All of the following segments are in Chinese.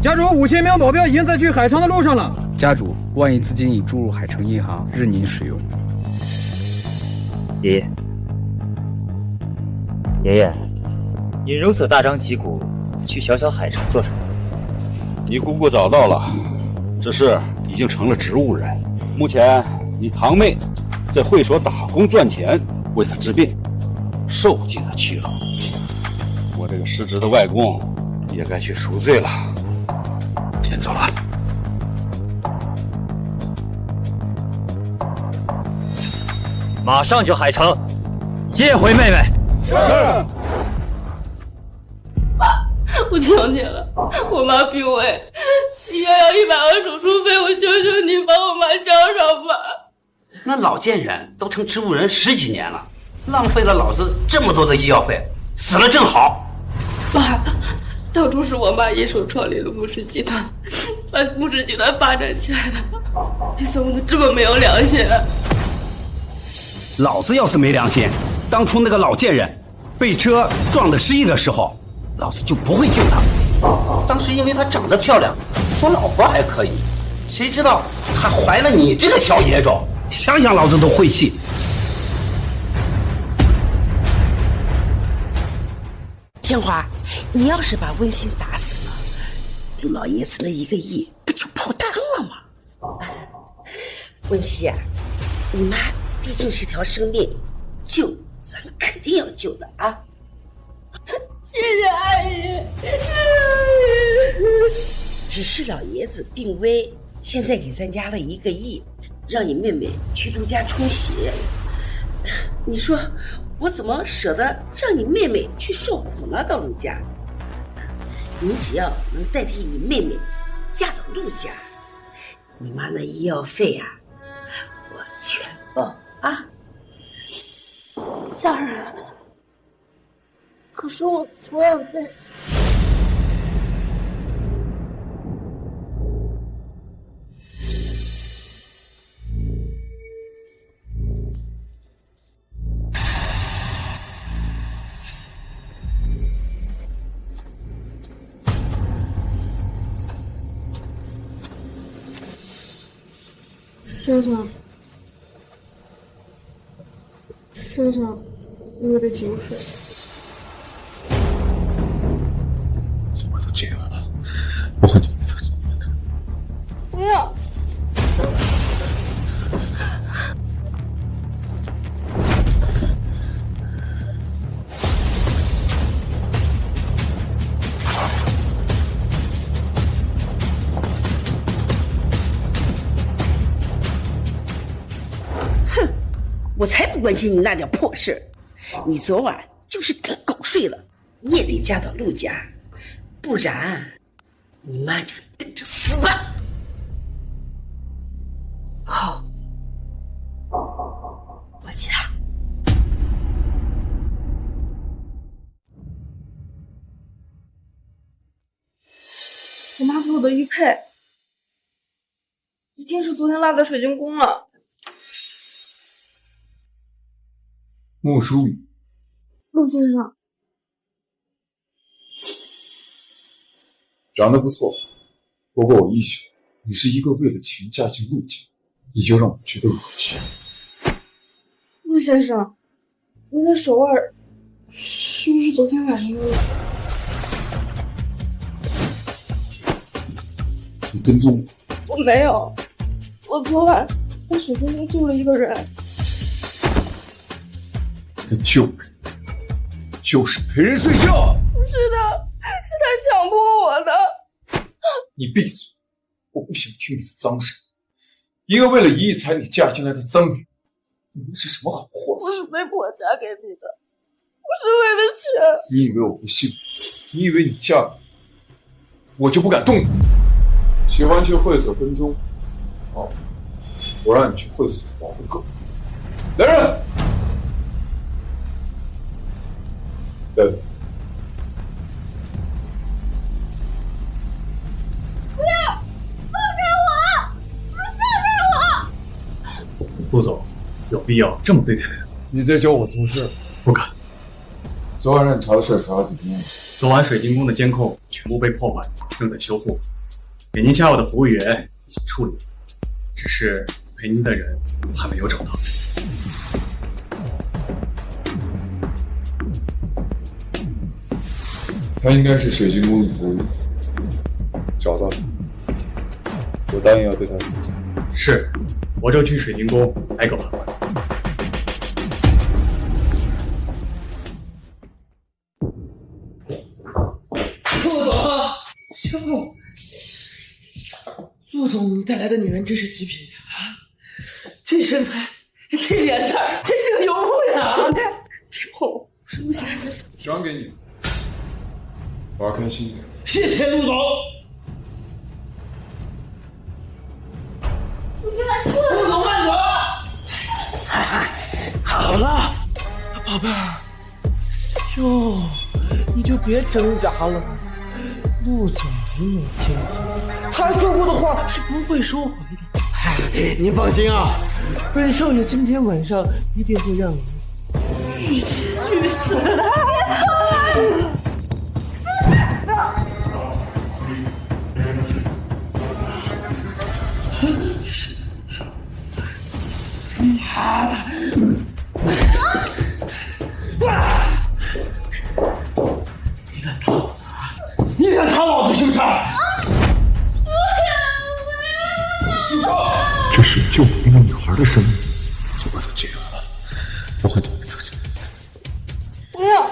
家主，5000名保镖已经在去海城的路上了。家主，万亿资金已注入海城银行，任您使用。爷爷，你如此大张旗鼓去小小海城做什么？你姑姑找到了，只是已经成了植物人。目前你堂妹在会所打工赚钱，为她治病，受尽了欺辱。我这个失职的外公也该去赎罪了。先走了。马上去海城，接回妹妹。是。我求你了，我妈病危，你要100万手术费，我求求你帮我妈交上吧。那老贱人都成植物人10几年了，浪费了老子这么多的医药费，死了正好。妈，当初是我妈一手创立了牧氏集团，把牧氏集团发展起来的，你怎么能这么没有良心啊？老子要是没良心，当初那个老贱人被车撞得失忆的时候，老子就不会救他。当时因为她长得漂亮，做老婆还可以，谁知道她怀了你这个小野种，想想老子都晦气。天华，你要是把温馨打死了，陆老爷子那1个亿不就泡汤了吗？温馨啊，你妈毕竟是条生命，救咱们肯定要救的啊！谢谢阿姨。只是老爷子病危，现在给咱家了1个亿，让你妹妹去度假冲喜。你说我怎么舍得让你妹妹去受苦呢？到陆家，你只要能代替你妹妹嫁到陆家，你妈那医药费啊，我全包啊！家人，可是我昨晚被……先生，你有点酒水。怎么都这样了？我换你负责。不要！我才不关心你那点破事，你昨晚就是跟狗睡了，你也得嫁到陆家，不然你妈就等着死吧。好，我嫁。我妈给我的玉佩，一定是昨天落在水晶宫了。穆淑雨，陆先生，长得不错，不过我意识到你是一个为了钱嫁进陆家，你就让我觉得恶心。陆先生，您的手腕是不是昨天晚上用的？你跟踪我？我没有，我昨晚在水晶宫救了一个人。在救人，就是陪人睡觉。不是的，是他强迫我的。你闭嘴！我不想听你的脏事。一个为了1亿彩礼嫁进来的脏女，你们是什么好货色？我是被迫嫁给你的，不是为了钱。你以为我不信？你以为你嫁了我就不敢动你？喜欢去会所跟踪？好，我让你去会所保护狗。来人！对，不要！放开我！放开我！陆总，有必要这么对待？你在教我做事？不敢。昨晚让你查的事查得怎么样？昨晚水晶宫的监控全部被破坏，正在修复。给您下药的服务员已经处理了，只是陪您的人还没有找到。他应该是水晶宫的服务员，找到了，我答应要对他负责。是，我就去水晶宫挨个盘问。陆总带来的女人真是极品啊！这身材，这脸蛋，真是个尤物呀！别碰我，是陆先生。奖给你，玩开心点。谢谢陆总。陆总慢走。好了，宝贝儿，哟，你就别挣扎了。陆总这么坚强，他说过的话是不会收回的。哎，您放心啊，本少爷今天晚上一定会让你欲仙欲死的。妈的！你敢打老子啊！你敢打老子是不是？这是救那个女孩的生命，嘴巴都结了，我会对你负责。不要！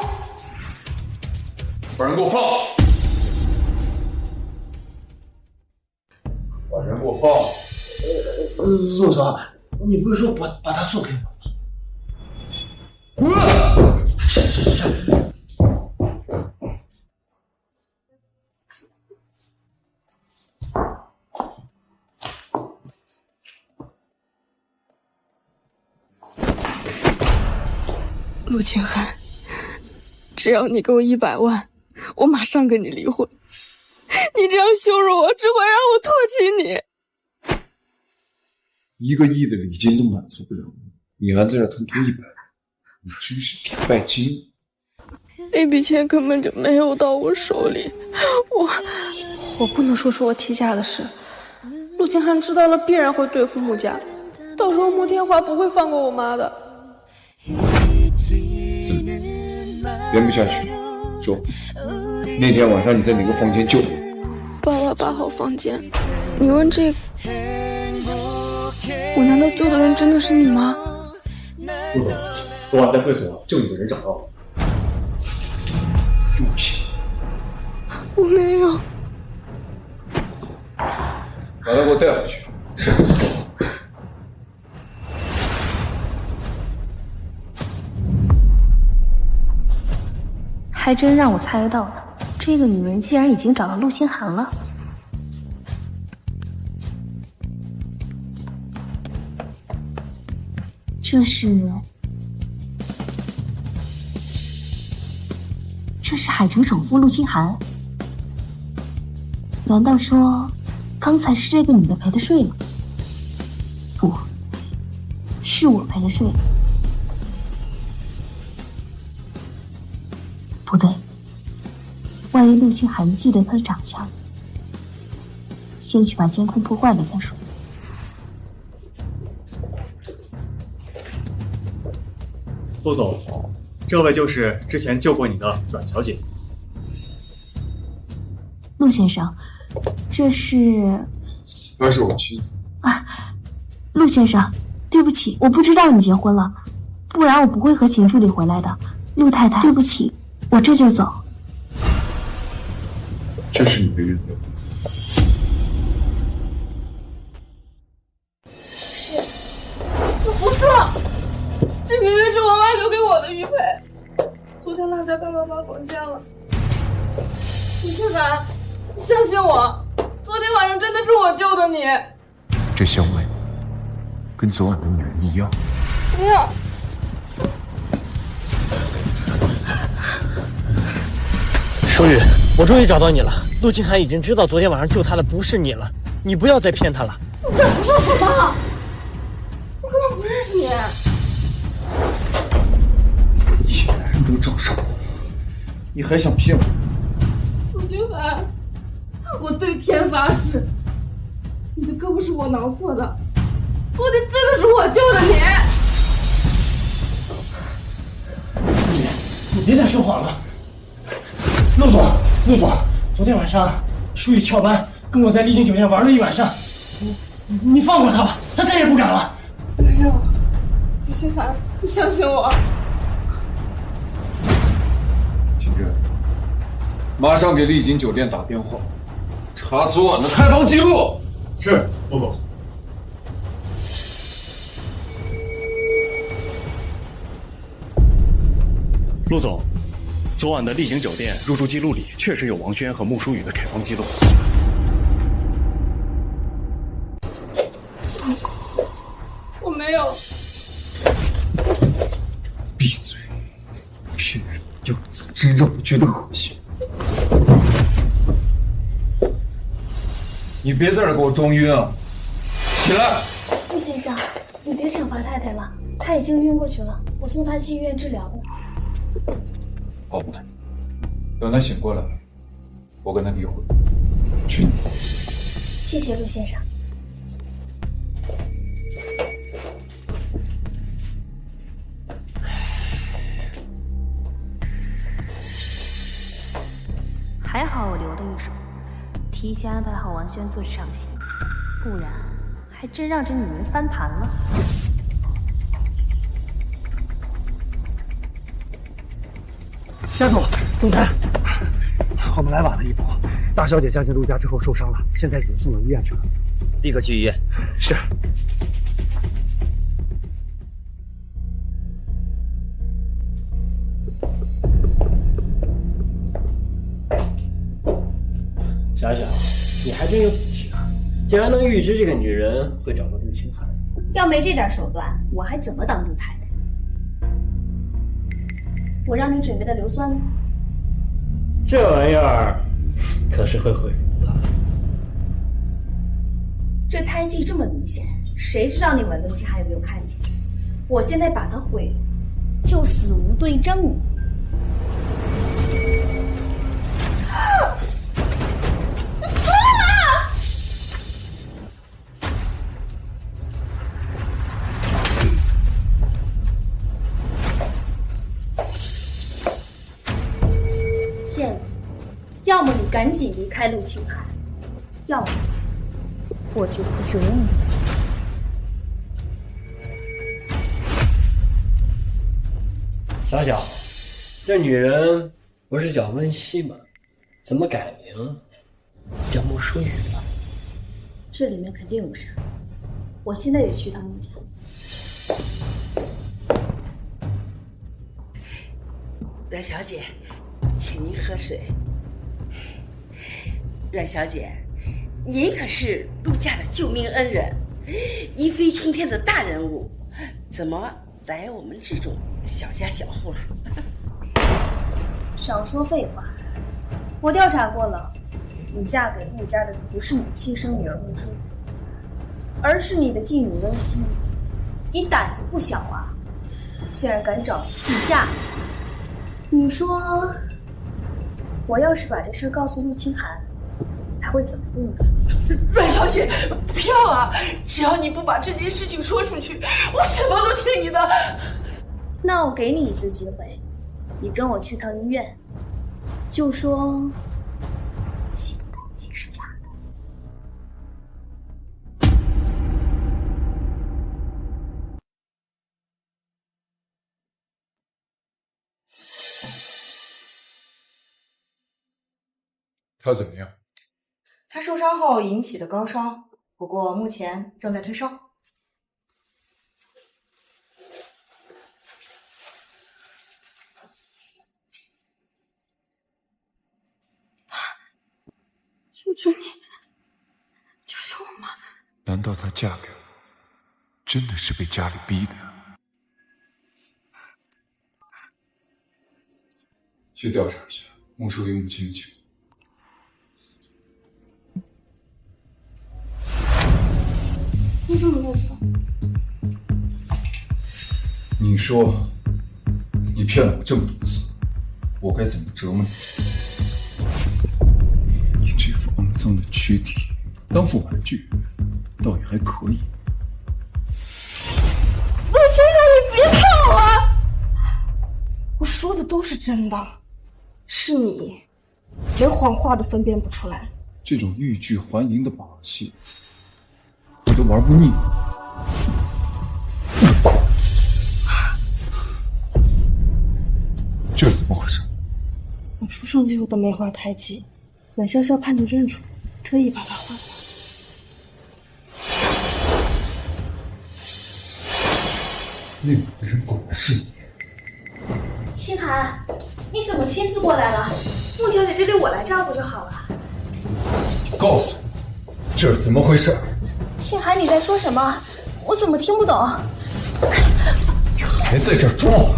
把人给我放！把人给我放！陆总，你不是说把他送给我吗？滚！是。陆清寒，只要你给我100万，我马上跟你离婚。你这样羞辱我，只会让我唾弃你。1个亿的礼金都满足不了你，你还在这贪图100万，你真是铁拜金。那笔钱根本就没有到我手里，我不能说出我提价的事。陆清寒知道了必然会对付穆家，到时候穆天华不会放过我妈的。编不下去，说那天晚上你在哪个房间救我828号房间。你问这个，我难道救的人真的是你吗？陆总，昨晚在会所救你的人找到了。陆星，我没有。把他给我带回去。还真让我猜得到了，这个女人既然已经找到陆星寒了。这是海城首富陆清寒。难道说刚才是这个女的陪他睡了？不，是我陪他睡了。不对，万一陆清寒记得他的长相，先去把监控破坏了再说。陆总，这位就是之前救过你的阮小姐。陆先生，这是……她是我妻子啊，陆先生，对不起，我不知道你结婚了，不然我不会和秦助理回来的。陆太太，对不起，我这就走。这是你的原则。我不是，这明明是我妈留给我的玉佩，昨天落在888房间了。陆清寒，你相信我，昨天晚上真的是我救的你。这香味跟昨晚的女人一样。不要。舒雨，我终于找到你了。陆清寒已经知道昨天晚上救他的不是你了，你不要再骗他了。你在胡说什么？我根本不认识你。一切人都找上我，你还想骗我？陆君涵，我对天发誓，你的胳膊是我挠破的，昨天真的是我救的你。你别再说谎了。陆总，昨天晚上舒雨翘班，跟我在丽景酒店玩了一晚上。你放过他吧，他再也不敢了。没有，陆君涵，你相信我。秦志，马上给丽景酒店打电话，查昨晚的开房记录。是，陆总。陆总，昨晚的丽景酒店入住记录里确实有王轩和穆舒雨的开房记录。我没有。闭嘴！骗人的样子真让我觉得恶心。你别在这给我装晕啊！起来！陆先生，你别惩罚太太了，她已经晕过去了，我送她去医院治疗了。好，等他醒过来，我跟他离婚。去你！谢谢陆先生。还好我留了一手，提前安排好王轩做这场戏，不然还真让这女人翻盘了。家主，总裁，我们来晚了一步。大小姐嫁进陆家之后受伤了，现在已经送到医院去了。立刻去医院。是。小小，你还真有本事啊！竟然能预知这个女人会找到陆清寒。要没这点手段，我还怎么当陆太太？我让你准备的硫酸呢？这玩意儿可是会毁容的。这胎记这么明显，谁知道你吻陆清寒有没有看见？我现在把它毁了，就死无对证了。见了，要么你赶紧离开陆清寒，要么我就不惹你死。小小，这女人不是叫温熙吗？怎么改名叫穆舒雨了？这里面肯定有事，我现在也去趟陆家。阮小姐，请您喝水。阮小姐，您可是陆家的救命恩人，一飞冲天的大人物，怎么来我们这种小家小户了？少说废话，我调查过了，你嫁给陆家的不是你亲生女儿穆舒雨，而是你的继女温熙。你胆子不小啊，竟然敢找你嫁！你说，我要是把这事告诉陆清寒，他会怎么对你？阮小姐，不要啊！只要你不把这件事情说出去，我什么都听你的。那我给你一次机会，你跟我去趟医院，就说心胎记是假的。他怎么样？他受伤后引起的高烧，不过目前正在退烧。求求你，救救我妈！难道她嫁给我，真的是被家里逼的？去调查一下穆舒雨母亲的情况。你怎么在这？你说，你骗了我这么多次，我该怎么折磨你？你这副肮脏的躯体，当副玩具，倒也还可以。陆清河，你别跑啊！我说的都是真的，是你连谎话都分辨不出来。这种欲拒还迎的把戏，你都玩不腻。这是怎么回事？我书上就有的梅花胎记，阮潇潇怕你认出，特意把它换了。那里的人果然是你。清寒，你怎么亲自过来了？穆小姐这里我来照顾就好了。告诉我，这是怎么回事？清寒，你在说什么？我怎么听不懂？你还在这儿装？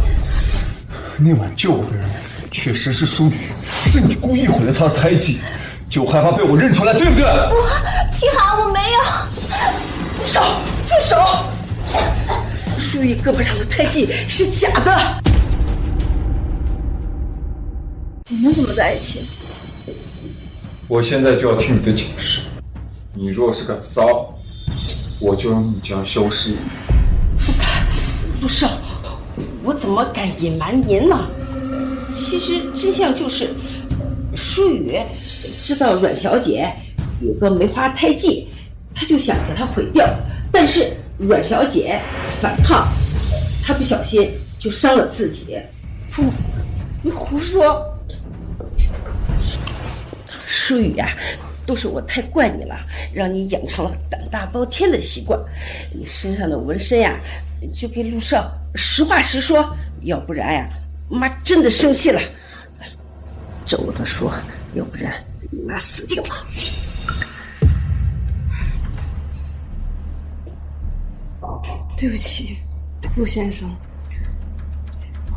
那晚救我的人确实是舒雨，是你故意毁了她的胎记，就害怕被我认出来，对不对？不，清寒，我没有。住手！住手！舒雨胳膊上的胎记是假的。你们怎么在一起？我现在就要听你的解释。你若是敢撒谎，我就让穆家消失。不敢，陆少，我怎么敢隐瞒您呢？其实真相就是，舒雨知道阮小姐有个梅花胎记，她就想给她毁掉，但是阮小姐反抗，她不小心就伤了自己。不，你胡说！舒雨啊，都是我太惯你了，让你养成了胆大包天的习惯。你身上的纹身呀，就给陆少实话实说，要不然呀，妈真的生气了。照我的说，要不然你妈死定了。对不起，陆先生，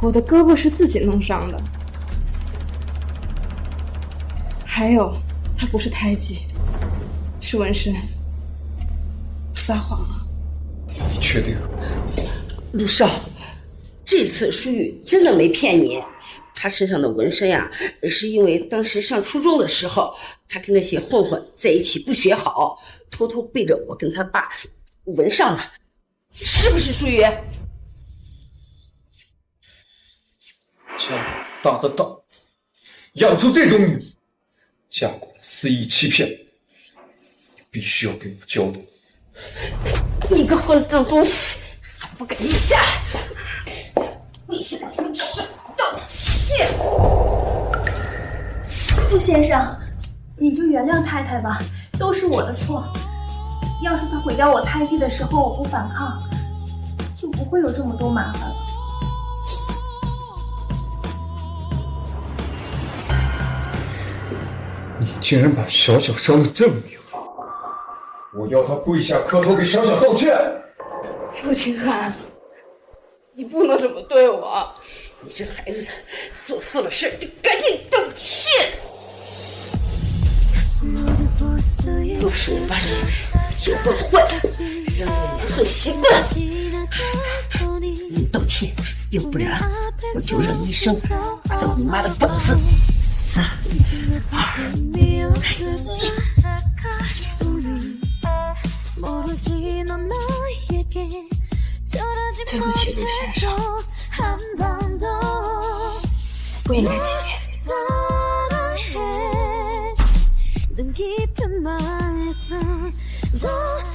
我的胳膊是自己弄伤的。还有，它不是胎记，是纹身。撒谎了。你确定？陆少，这次舒雨真的没骗你。他身上的纹身呀，是因为当时上初中的时候，他跟那些混混在一起不学好，偷偷背着我跟他爸纹上的，是不是舒雨？家伙大的胆子，养出这种女人，嫁过了肆意欺骗，你必须要给我交代。你个混账东西，还不赶紧下来！跪下来给我上道歉！陆先生，你就原谅太太吧，都是我的错。要是他毁掉我胎记的时候我不反抗，就不会有这么多麻烦了。你竟然把小小伤得这么厉害，我要他跪下磕头给小小道歉。陆清寒，你不能这么对我。你这孩子做错了事就赶紧道歉。都是我把你教惯坏了，让你蛮横习惯。你道歉，要不然我就让医生拔掉你妈的膀子。3、2、1。对不起，陆先生，不应该欺骗你。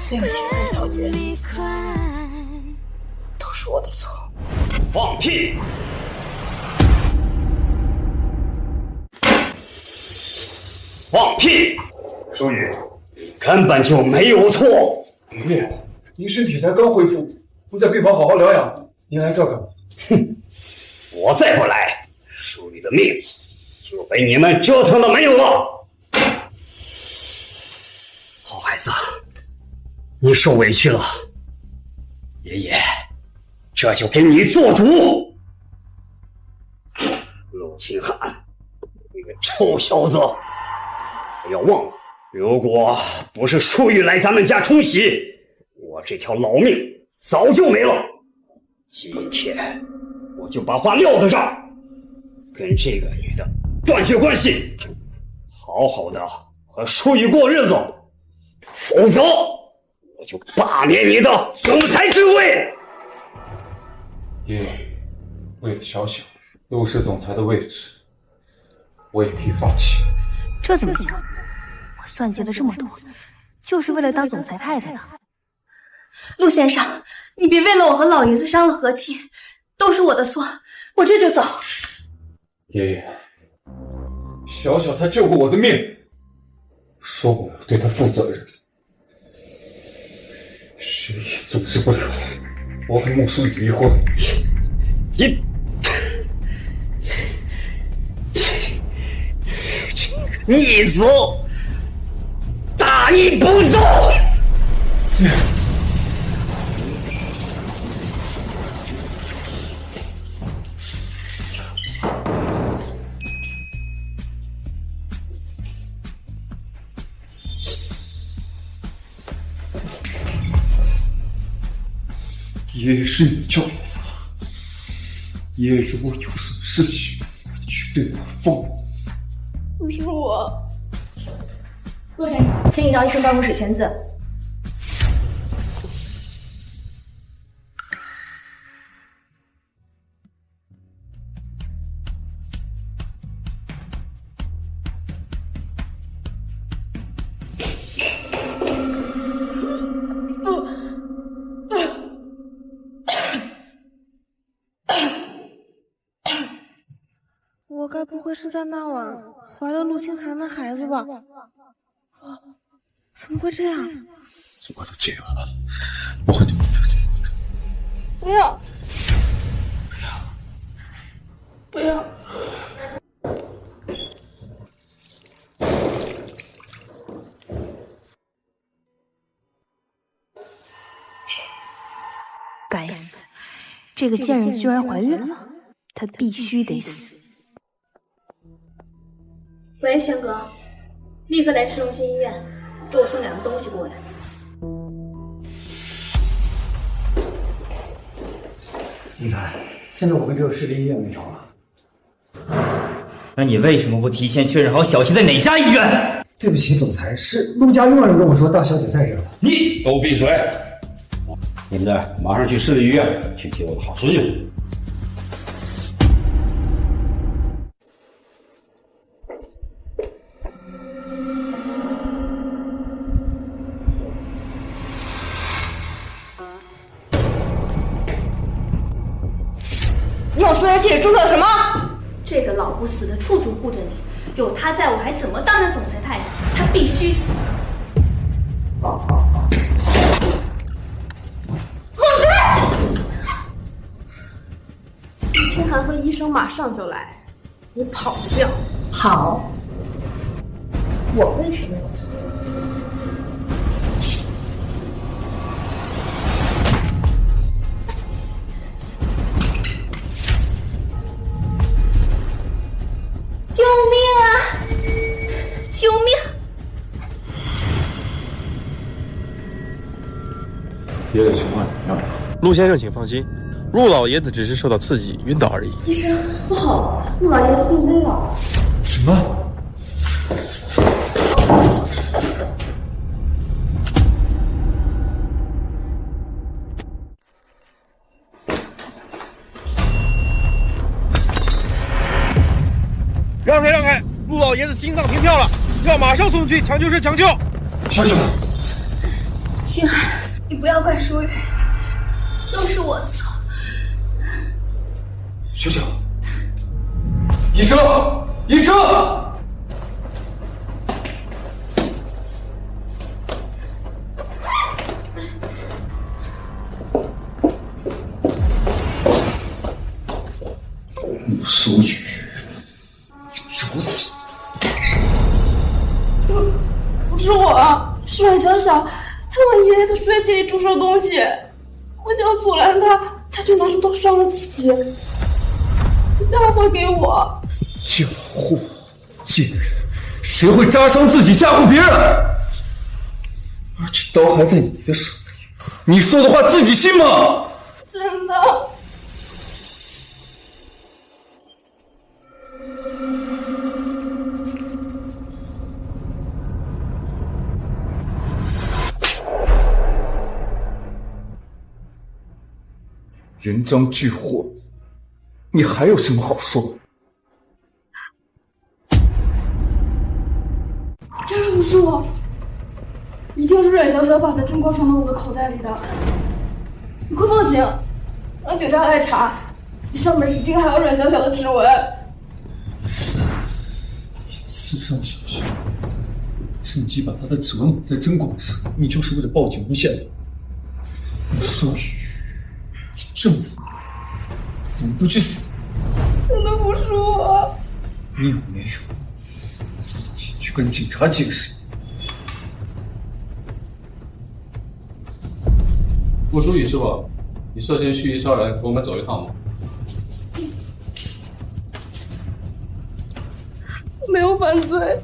对不起，阮小姐，都是我的错。放屁！放屁！舒雨，你根本就没有错。爷爷，您身体才刚恢复，不在病房好好疗养，您来这干嘛？哼！我再不来，舒雨的命就被你们折腾的没有了。好孩子，你受委屈了，爷爷这就给你做主。陆清寒，你个臭小子，不要忘了，如果不是舒雨来咱们家冲喜，我这条老命早就没了。今天我就把话撂在这儿，跟这个女的断绝关系，好好的和淑玉过日子，否则我就罢免你的总裁职位。爷爷，为了小小陆氏总裁的位置，我也可以放弃。这怎么行？我算计了这么多，就是为了当总裁太太的。陆先生，你别为了我和老爷子伤了和气，都是我的错，我这就走。爷爷，小小她救过我的命，说过我对她负责任，谁也阻止不了我和穆淑雨离婚。你逆子，大逆不道！爷爷是你教育的，爷爷如果有什么事情，绝对不会放过。不是我。陆先生，请你到医生办公室签字。我该不会是在那晚怀了陆清寒的孩子吧？怎么会这样？嘴巴都结了，我和你们夫妻。不要！不要！该死，这个贱人居然怀孕了，她必须得死。喂，轩哥，立刻来市中心医院，给我送2样东西过来。总裁，现在我们只有市立医院没招了。那你为什么不提前确认好小溪在哪家医院？对不起，总裁，是陆家佣人跟我说大小姐在这儿。你都闭嘴！现在马上去市立医院去接我的好孙女。你有输液器里注射了什么？这个老不死的处处护着你，有他在我还怎么当着总裁太太？他必须死！滚开！清寒和医生马上就来，你跑不掉。跑？我为什么要跑？救命啊！救命！爷爷情况怎么样？陆先生，请放心，陆老爷子只是受到刺激晕倒而已。医生，不好了，陆老爷子病危了。什么？让开让开！陆老爷子心脏停跳了，要马上送去抢救室抢救。小小，清寒，你不要怪淑雨，都是我的错。小小，医生，医生！穆淑雨，你找死！不是我，是阮小小，他往爷爷的输液器里注射东西，我想阻拦他，他就拿出刀伤了自己。家伙给我！搅祸，贱人！谁会扎伤自己嫁祸别人？而且刀还在你的手里，你说的话自己信吗？真的。人赃俱获，你还有什么好说的？真的不是我，一定是阮小小把那针刮放到我的口袋里的。你快报警，让警察来查，上面一定还有阮小小的指纹。你刺伤小小，趁机把他的指纹抹在针管上，你就是为了报警诬陷他。你说语，你这么无能，怎么不去死？真的不是我。你有没有自己去跟警察解释？穆书宇是吧？你涉嫌蓄意杀人，跟我们走一趟吗？没有犯罪，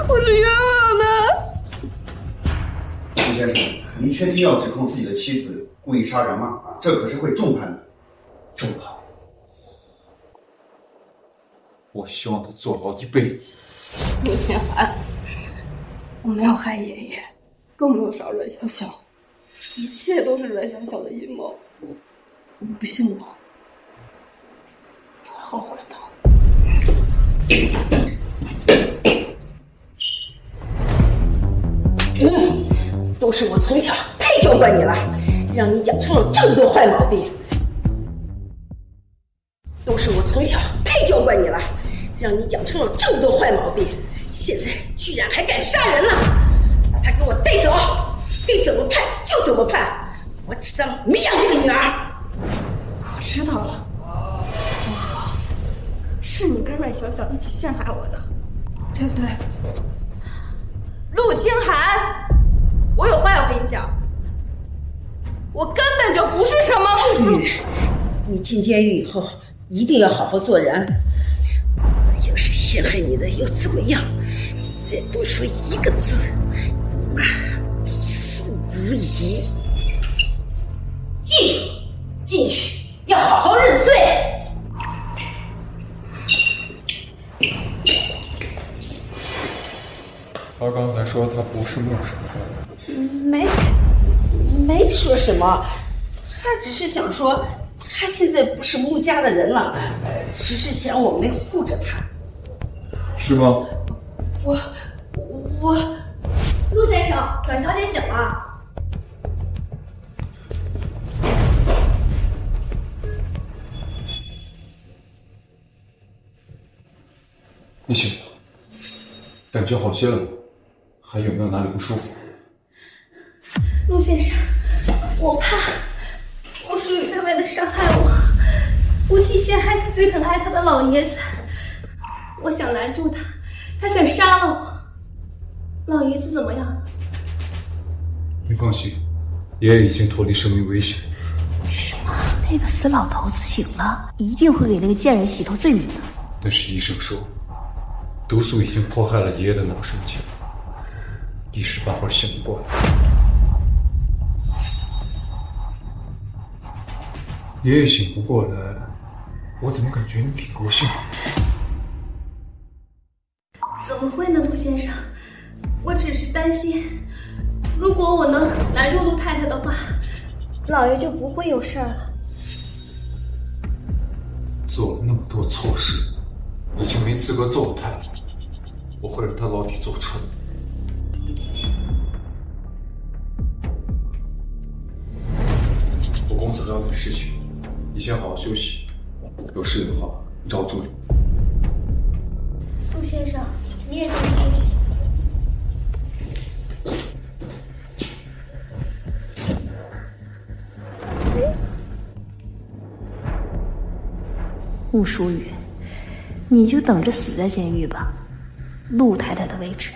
我是冤枉的。陆先生，您确定要指控自己的妻子故意杀人吗？这可是会重判的。重判？我希望他坐牢一辈子。陆清寒，我没有害爷爷，更没有杀阮小小，一切都是阮小小的阴谋。你不信我，你会后悔的。都是我从小太教惯你了，让你养成了这么多坏毛病。都是我从小太教惯你了，让你养成了这么多坏毛病，现在居然还敢杀人了！把他给我带走，该怎么判就怎么判，我只当没养这个女儿。我知道了，我好，是你跟阮小小一起陷害我的，对不对？陆清寒，我有话要跟你讲，我根本就不是什么淑玉，你进监狱以后一定要好好做人。要是陷害你的又怎么样？你再多说一个字，你妈必死无疑。记住，进去要好好认罪。他刚才说他不是穆氏，没说什么，他只是想说，他现在不是穆家的人了，只是想我们护着他。是吗？我，陆先生，阮小姐醒了。你醒了，感觉好些了吗？还有没有哪里不舒服？陆先生，我怕穆淑雨他为了伤害我，不惜陷害他最疼爱他的老爷子。我想拦住他，他想杀了我。老爷子怎么样？你放心，爷爷已经脱离生命危险。什么？那个死老头子醒了，一定会给那个贱人洗脱罪名的。但是医生说，毒素已经迫害了爷爷的脑神经，一时半会儿醒不过来。爷爷醒不过来，我怎么感觉你挺高兴？怎么会呢，陆先生？我只是担心，如果我能拦住陆太太的话，老爷就不会有事儿了。做了那么多错事，已经没资格做我太太，我会让他牢底坐穿。我公司还有点事情，你先好好休息，有事的话找我助理。陆先生，你也注意休息。穆淑雨，你就等着死在监狱吧。陆太太的位置，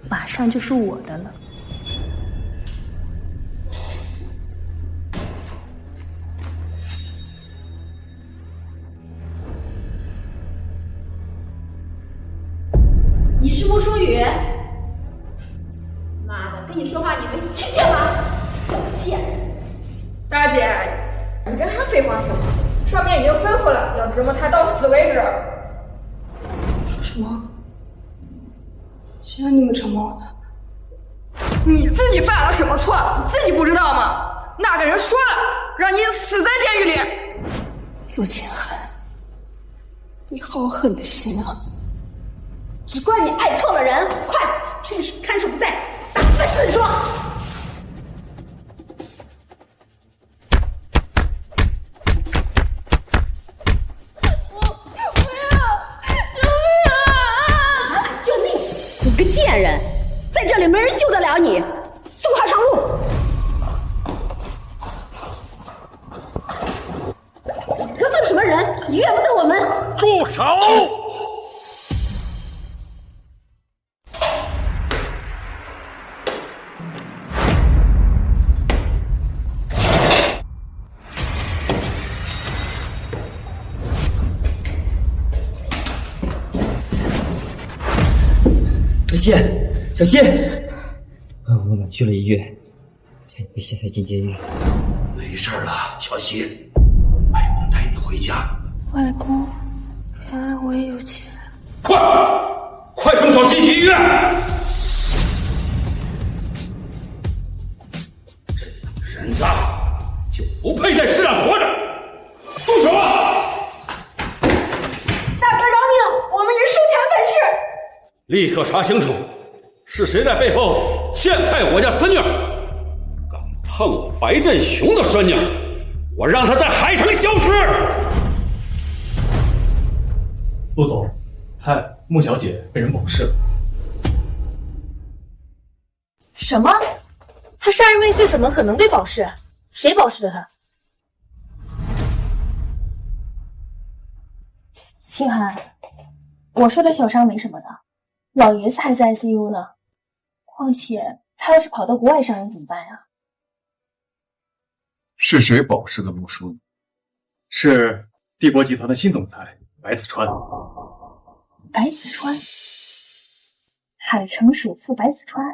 马上就是我的了。你是穆淑雨？妈的，跟你说话你没听见吗？小贱人！大姐，你跟他废话什么？上面已经吩咐了，要折磨他到死为止。说什么？谁让你们折磨我的？你自己犯了什么错？你自己不知道吗？那个人说了，让你死在监狱里。陆清寒，你好狠的心啊！只怪你爱错了人，快趁手看守不在，打个死状！救命！你个贱人，在这里没人救得了你，送他上路。得罪什么人？你怨不得我们。住手！小谢，小谢，我们去了医院，看你被陷害进监狱。没事了，小希，外公带你回家。外公，原来我也有钱。快送小希去医院！这样的人渣就不配在世上活着！动手啊！大哥饶命，我们是收钱本事。立刻查清楚，是谁在背后陷害我家孙女？敢碰我白振雄的孙女，我让他在海城消失！陆总，嗨，穆小姐被人保释了。什么？他杀人未遂，怎么可能被保释？谁保释的他？清寒，我说的小伤没什么的，老爷子还在 ICU 呢。况且他要是跑到国外伤人怎么办呀？是谁保释的穆叔？是帝国集团的新总裁白子川。白子川，海城首富白子川，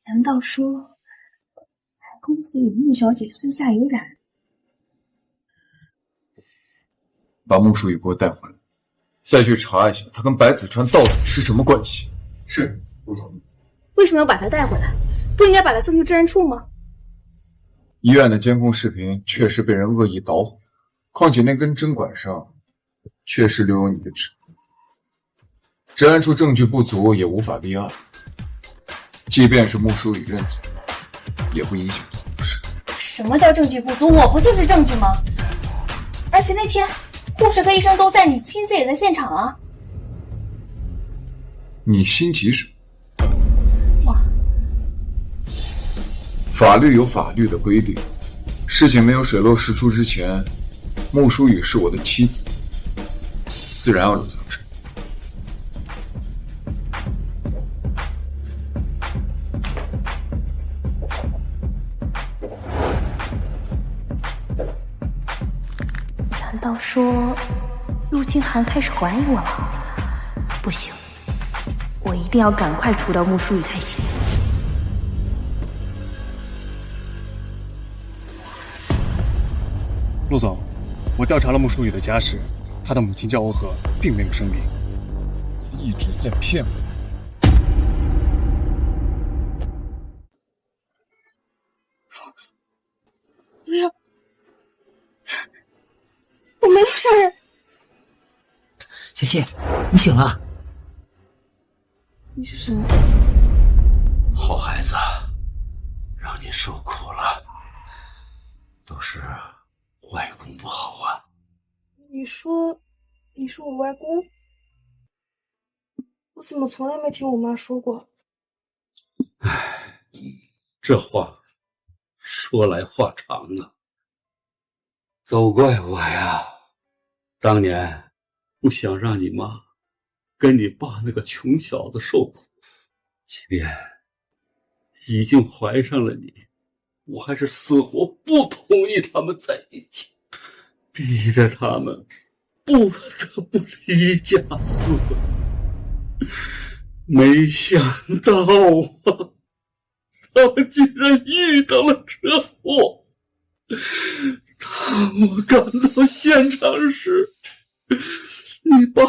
难道说公子与穆小姐私下有染？把穆叔宇给我带回来，再去查一下他跟白子川到底是什么关系。是，陆总。为什么要把他带回来？不应该把他送去治安处吗？医院的监控视频确实被人恶意捣毁，况且那根针管上确实留有你的指纹，治安处证据不足，也无法立案。即便是穆叔宇认罪，也不影响不是。什么叫证据不足？我不就是证据吗？而且那天护士和医生都在，你亲自也在现场啊。你心急什么？哇！法律有法律的规定，事情没有水落石出之前，穆淑雨是我的妻子，自然要留在这里。难道说陆清寒开始怀疑我了？不行，我一定要赶快除掉穆淑雨才行。陆总，我调查了穆淑雨的家世，她的母亲叫欧和，并没有生病。一直在骗我。不要！我没有杀人。小谢，你醒了。你是谁？好孩子，让你受苦了，都是外公不好啊。你说我外公？我怎么从来没听我妈说过？唉，这话说来话长啊。都怪我呀，当年不想让你妈跟你爸那个穷小子受苦，即便已经怀上了你，我还是死活不同意他们在一起，逼着他们不得不离家死。没想到啊，他们竟然遇到了车祸。当我赶到现场时，你爸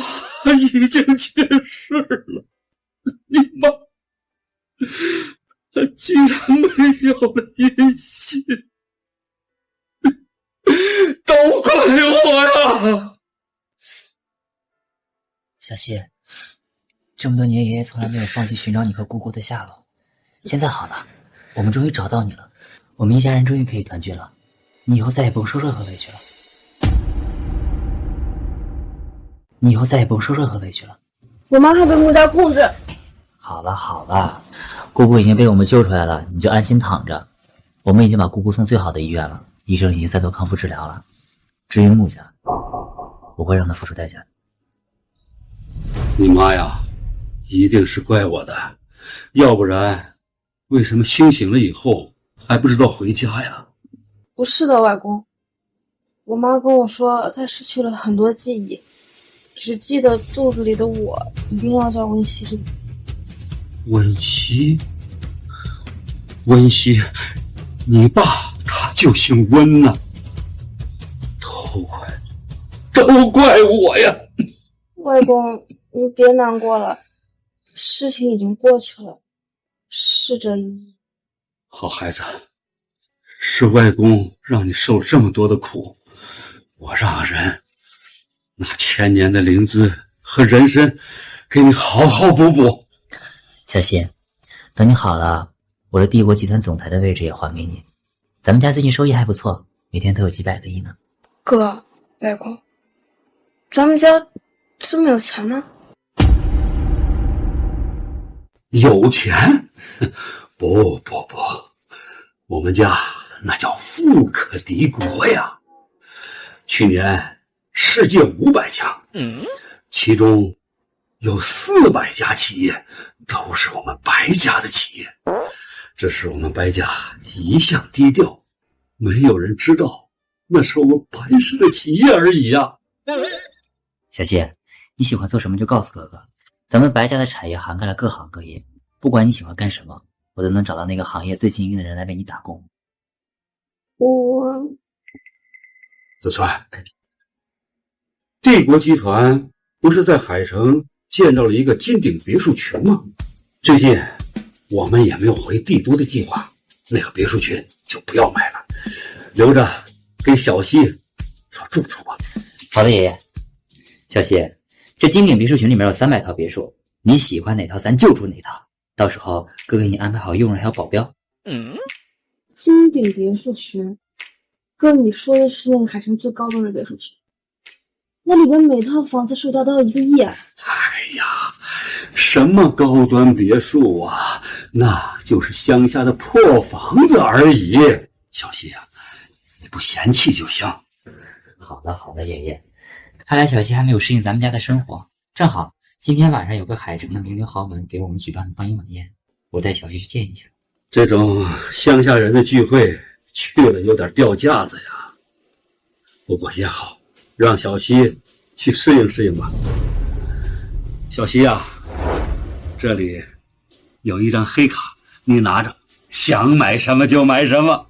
已经去世了，你妈她竟然没有了音信。谢，这么多年爷爷从来没有放弃寻找你和姑姑的下落。现在好了，我们终于找到你了，我们一家人终于可以团聚了。你以后再也不用受任何委屈了。我妈还被穆家控制。好了，姑姑已经被我们救出来了，你就安心躺着。我们已经把姑姑送最好的医院了，医生已经在做康复治疗了。至于穆家，我会让他付出代价。你妈呀，一定是怪我的，要不然为什么清醒了以后还不知道回家呀？不是的，外公，我妈跟我说她失去了很多记忆，只记得肚子里的我一定要叫温熙。温熙，你爸他就姓温呐，都怪我呀！外公，你别难过了，事情已经过去了，逝者已矣。好孩子，是外公让你受了这么多的苦，我让人拿1000年的灵姿和人参给你好好补补。小希，等你好了，我的帝国集团总裁的位置也还给你。咱们家最近收益还不错，每天都有几百个亿呢。哥，外公，咱们家这么有钱吗？有钱？不，我们家那叫富可敌国呀！去年世界500强，其中有400家企业都是我们白家的企业，只是我们白家一向低调，没有人知道那是我们白氏的企业而已呀。小希，你喜欢做什么就告诉哥哥，咱们白家的产业涵盖了各行各业，不管你喜欢干什么，我都能找到那个行业最精英的人来为你打工。子川，帝国集团不是在海城建造了一个金顶别墅群吗？最近我们也没有回帝都的计划，那个别墅群就不要买了，留着给小希做住处吧。好的，爷爷。小希，这金顶别墅群里面有300套别墅，你喜欢哪套咱就住哪套，到时候哥给你安排好佣人还有保镖。金顶别墅群，哥，你说的是那个海城最高端的别墅群，那里边每套房子售价都要1个亿。哎呀，什么高端别墅啊，那就是乡下的破房子而已。小希啊，你不嫌弃就行。好的，爷爷。看来小希还没有适应咱们家的生活，正好今天晚上有个海城的名流豪门给我们举办的欢迎晚宴，我带小希去见一下。这种乡下人的聚会去了有点掉架子呀，不过也好，让小希去适应吧。小希啊，这里有一张黑卡，你拿着，想买什么就买什么。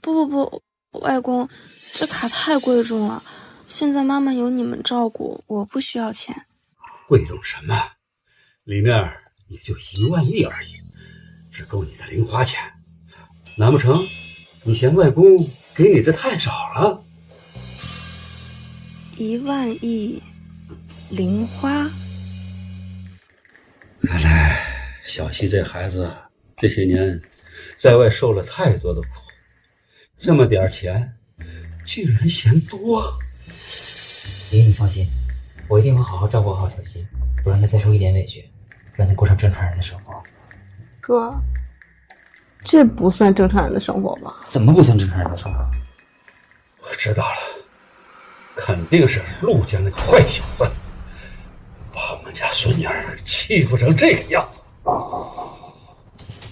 不，外公，这卡太贵重了，现在妈妈有你们照顾，我不需要钱。贵重什么？里面也就1万亿而已，只够你的零花钱。难不成你嫌外公给你的太少了？1万亿零花？看来小希这孩子这些年在外受了太多的苦，这么点钱居然嫌多。爷爷你放心，我一定会好好照顾好小希，不让他再受一点委屈，让他过上正常人的生活。哥，这不算正常人的生活吧？怎么不算正常人的生活？我知道了，肯定是陆家那个坏小子把我们家孙女儿欺负成这个样子。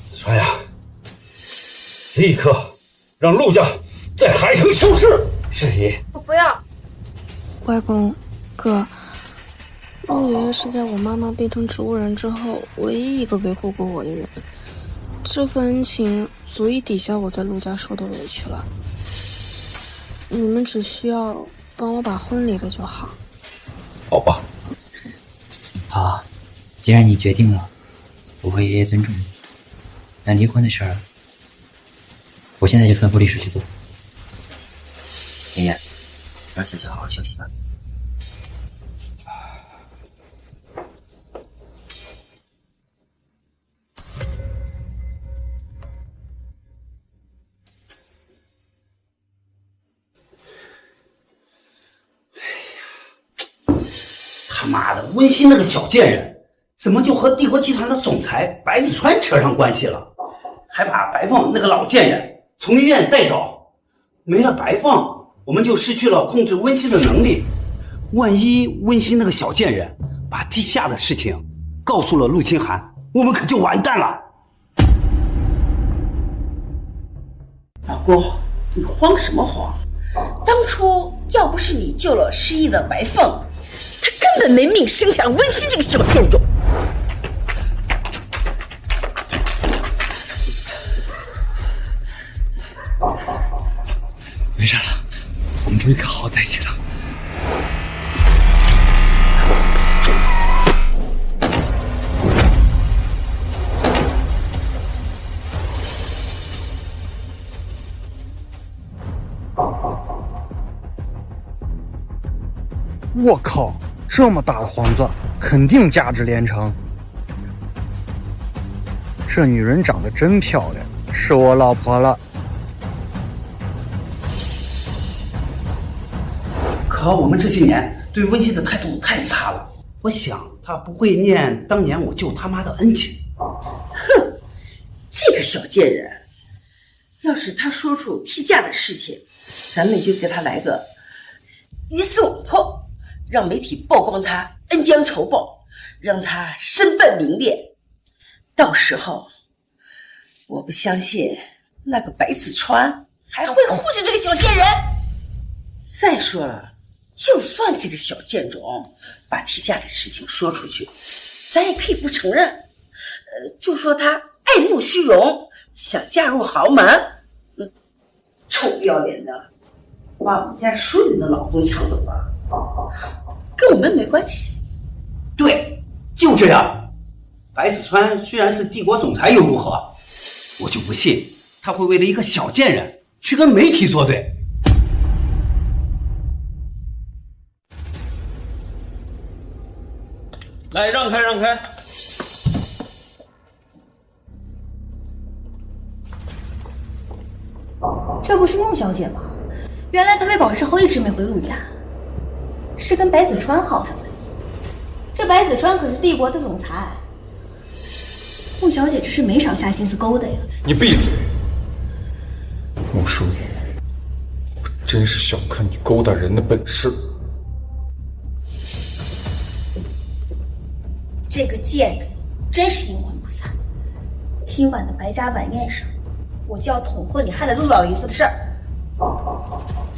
子川呀，立刻让陆家在海城休市。是爷爷。我不要。外公，哥，陆爷爷是在我妈妈变成植物人之后唯一一个维护过我的人，这份恩情足以抵消我在陆家受的委屈了。你们只需要帮我把婚离了就好。好吧。好，既然你决定了，我会爷爷尊重你。那离婚的事儿，我现在就吩咐律师去做。爷爷，让小希好好休息吧。他妈的，温馨那个小贱人，怎么就和帝国集团的总裁白子川扯上关系了？还把白凤那个老贱人从医院带走。没了白凤，我们就失去了控制温馨的能力。万一温馨那个小贱人把地下的事情告诉了陆清寒，我们可就完蛋了。老公，你慌什么慌？当初要不是你救了失忆的白凤，她根本没命生下温馨这个小贱种。没事了，我们终于可好好在一起了。我靠，这么大的黄钻，肯定价值连城。这女人长得真漂亮，是我老婆了。可我们这些年对温馨的态度太差了，我想她不会念当年我救他妈的恩情。哼，这个小贱人，要是她说出替嫁的事情，咱们就给她来个鱼死网破，让媒体曝光她恩将仇报，让她身败名裂。到时候我不相信那个白子川还会护着这个小贱人。再说了，就算这个小贱种把替嫁的事情说出去，咱也可以不承认，就说她爱慕虚荣，想嫁入豪门。臭不要脸的，把我们家淑女的老公抢走了，跟我们没关系。对，就这样。白子川虽然是帝国总裁又如何？我就不信他会为了一个小贱人去跟媒体作对。来，让开，让开。这不是孟小姐吗？原来她被保释后一直没回陆家，是跟白子川好上了。这白子川可是帝国的总裁，孟小姐这是没少下心思勾搭呀。你闭嘴，穆淑雨，我真是小看你勾搭人的本事。这个贱人真是阴魂不散。今晚的白家晚宴上，我就要捅破你害了陆老爷子的事儿，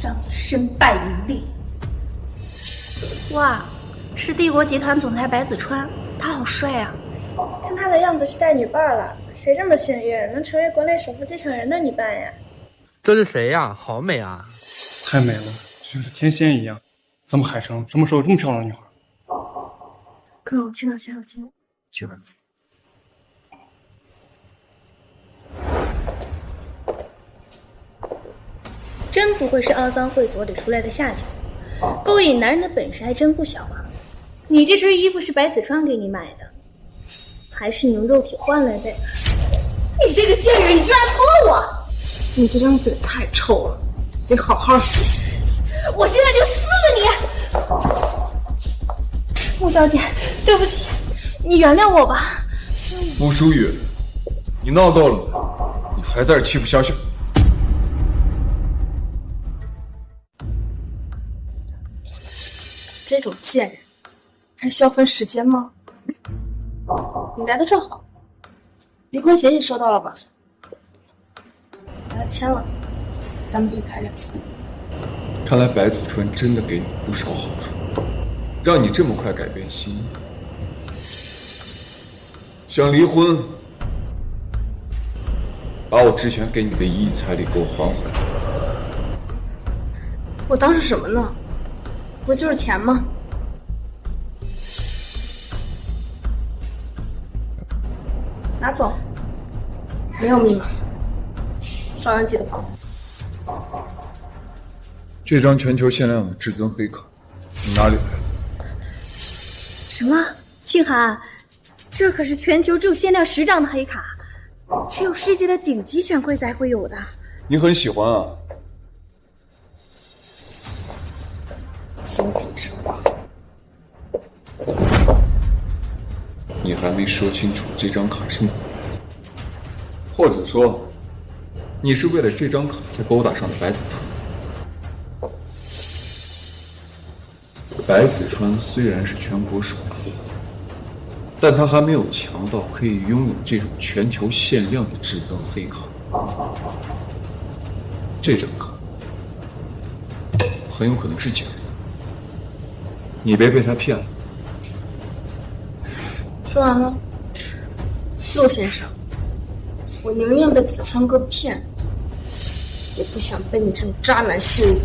让你身败名裂。哇，是帝国集团总裁白子川，他好帅啊！看他的样子是带女伴了，谁这么幸运能成为国内首富继承人的女伴呀？这是谁呀？好美啊！太美了，就像是天仙一样。咱们海城什么时候有这么漂亮的女孩？哥，我去拿洗手间。去吧。真不愧是肮脏会所里出来的下家，勾引男人的本事还真不小啊！你这身衣服是白子川给你买的，还是你用肉体换来的？你这个贱人，你居然脱我！你这张嘴太臭了，得好好洗洗。我现在就撕了你！穆小姐，对不起，你原谅我吧。穆淑雨，你闹够了没？你还在这欺负小小。这种贱人，还需要分时间吗？你来的正好，离婚协议收到了吧？把它签了，咱们一拍两散。看来白子川真的给你不少好处，让你这么快改变心意。想离婚，把我之前给你的1亿彩礼给我还回来。我当是什么呢？不就是钱吗？拿走，没有密码，刷完记得还。这张全球限量的至尊黑卡，你哪里来的？什么？清寒，这可是全球只有限量10张的黑卡，只有世界的顶级权贵才会有的。你很喜欢啊？井底之蛙。你还没说清楚这张卡是哪的，或者说，你是为了这张卡才勾搭上的白子川。白子川虽然是全国首富，但他还没有强到可以拥有这种全球限量的至尊黑卡。这张卡很有可能是假的，你别被他骗了。说完了，陆先生，我宁愿被子川哥骗，也不想被你这种渣男羞辱。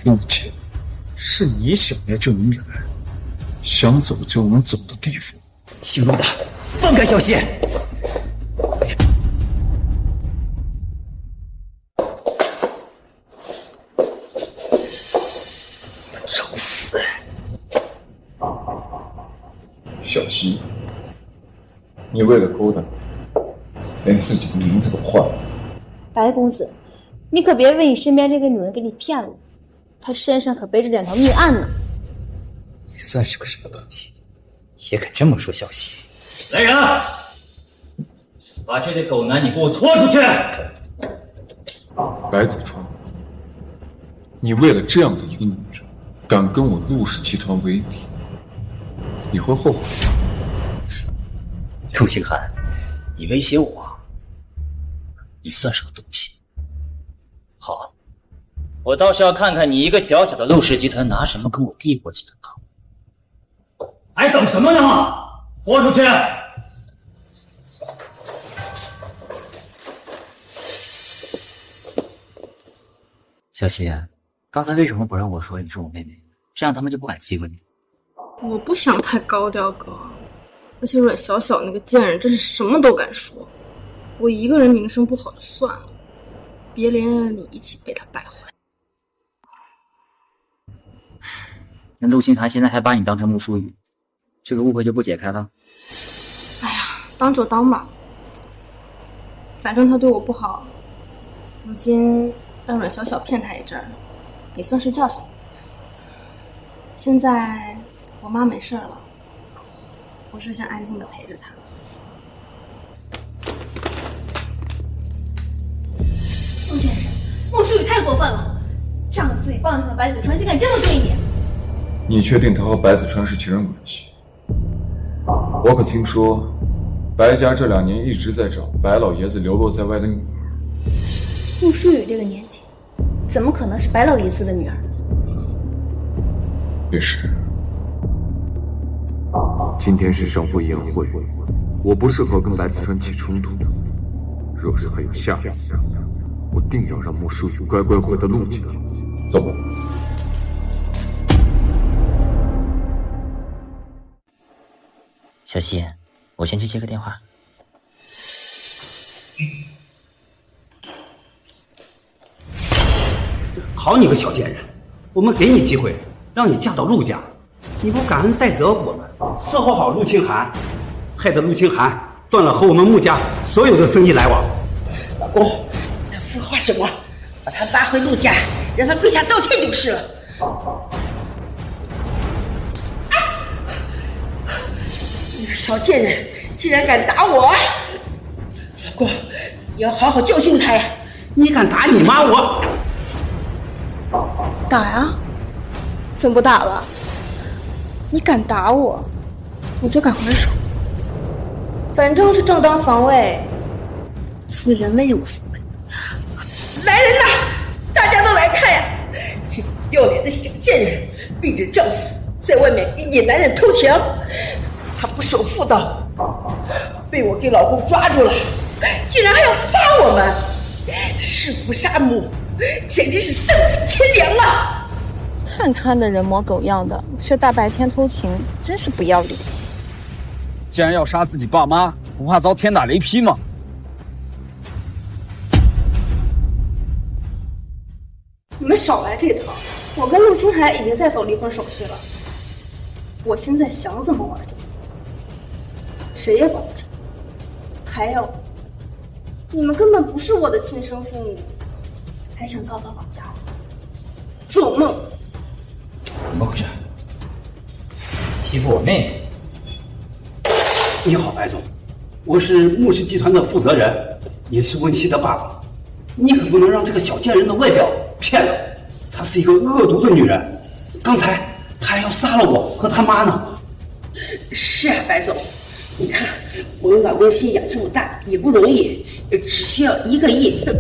陆家是你想来就能来，想走就能走的地方。姓陆的，放开小希！找死！小希，你为了勾搭，连自己的名字都换了。白公子，你可别为你身边这个女人给你骗了，她身上可背着2条命案呢。你算是个什么东西，也敢这么说小希？来人啊！把这对狗男女给我拖出去！白子川，你为了这样的一个女人，敢跟我陆氏集团为敌，你会后悔的。陆清寒，你威胁我，你算什么东西？好，我倒是要看看你一个小小的陆氏集团拿什么跟我帝国集团抗。还等什么呢？拖出去！小希，刚才为什么不让我说你是我妹妹？这样他们就不敢欺负你。我不想太高调，哥。而且阮小小那个贱人真是什么都敢说，我一个人名声不好就算了，别连着你一起被他败坏。那陆清寒现在还把你当成穆淑雨，这个误会就不解开了？哎呀，当就当吧，反正他对我不好，如今让阮小小骗他一阵儿，也算是教训。现在我妈没事了，我是想安静的陪着她。陆先生，穆淑雨太过分了，仗着自己傍上了白子川，竟敢这么对你！你确定他和白子川是情人关系？我可听说，白家这2年一直在找白老爷子流落在外的女儿。穆淑雨这个年纪，怎么可能是白老爷子的女儿？律师，今天是胜负宴会，我不适合跟白子川起冲突。若是还有下次，我定要让穆淑雨乖乖回到陆家。走吧。小希，我先去接个电话。好你个小贱人，我们给你机会，让你嫁到陆家，你不感恩戴德我们，伺候好陆清寒，害得陆清寒断了和我们穆家所有的生意来往。老公，你在废话什么？把他拉回陆家，让他跪下道歉就是了。你个小贱人，竟然敢打我！老公，你要好好教训他呀！你敢打你妈我？打呀？怎么不打了？你敢打我，我就敢还手。反正是正当防卫，死人了也无所谓。来人呐！大家都来看呀！这个不要脸的小贱人，逼着丈夫在外面跟野男人偷情，她不守妇道，被我给老公抓住了，竟然还要杀我们，弑父杀母，简直是丧尽天良了！看穿的人模狗样的，却大白天偷情，真是不要脸！既然要杀自己爸妈，不怕遭天打雷劈吗？你们少来这套！我跟陆清寒已经在走离婚手续了，我现在想怎么玩就怎么玩，谁也管不着。还有，你们根本不是我的亲生父母，还想逃到老家？做梦！么回事？欺负我妹妹？你好，白总，我是木氏集团的负责人，也是温熙的爸爸。你可不能让这个小贱人的外表骗了，她是一个恶毒的女人。刚才她还要杀了我和她妈呢。是啊，白总，你看我们把温熙养这么大也不容易，只需要1个亿，不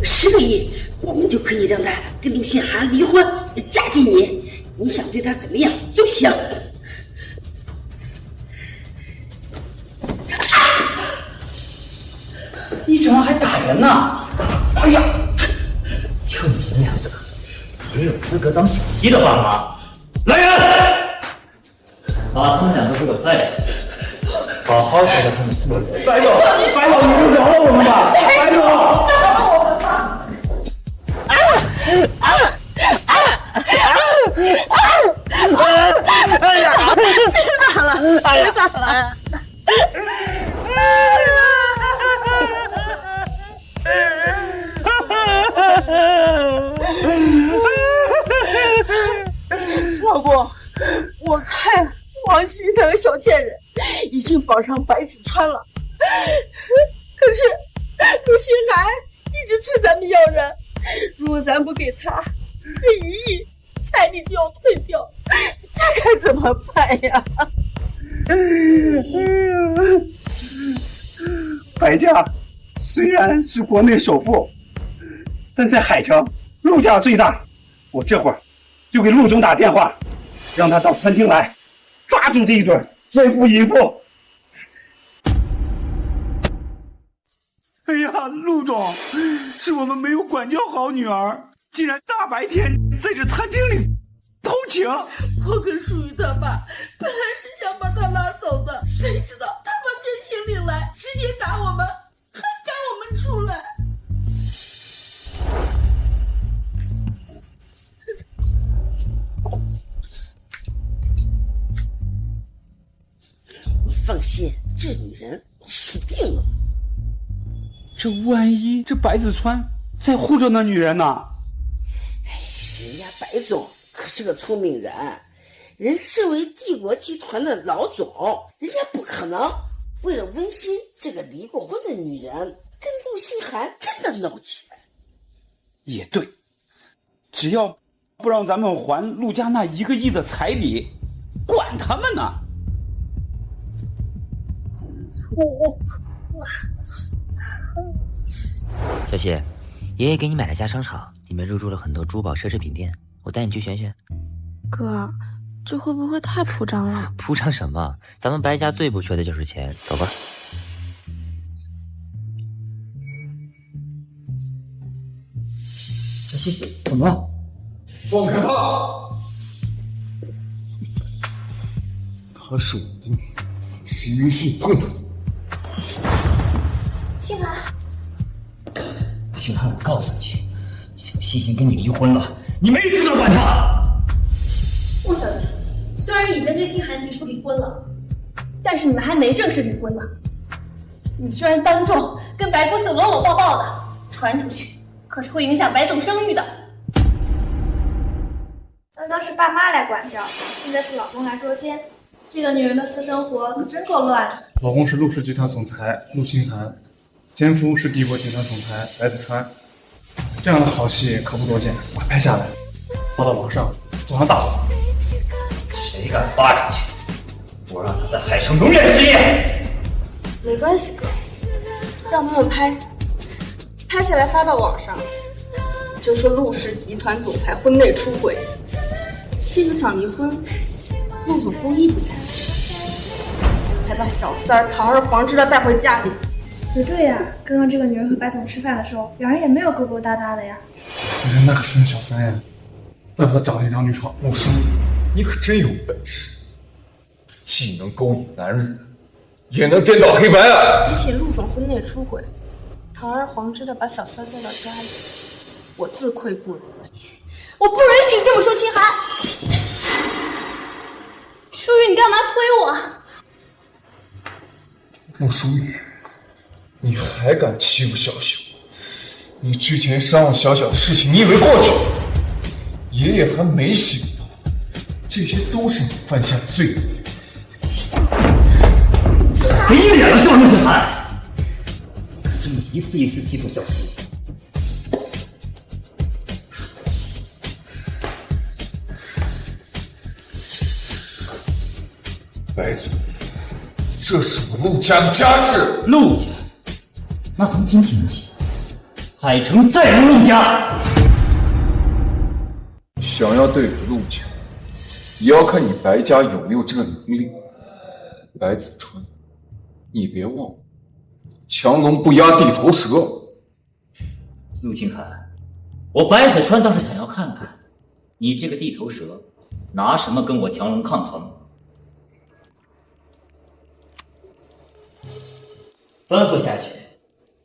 ，10个亿，我们就可以让她跟陆心寒离婚，嫁给你。你想对她怎么样就行。你怎么还打人呢？哎呀，就你们两个，也有资格当小西的爸妈？来人，把他们两个给我带来，好好教教他们做人。白总，你就饶了我们吧，白总。饶了我们吧！哎呀，别打了，别打了！老公，我看王熙那个小贱人已经绑上白子川了，可是陆心寒一直催咱们要人，如果咱不给他，这1亿彩礼就要退掉，这该怎么办呀？白家虽然是国内首富，但在海城陆家最大。我这会儿就给陆总打电话，让他到餐厅来，抓住这一对奸夫淫妇。哎呀，陆总，是我们没有管教好女儿，竟然大白天在这餐厅里偷情。我跟淑玉他爸本来是想把他拉走的，谁知道他跑电梯里来，直接打我们，还赶我们出来。你放心，这女人死定了。这万一这白子川在护着那女人呢？人家白总可是个聪明人，人身为帝国集团的老总，人家不可能为了温馨这个离过婚的女人跟陆心寒真的闹起来。也对，只要不让咱们还陆家那1个亿的彩礼，管他们呢。小喜，爷爷给你买了家商场，里面入驻了很多珠宝奢侈品店，我带你去选选。哥，这会不会太铺张了？铺张什么？咱们白家最不缺的就是钱，走吧。小西，怎么了？放开他！她是我的女人，谁允许你碰她？心寒，心寒，我告诉你，小西已经跟你离婚了，你没资格管她。穆小姐，虽然你已经跟心寒提出离婚了，但是你们还没正式离婚呢。你居然当众跟白公子搂搂抱抱的，传出去可是会影响白总声誉的。刚刚是爸妈来管教，现在是老公来捉奸，这个女人的私生活可真够乱的。老公是陆氏集团总裁陆心寒，奸夫是帝国集团总裁白子川，这样的好戏可不多见，我拍下来，发到网上，做上大火。谁敢发出去，我让他在海城永远失业。没关系，让他们拍下来发到网上，就说陆氏集团总裁婚内出轨，妻子想离婚，陆总故意不睬，还把小三儿堂而皇之的带回家里。不对呀，刚刚这个女人和白总吃饭的时候，两人也没有勾勾搭搭的呀。原来那可是小三呀，怪不得长了一张女床。陆叔，你可真有本事，既能勾引男人，也能颠倒黑白啊！比起陆总婚内出轨，堂而皇之的把小三带到家里，我自愧不如。我不允许你这么说，秦寒。淑玉，你干嘛推我？陆淑玉，你还敢欺负小小？你之前伤了小小的事情，你以为过去了？爷爷还没醒呢，这些都是你犯下的罪孽。给你脸了是吧，陆清寒？可这么一次一次欺负小希，白总，这是我陆家的家事。陆家？那从今天起，海城再无陆家。想要对付陆家，也要看你白家有没有这个能力。白子川，你别忘了，强龙不压地头蛇。陆清寒，我白子川倒是想要看看，你这个地头蛇，拿什么跟我强龙抗衡？吩咐下去，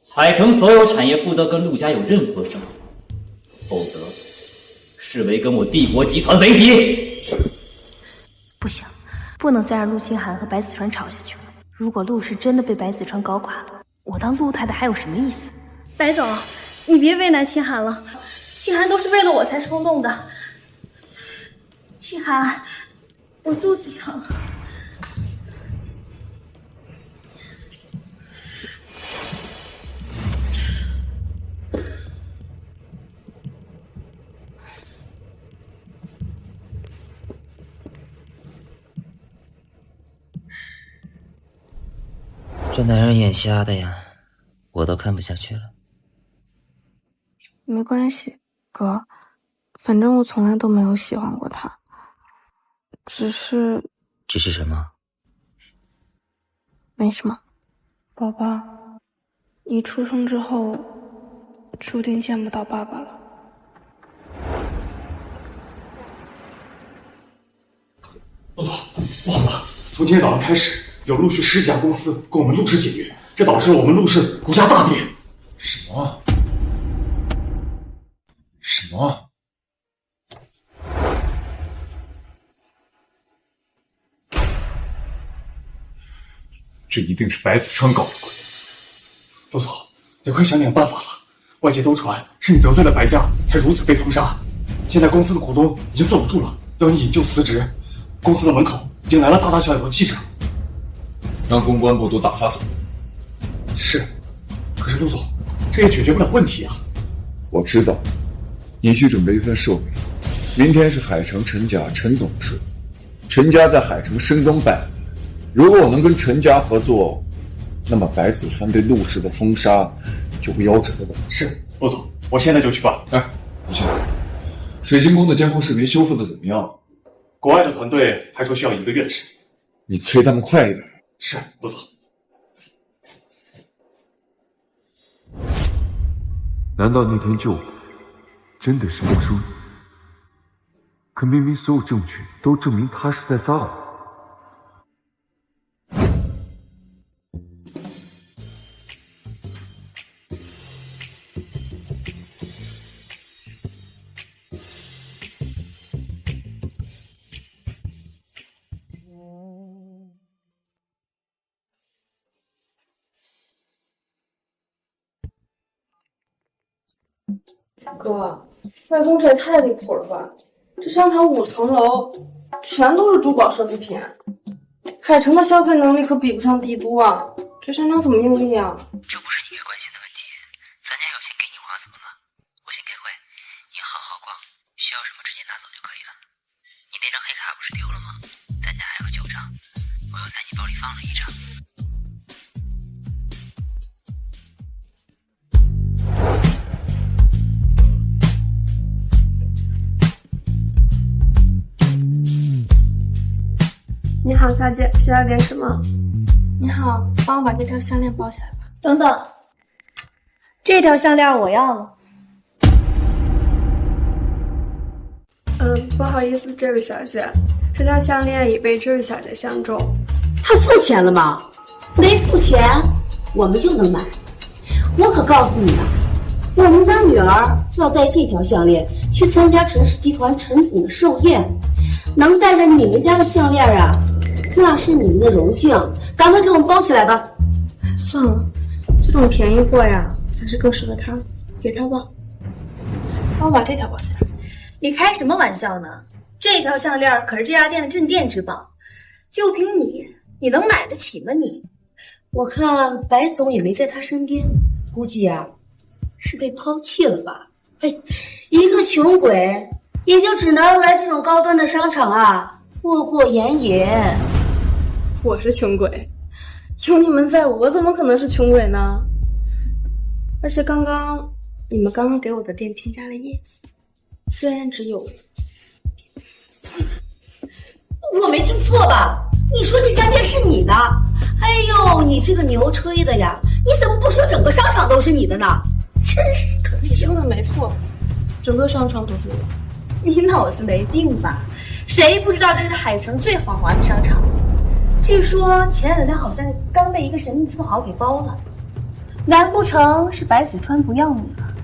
海城所有产业不得跟陆家有任何争执，否则视为跟我帝国集团为敌。不行，不能再让陆清寒和白子川吵下去了。如果陆氏真的被白子川搞垮了，我当陆太太还有什么意思？白总，你别为难清寒了，清寒都是为了我才冲动的。清寒，我肚子疼。这男人眼瞎的呀，我都看不下去了。没关系，哥，反正我从来都没有喜欢过他，只是什么？没什么。宝宝，你出生之后，注定见不到爸爸了。陆总，不好了！从今天早上开始，有陆续10几家公司跟我们陆氏解约，这导致我们陆氏股价大跌。什么？什么？这一定是白子川搞的鬼。陆总，得快想点办法了。外界都传是你得罪了白家，才如此被封杀。现在公司的股东已经坐不住了，要你引咎辞职。公司的门口已经来了大大小小的记者，让公关部都打发走。是，可是陆总，这也解决不了问题啊。我知道，你去准备一份寿礼，明天是海城陈家陈总的寿礼，陈家在海城深耕100年，如果我能跟陈家合作，那么白子川对陆氏的封杀就会夭折的。是，陆总，我现在就去办。哎，你去。水晶宫的监控视频修复的怎么样？国外的团队还说需要1个月的时间。你催他们快一点。是，陆总。难道那天救我真的是穆叔？可明明所有证据都证明他是在撒谎。哥，外公这也太离谱了吧！这商场5层楼全都是珠宝奢侈品，海城的消费能力可比不上帝都啊！这商场怎么盈利啊？这不是你该关心的问题，咱家有钱给你花，怎么了？我先开会，你好好逛，需要什么直接拿走就可以了。你那张黑卡不是丢了吗？咱家还有9张，我又在你包里放了1张。你好，小姐，需要点什么？你好，帮我把这条项链包起来吧。等等，这条项链我要了。不好意思，这位小姐，这条项链已被这位小姐相中。他付钱了吗？没付钱，我们就能买。我可告诉你啊，我们家女儿要带这条项链去参加陈氏集团陈总的寿宴，能带着你们家的项链啊，那是你们的荣幸。赶快给我们包起来吧。算了，这种便宜货呀，还是更适合她，给她吧。帮我把这条包起来。你开什么玩笑呢？这条项链可是这家店的镇店之宝，就凭你能买得起吗你？我看白总也没在他身边，估计啊是被抛弃了吧？嘿，一个穷鬼也就只能来这种高端的商场啊，过过眼瘾。我是穷鬼，有你们在，我怎么可能是穷鬼呢？而且你们刚刚给我的店添加了业绩，虽然只有，我没听错吧？你说这家店是你的？哎呦，你这个牛吹的呀！你怎么不说整个商场都是你的呢？真是可笑。说的没错，整个商场都是我。你脑子没病吧？谁不知道这是海城最豪华的商场？据说前2天好像刚被一个神秘富豪给包了，难不成是白子川不要你了？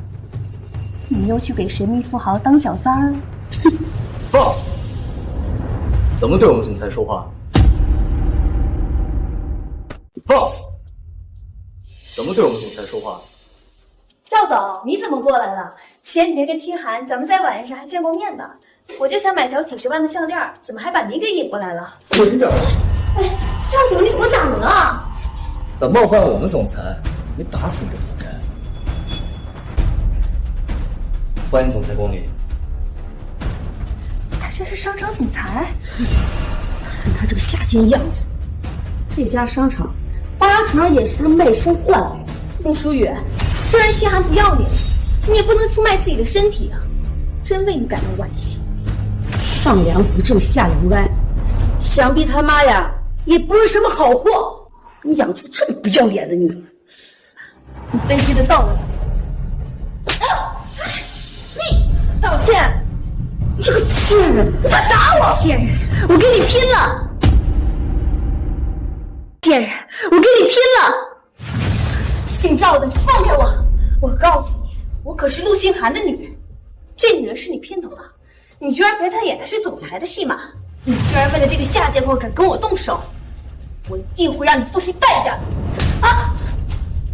你又去给神秘富豪当小三儿？Boss， 怎么对我们总裁说话 ？Boss， 怎么对我们总裁说话？赵总，你怎么过来了？前几天跟清寒咱们在晚宴上还见过面呢，我就想买条几10万的项链，怎么还把您给引过来了？滚着！哎，赵总，你怎么打人啊？敢冒犯我们总裁，你打死你都活该！欢迎总裁光临。还真是商场总裁，看他这个下贱样子，这家商场8成也是他卖身换来的。陆书雨，虽然清寒不要你，你也不能出卖自己的身体啊！真为你感到惋惜。上梁不正下梁歪，想必他妈呀也不是什么好货，你养出这么不要脸的女儿。你分析的到了吗？你道歉！你这个贱人，你敢打我！贱人，我跟你拼了！贱人，我跟你拼了！姓赵的，你放开我！我告诉你，我可是陆清寒的女人，这女人是你骗的吧？你居然陪她演的是总裁的戏码，你居然为了这个下贱货敢跟我动手，我一定会让你付出代价的！啊！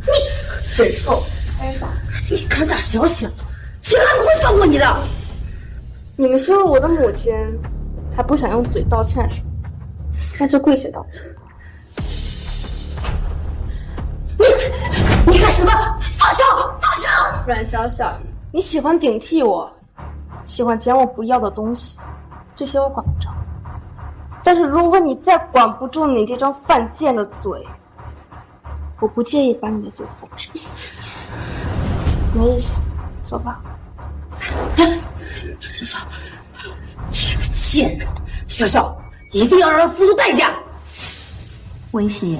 你嘴臭，开打！你敢打小小，清寒不会放过你的！你们羞辱我的母亲，还不想用嘴道歉是吗？那就跪下道歉。你干什么？放手！放手！阮小小，你喜欢顶替我，喜欢捡我不要的东西，这些我管不着。但是如果你再管不住你这张犯贱的嘴，我不介意把你的嘴封上。没意思，走吧。小小，这个贱人，小小一定要让他付出代价。温熙，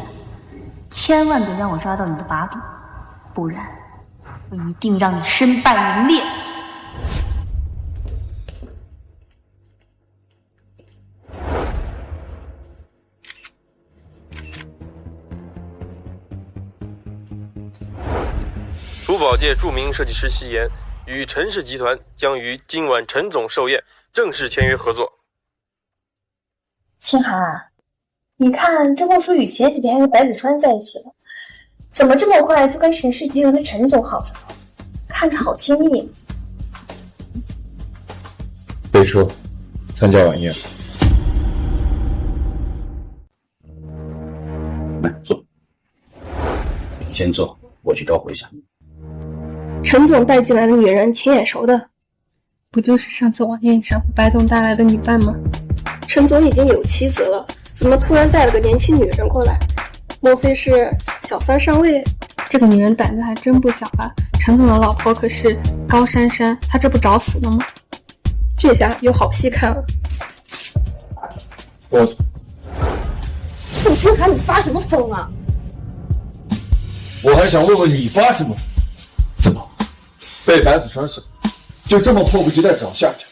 千万别让我抓到你的把柄，不然我一定让你身败名裂。珠宝界著名设计师夕颜与陈氏集团将于今晚陈总寿宴正式签约合作。清寒，你看这陆书雨前几天还跟白子川在一起了，怎么这么快就跟陈氏集团的陈总好上了？看着好亲密。备车，参加晚宴。来坐，你先坐，我去招呼一下。陈总带进来的女人挺眼熟的，不就是上次晚宴上白总带来的女伴吗？陈总已经有妻子了，怎么突然带了个年轻女人过来？莫非是小三上位？这个女人胆子还真不小啊！陈总的老婆可是高珊珊，她这不找死了吗？这下有好戏看了。我走。陆清寒，你发什么疯啊？我还想问问你发什么疯？怎么被白子川手就这么迫不及待找下家？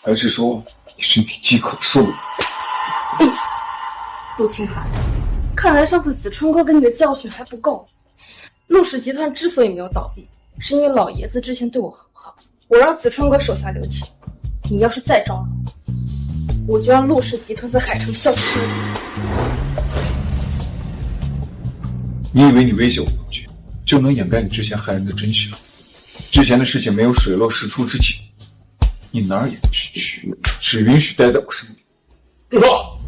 还是说你身体饥渴受不了？闭嘴！陆清寒，看来上次子春哥给你的教训还不够。陆氏集团之所以没有倒闭，是因为老爷子之前对我很好，我让子春哥手下留情。你要是再招惹我，我就让陆氏集团在海城消失。你以为你威胁我2句就能掩盖你之前害人的真相？之前的事情没有水落石出之前，你哪儿也不许去，只允许待在我身边。住手！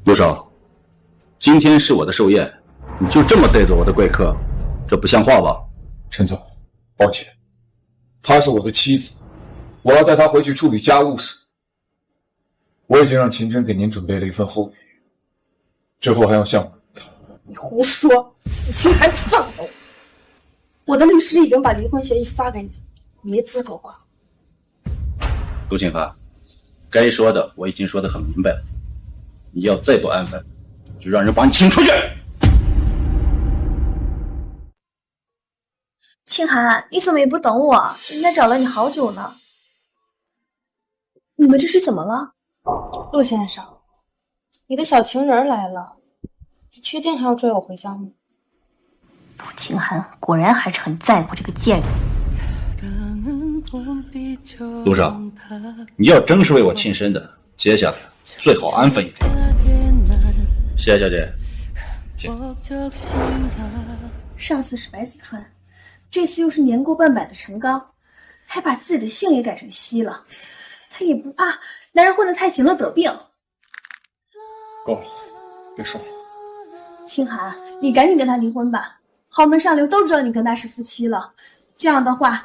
陆少，今天是我的寿宴，你就这么对着我的贵客，这不像话吧？陈总，抱歉，她是我的妻子，我要带她回去处理家务事。我已经让秦真给您准备了一份厚礼，之后还要向我。你胡说！陆清寒，放了我！我的律师已经把离婚协议发给你，你没资格管。陆清寒，该说的我已经说得很明白了，你要再多安分，就让人把你请出去。清寒，你怎么也不等我？人家找了你好久呢。你们这是怎么了？陆先生，你的小情人来了，你确定还要追我回家吗？陆清寒果然还是很在乎这个贱人。陆少，你要真是为我庆生的，接下来最好安分一点。谢小姐，请。上次是白子川，这次又是年过半百的陈刚，还把自己的姓也改成西了。他也不怕男人混得太勤了得病。够了，别说了。清寒，你赶紧跟他离婚吧，豪门上流都知道你跟他是夫妻了，这样的话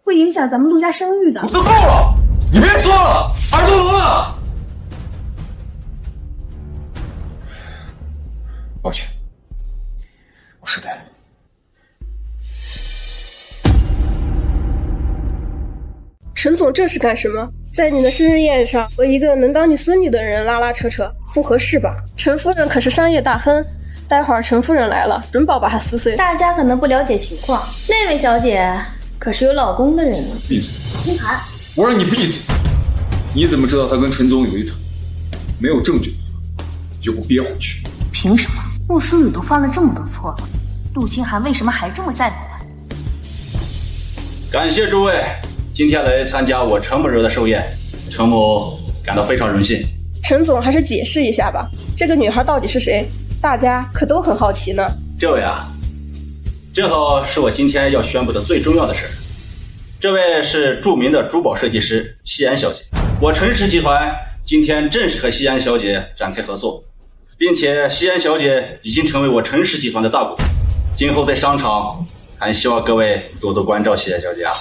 会影响咱们陆家声誉的。我说够了，你别说了，耳朵聋了。抱歉，我失态。陈总这是干什么？在你的生日宴上和一个能当你孙女的人拉拉扯扯，不合适吧？陈夫人可是商业大亨，待会儿陈夫人来了，准保把她撕碎。大家可能不了解情况，那位小姐可是有老公的人呢。闭嘴！清寒，我让你闭嘴！你怎么知道她跟陈总有一腿？没有证据的话，就给我憋回去。凭什么？穆淑雨都犯了这么多错了，陆清寒为什么还这么在乎他？感谢诸位今天来参加我陈某人的寿宴，陈某感到非常荣幸。陈总还是解释一下吧，这个女孩到底是谁？大家可都很好奇呢。这位啊，正好是我今天要宣布的最重要的事。这位是著名的珠宝设计师西安小姐，我陈氏集团今天正式和西安小姐展开合作，并且西安小姐已经成为我陈氏集团的大股东，今后在商场还希望各位多多关照西安小姐啊。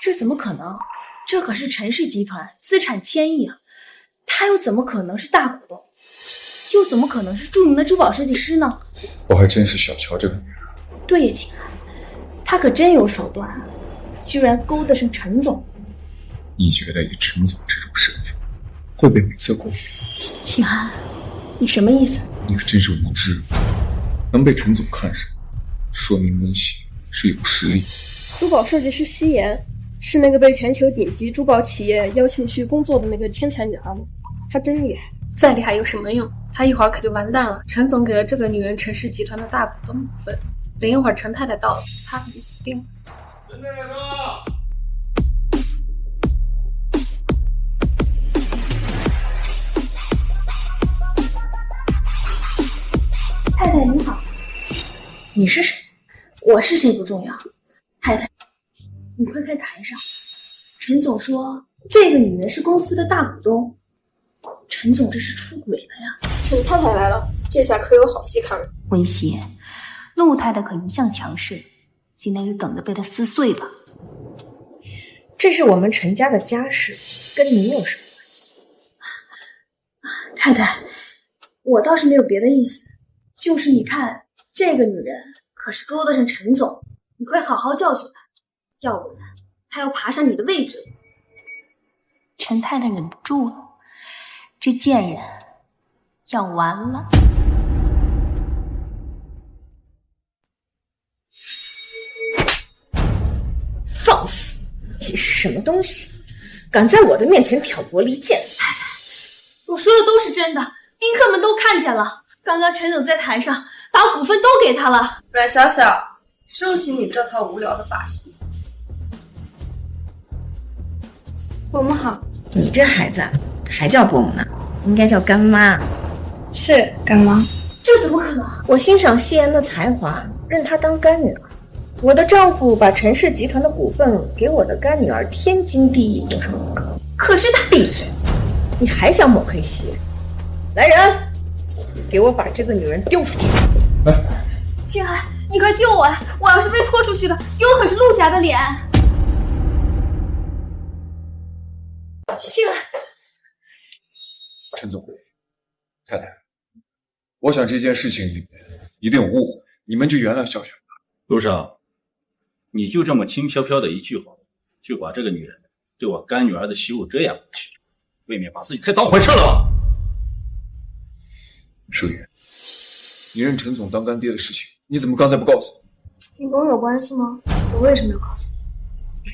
这怎么可能？这可是陈氏集团，资产千亿啊！他又怎么可能是大股东？又怎么可能是著名的珠宝设计师呢？我还真是小瞧这个女人。对呀，秦寒，他可真有手段啊，居然勾搭上陈总。你觉得以陈总这种身份会被美色过？秦寒，你什么意思？你可真是无知，能被陈总看上，说明温馨是有实力。珠宝设计师西妍是那个被全球顶级珠宝企业邀请去工作的那个天才女孩吗？她真厉害，再厉害有什么用？她一会儿可就完蛋了。陈总给了这个女人陈氏集团的大股东股份，等一会儿陈太太到了，她可就死定了。陈太太到。太太你好。你是谁？我是谁不重要。太太，你快看台上，陈总说这个女人是公司的大股东。陈总这是出轨了呀！陈太太来了，这下可有好戏看了。威胁，陆太太可一向强势，现在就等着被她撕碎吧。这是我们陈家的家事，跟你有什么关系？太太，我倒是没有别的意思，就是你看这个女人可是勾搭上陈总，你快好好教训她，要不然她要爬上你的位置。陈太太忍不住了，这贱人要完了。放肆！你是什么东西？敢在我的面前挑拨离间？太太，我说的都是真的，宾客们都看见了。刚刚陈总在台上把股份都给他了。阮小小，收起你这套无聊的把戏。伯母好。你这孩子还叫伯母呢，应该叫干妈。是干妈。这怎么可能？我欣赏夕颜的才华，认她当干女儿。我的丈夫把陈氏集团的股份给我的干女儿，天经地义，有什么不可？可是他闭嘴！你还想抹黑夕颜？来人，给我把这个女人丢出去！清寒，你快救我呀！我要是被拖出去的，有可是陆家的脸。清寒，陈总，太太，我想这件事情里面一定有误会，你们就原谅笑笑。陆少，你就这么轻飘飘的一句话，就把这个女人对我干女儿的媳妇遮掩过去，未免把自己太当回事了吧？舒雨，你认陈总当干爹的事情，你怎么刚才不告诉我？你跟我有关系吗？我为什么要告诉你？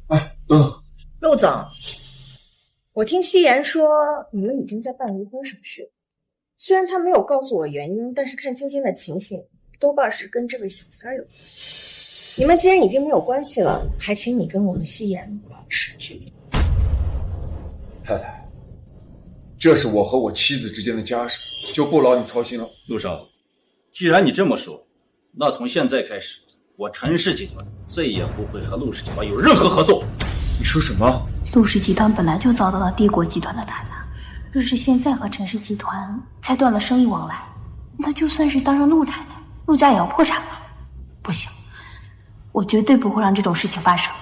哎，等等，陆总，我听夕颜说你们已经在办离婚手续，虽然他没有告诉我原因，但是看今天的情形，多半是跟这位小三儿有关。你们既然已经没有关系了，还请你跟我们夕颜保持距离。太太，这是我和我妻子之间的家事，就不劳你操心了。陆少，既然你这么说，那从现在开始，我陈氏集团再也不会和陆氏集团有任何合作。你说什么？陆氏集团本来就遭到了帝国集团的打压，若是现在和陈氏集团才断了生意往来，那就算是当上陆太太，陆家也要破产了。不行，我绝对不会让这种事情发生。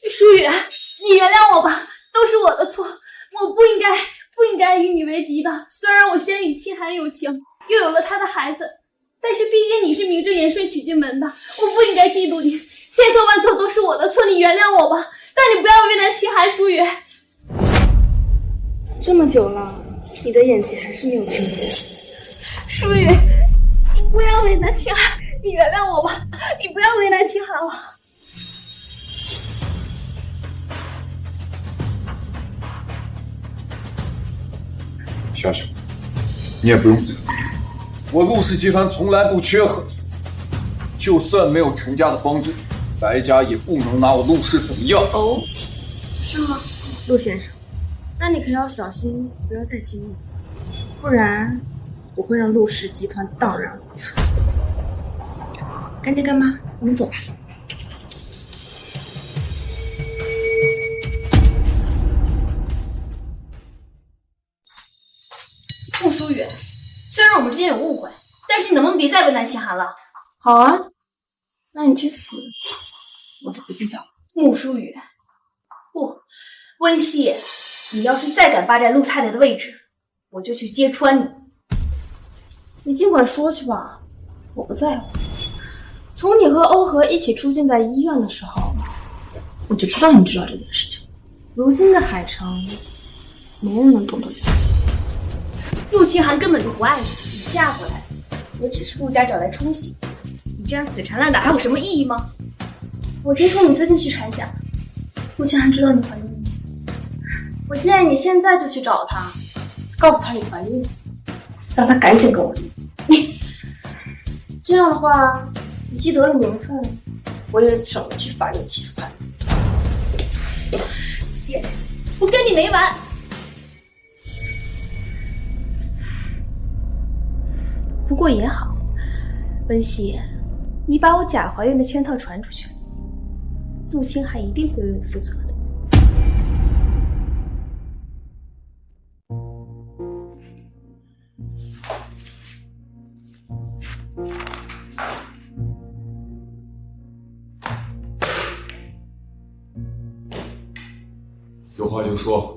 舒雨，你原谅我吧，都是我的错，我不应该与你为敌的。虽然我先与清寒有情，又有了他的孩子，但是毕竟你是名正言顺娶进门的，我不应该嫉妒你，千错万错都是我的错，你原谅我吧，但你不要为难清寒。舒雨，这么久了，你的眼睛还是没有清晰。舒雨，你不要为难清寒，你原谅我吧，你不要为难清寒了。笑笑，你也不用这样。我陆氏集团从来不缺合作，就算没有陈家的帮助，白家也不能拿我陆氏怎么样。哦，是吗，陆先生？那你可要小心，不要再激怒，不然我会让陆氏集团荡然无存。干爹干妈，我们走吧。穆舒雨，虽然我们之间有误会，但是你能不能别再为难清寒了？好啊，那你去死，我就不计较。穆舒雨，不，温熙，你要是再敢霸占陆太太的位置，我就去揭穿你。你尽管说去吧，我不在乎。从你和欧和一起出现在医院的时候，我就知道你知道这件事情。如今的海城，没人能懂得原因。陆清寒根本就不爱你，你嫁过来也只是陆家找来冲喜。你这样死缠烂打还有什么意义吗？我听说你最近去产检，陆清寒知道你怀孕了。我建议你现在就去找他，告诉他你怀孕了，让他赶紧跟我离。你这样的话，你既得了名分，我也省了去法院起诉他。姐，我跟你没完。不过也好，温熙，你把我假怀孕的圈套传出去，陆清寒一定会为我负责的。有话就说。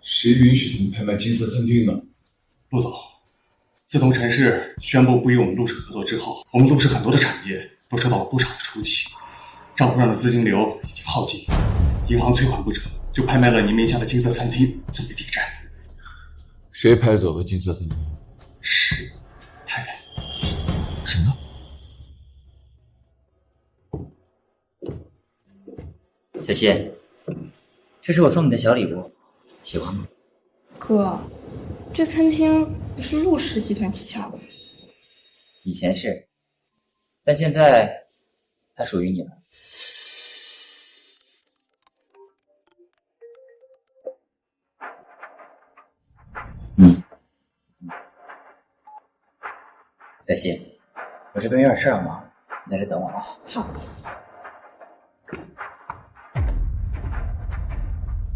谁允许他们拍卖金色餐厅呢？陆总，自从陈氏宣布不与我们陆氏合作之后，我们陆氏很多的产业都受到了不少的冲击，账户上的资金流已经耗尽，银行催款不成，就拍卖了您名下的金色餐厅作为抵债。谁拍走了金色餐厅？是太太。什么？小希，这是我送你的小礼物，喜欢吗？哥，这餐厅不是陆氏集团旗下的吗？以前是，但现在它属于你了。小希，我这边有点事儿忙，你在这等我啊。好。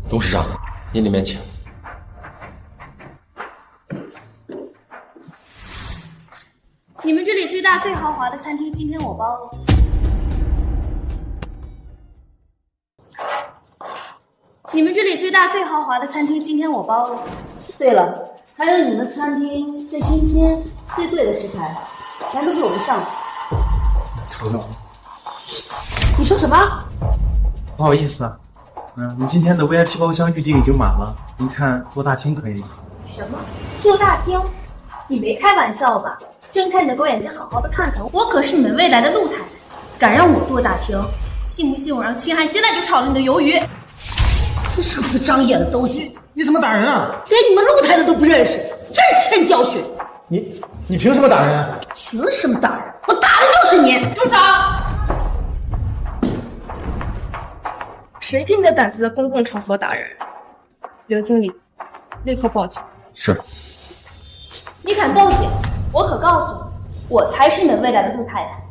董事长，您里面请。你们这里最大最豪华的餐厅，今天我包了。你们这里最大最豪华的餐厅，今天我包了。对了，还有你们餐厅最新鲜、最贵的食材，全都给我们上。头脑，你说什么？不好意思啊，你今天的 VIP 包厢预订已经满了，您看坐大厅可以吗？什么？坐大厅？你没开玩笑吧？睁开你的狗眼睛，好好的看看，我可是你们未来的陆太太，敢让我坐大厅，信不信我让秦寒现在就炒了你的鱿鱼？这是个不长眼的东西！你怎么打人啊？连你们陆太太都不认识，真是欠教训！你凭什么打人啊？凭什么打人？我打的就是你！住手！谁给你的胆子在公共场所打人？刘经理，立刻报警！是。你敢报警，我可告诉你，我才是你们未来的陆太太。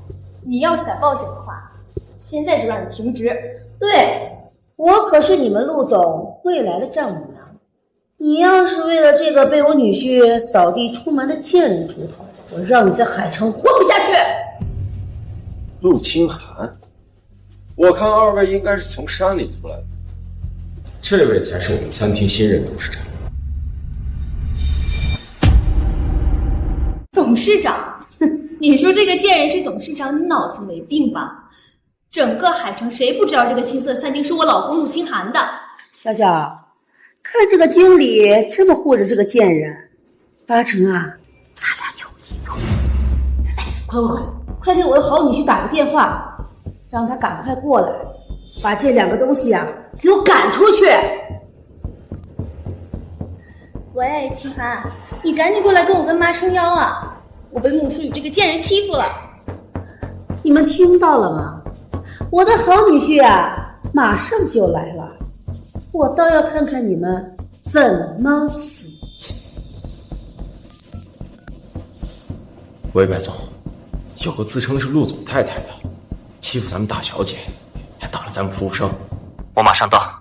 你要是敢报警的话，现在就让你停职。对，我可是你们陆总未来的丈母娘。你要是为了这个被我女婿扫地出门的贱人出头，我让你在海城混不下去。陆清寒，我看二位应该是从山里出来的，这位才是我们餐厅新任董事长。董事长，你说这个贱人是董事长，你脑子没病吧？整个海城谁不知道这个青色餐厅是我老公陆清寒的？小小，看这个经理这么护着这个贱人，八成啊，他俩有一腿。哎，快给我的好女婿打个电话，让他赶快过来，把这两个东西啊给我赶出去。喂，清寒，你赶紧过来跟我跟妈撑腰啊！我被穆书宇这个贱人欺负了。你们听到了吗？我的好女婿啊，马上就来了，我倒要看看你们怎么死。喂，白总，有个自称是陆总太太的，欺负咱们大小姐，还打了咱们服务生。我马上到。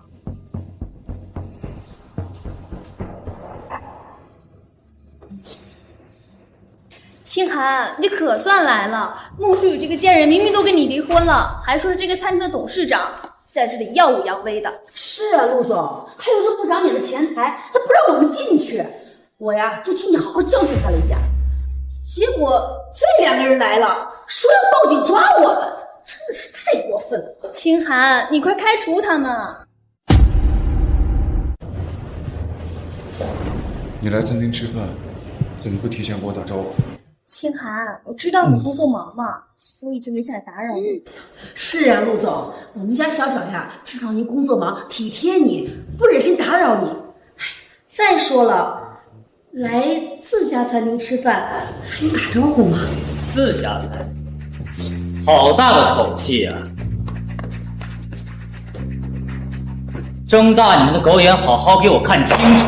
清寒，你可算来了！穆书宇这个贱人明明都跟你离婚了，还说是这个餐厅的董事长，在这里耀武扬威的。是啊，陆总，还有这不长眼的前台，还不让我们进去。我呀，就替你好好教训他了一下。结果这两个人来了，说要报警抓我们，真的是太过分了。清寒，你快开除他们！你来餐厅吃饭，怎么不提前给我打招呼？清寒，我知道你工作忙嘛，所以就没想打扰你。是啊，陆总，我们家小小呀，知道您工作忙，体贴你，不忍心打扰你。再说了，来自家餐厅吃饭还用打招呼吗？自家餐厅，好大的口气啊！睁大你们的狗眼，好好给我看清楚，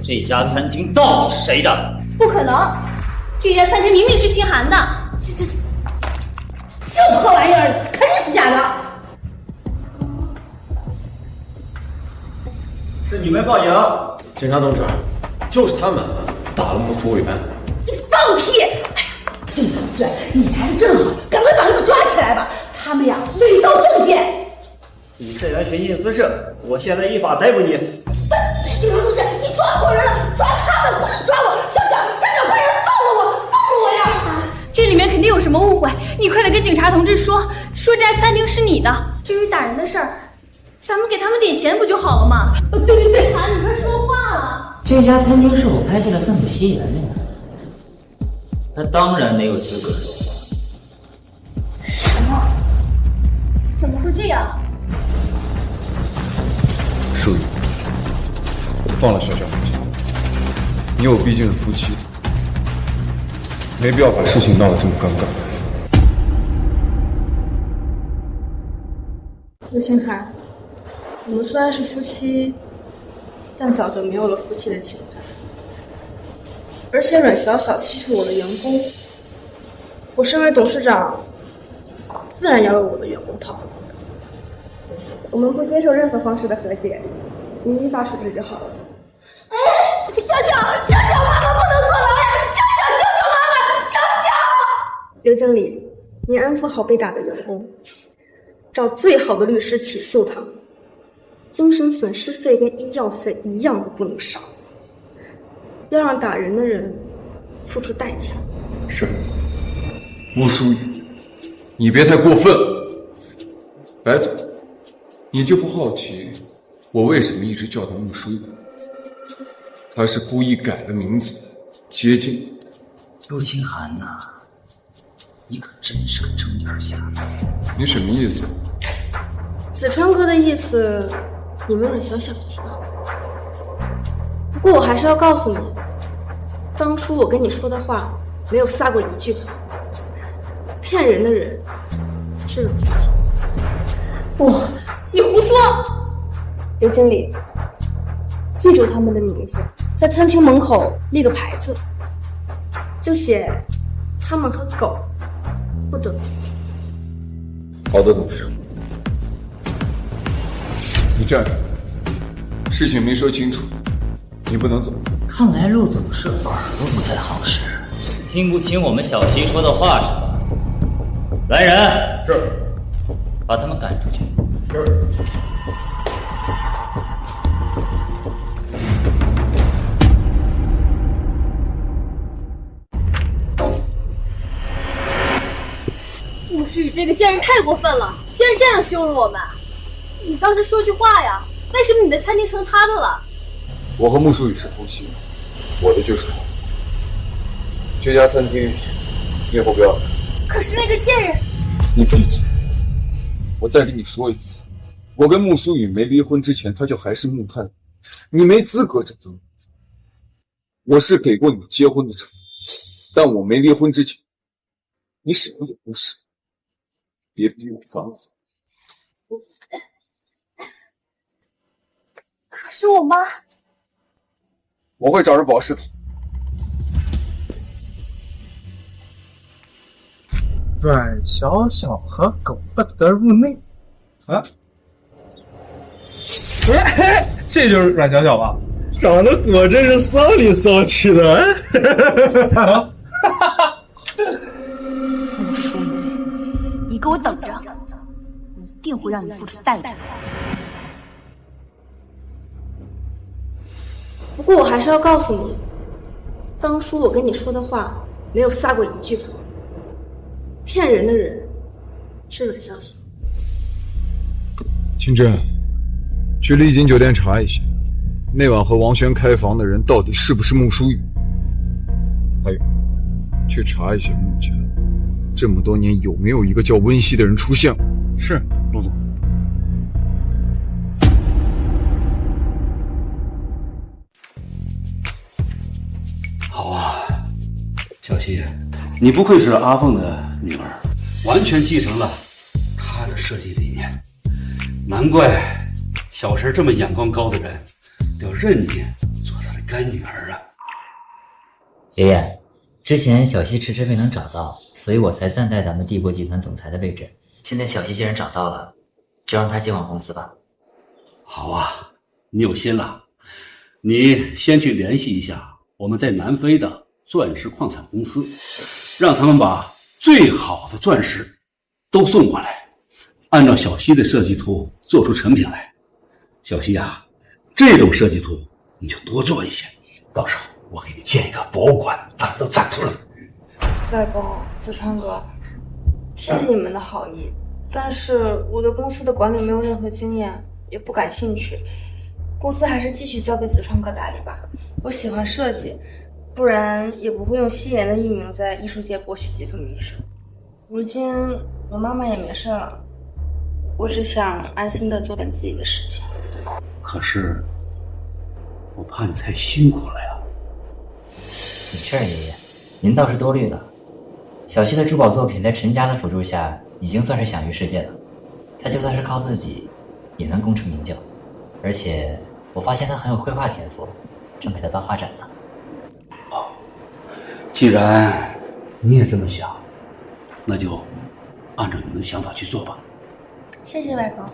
这家餐厅到底是谁的？不可能！这家餐厅明明是清寒的，这破玩意儿肯定是假的。是你们报警！警察同志，就是他们打了我们服务员。你放屁！哎呀，警察同志，你来的正好，赶快把他们抓起来吧！他们呀，伪造证件。你涉嫌寻衅滋事，我现在依法逮捕你。警察同志，你抓错人了，抓他们不是抓我！小小坏人，放了我呀！这里面肯定有什么误会，你快点跟警察同志说这家餐厅是你的。至于打人的事儿，咱们给他们点钱不就好了吗？对，清寒，你快说话了。这家餐厅是我拍下来送给西言的呀，他当然没有资格说话。什么？怎么会这样？书宇，放了小小回家。你我毕竟是夫妻，没必要把事情闹得这么尴尬。陆清寒，我们虽然是夫妻，但早就没有了夫妻的情分。而且阮小小欺负我的员工，我身为董事长，自然要为我的员工讨回公道。我们不接受任何方式的和解，您依法处置就好了。小小，妈妈不能坐牢呀！小小，救救妈妈！小小，刘经理，您安抚好被打的员工，找最好的律师起诉他们，精神损失费跟医药费一样都不能少，要让打人的人付出代价。是，穆书宇，你别太过分。白总，你就不好奇我为什么一直叫他穆书宇？他是故意改了名字，接近你的。陆清寒呐，你可真是个正眼瞎。你什么意思？子川哥的意思，你们阮小小就知道。不过我还是要告诉你，当初我跟你说的话，没有撒过一句谎。骗人的人是阮小小。不，你胡说！刘经理，记住他们的名字，在餐厅门口立个牌子，就写他们和狗不得。好的，董事。你站着，事情没说清楚，你不能走。看来陆总是耳朵不太好使，听不清我们小西说的话是吧？来人，是，把他们赶出去。是。穆诗雨这个贱人太过分了，竟然这样羞辱我们！你倒是说句话呀！为什么你的餐厅成他的了？我和穆书宇是夫妻，我的就是他。这家餐厅以后不要来。可是那个贱人……你闭嘴！我再跟你说一次，我跟穆书宇没离婚之前，他就还是木炭，你没资格指责我。我是给过你结婚的承诺，但我没离婚之前，你什么也不是。别逼我反悔。可是我妈……我会找人保释他。阮小小和狗不得入内啊！这就是阮小小吧？长得果真是骚里骚气的。陆书宇，你给我等着，我一定会让你付出代价的。不过我还是要告诉你，当初我跟你说的话，没有撒过一句谎。骗人的人是阮小小。清真，去丽景酒店查一下，那晚和王轩开房的人到底是不是穆书宇？还有，去查一下穆家，这么多年有没有一个叫温熙的人出现过？是，陆总。好啊，小希，你不愧是阿凤的女儿，完全继承了她的设计理念，难怪小陈这么眼光高的人要认你做他的干女儿啊。爷爷，之前小希迟迟未能找到，所以我才暂代咱们帝国集团总裁的位置。现在小希既然找到了，就让他接管公司吧。好啊，你有心了，你先去联系一下我们在南非的钻石矿产公司，让他们把最好的钻石都送过来，按照小希的设计图做出成品来。小希啊，这种设计图你就多做一些，到时候我给你建一个博物馆，把它都展出来。外公，四川哥，谢谢你们的好意，但是我对公司的管理没有任何经验，也不感兴趣，公司还是继续交给子川哥打理吧。我喜欢设计，不然也不会用希言的艺名在艺术界博取几分名声。如今我妈妈也没事了，我只想安心的做点自己的事情。可是我怕你太辛苦了呀。没事，爷爷，您倒是多虑了。小希的珠宝作品在陈家的辅助下，已经算是享誉世界了。他就算是靠自己，也能功成名就。而且我发现他很有绘画天赋，正给他办画展呢。既然你也这么想，那就按照你们的想法去做吧。谢谢外公。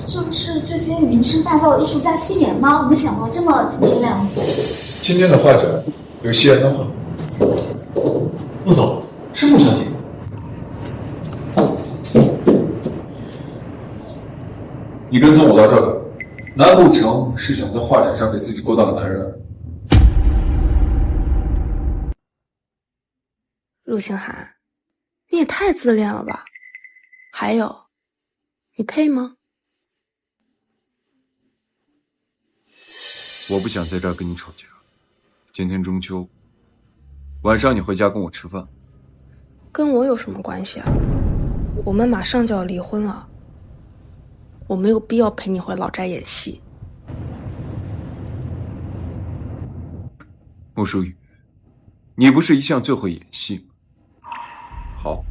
这不是最近名声大噪的艺术家西岩吗？没想到这么青春靓丽。今天的画展有西岩的画。陆总，是穆小姐。你跟踪我到这儿，难不成是想在画展上给自己勾搭个男人？陆清寒，你也太自恋了吧？还有，你配吗？我不想在这儿跟你吵架。今天中秋，晚上你回家跟我吃饭。跟我有什么关系啊？我们马上就要离婚了，我没有必要陪你回老宅演戏。穆书宇，你不是一向最会演戏吗？好，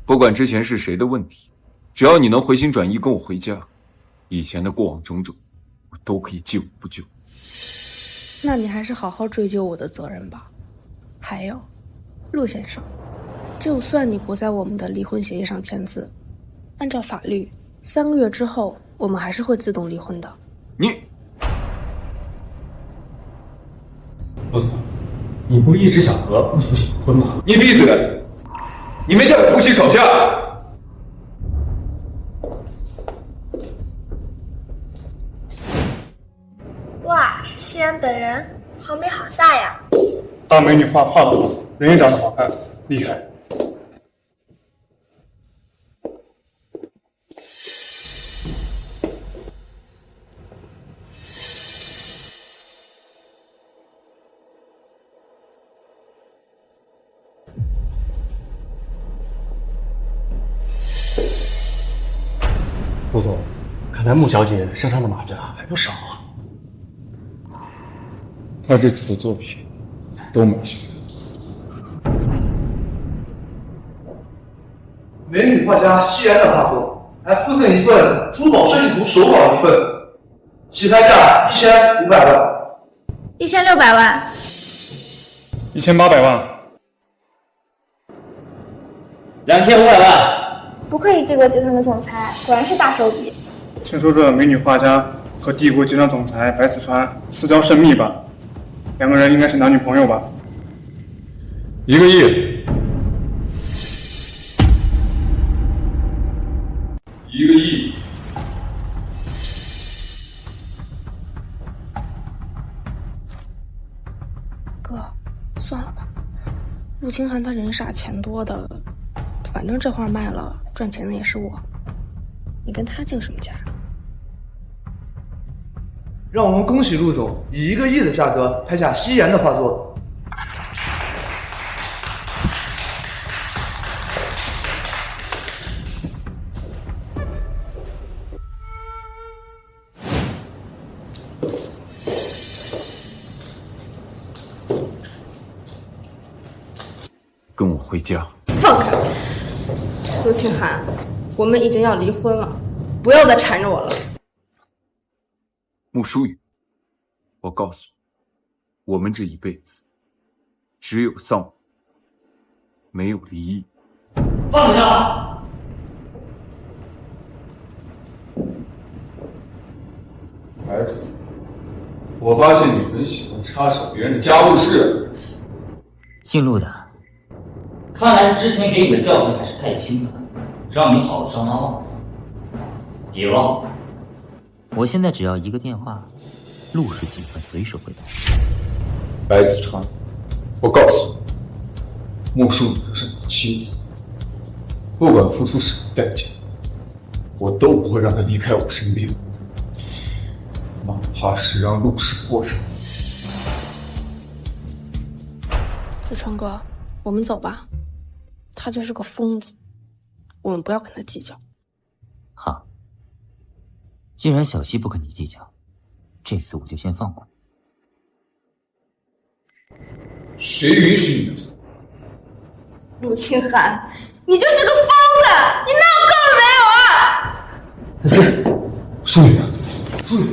不管之前是谁的问题，只要你能回心转意跟我回家，以前的过往种种，我都可以既往不咎。那你还是好好追究我的责任吧。还有，陆先生，就算你不在我们的离婚协议上签字，按照法律，3个月之后我们还是会自动离婚的。你，陆总，你不是一直想和穆小姐离婚吗？你闭嘴！你没见过夫妻吵架？哇，是西安本人，好美好飒呀！大美女画得好，人也长得好看，厉害。陆总，看来穆小姐身上的马甲还不少啊。他这次的作品都蛮行的。美女画家西岩的画作，还附赠一份珠宝设计图手稿一份，起拍价1500万。1600万。 1800万。2500万。不愧是帝国集团的总裁，果然是大手笔。听说这美女画家和帝国集团总裁白子川私交甚密吧？2个人应该是男女朋友吧？1个亿。1个亿。哥，算了吧。陆清寒他人傻钱多的，反正这画卖了，赚钱的也是我。你跟他竞什么价？让我们恭喜陆总以1个亿的价格拍下西岩的画作。跟我回家。放开！陆清寒，我们已经要离婚了，不要再缠着我了。穆书宇，我告诉你，我们这一辈子只有丧偶，没有离异。放下他！孩子，我发现你很喜欢插手别人的家务事。姓陆的，看来之前给你的教训还是太轻了，让你好伤难忘。别忘了，我现在只要1个电话，陆氏集团随时回来。白子川，我告诉你，穆书宇她是你的妻子，不管付出什么代价，我都不会让她离开我身边，哪怕是让陆氏破产。子川哥，我们走吧。他就是个疯子，我们不要跟他计较。好，既然小西不跟你计较，这次我就先放过你。谁允许你们走？陆清寒，你就是个疯子，你哪有根没有啊？淑宇，淑宇，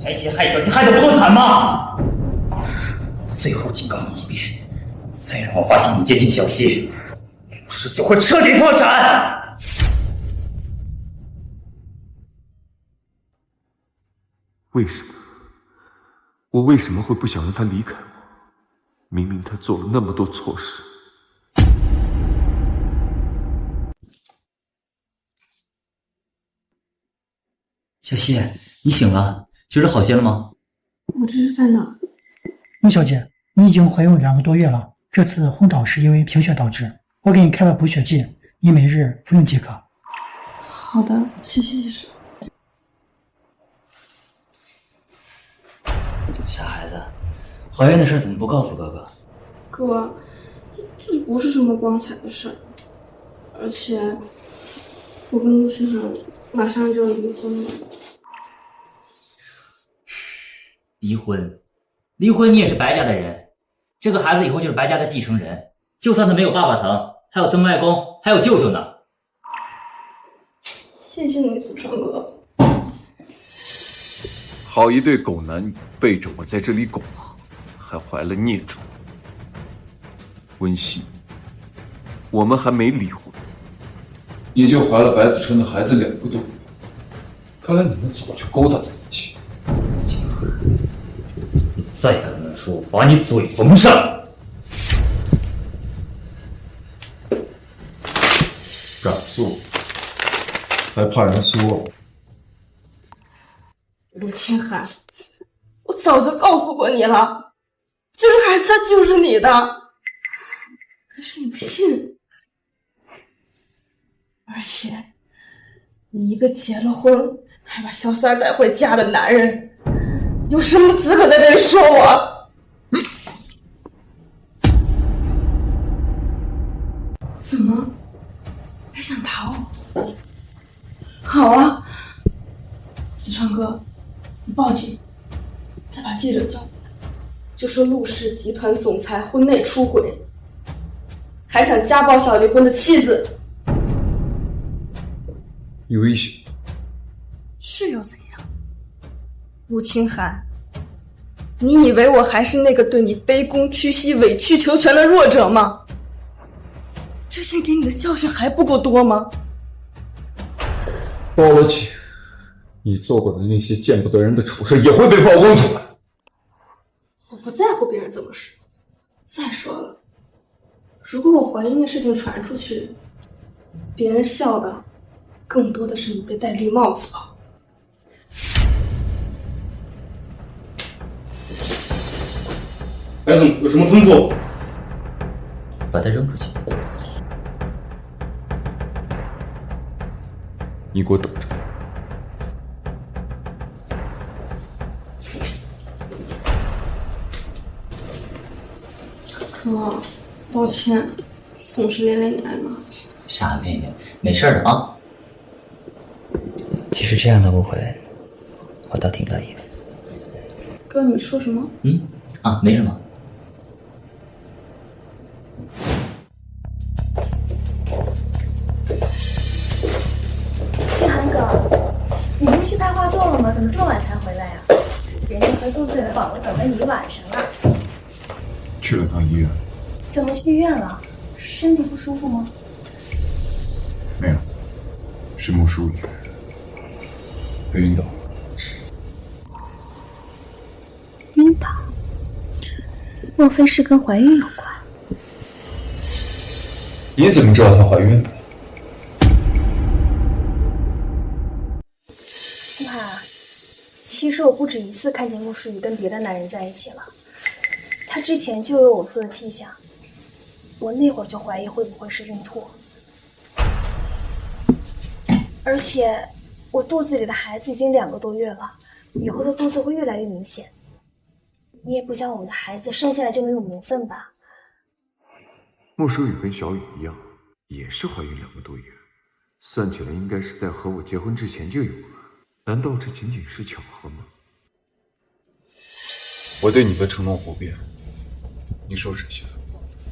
还嫌害小溪害得不够惨吗？最后警告你一遍，再让我发现你接近小溪，陆氏就会彻底破产。为什么？我为什么会不想让他离开我？明明他做了那么多错事。小溪，你醒了，觉着好些了吗？我这是在哪？陆小姐，你已经怀孕2个多月了，这次昏倒是因为贫血导致，我给你开了补血剂，你每日服用即可。好的，谢谢医生。傻孩子，怀孕的事怎么不告诉哥哥？哥，这不是什么光彩的事儿，而且我跟陆先生马上就离婚了。离婚？离婚你也是白家的人，这个孩子以后就是白家的继承人，就算他没有爸爸疼，还有曾外公，还有舅舅呢。谢谢你，四川哥。好一对狗男女，背着我在这里苟合，还怀了孽种。温馨，我们还没离婚，你就怀了白子琛的孩子2个多月，看来你们早就勾搭在一起。金河，你再敢乱说，我把你嘴缝上！敢做，还怕人说？陆清寒，我早就告诉过你了，这个孩子他就是你的，可是你不信。而且，你一个结了婚还把小三带回家的男人，有什么资格在这里说我？怎么还想打我？好啊，子川哥，你报警，再把记者叫过来，就说陆氏集团总裁婚内出轨，还想家暴小离婚的妻子。你危险。是又怎样？陆清寒，你以为我还是那个对你卑躬屈膝、委曲求全的弱者吗？之前给你的教训还不够多吗？报了警，你做过的那些见不得人的丑事也会被曝光出来。我不在乎别人怎么说。再说了，如果我怀孕的事情传出去，别人笑的更多的是你被戴绿帽子吧。白总有什么吩咐？把他扔出去。你给我等着。哥，抱歉，总是连连你挨骂。傻妹妹，没事的啊。其实这样的误会，我倒挺乐意的。哥，你说什么？没什么。清寒哥，你不是去拍画作了吗？怎么这么晚才回来呀？人家和肚子里的宝宝等了你1晚上了。去了趟医院。怎么去医院了？身体不舒服吗？没有，是穆淑雨，她晕倒。晕倒？莫非是跟怀孕有关？你怎么知道她怀孕的？清寒，其实我不止一次看见穆淑雨跟别的男人在一起了，她之前就有呕吐的迹象，我那会儿就怀疑会不会是孕吐。而且我肚子里的孩子已经2个多月了，以后的肚子会越来越明显。你也不想我们的孩子生下来就没有名分吧？穆淑雨跟小雨一样，也是怀孕2个多月，算起来应该是在和我结婚之前就有了。难道这仅仅是巧合吗？我对你的承诺不变，你收拾一下，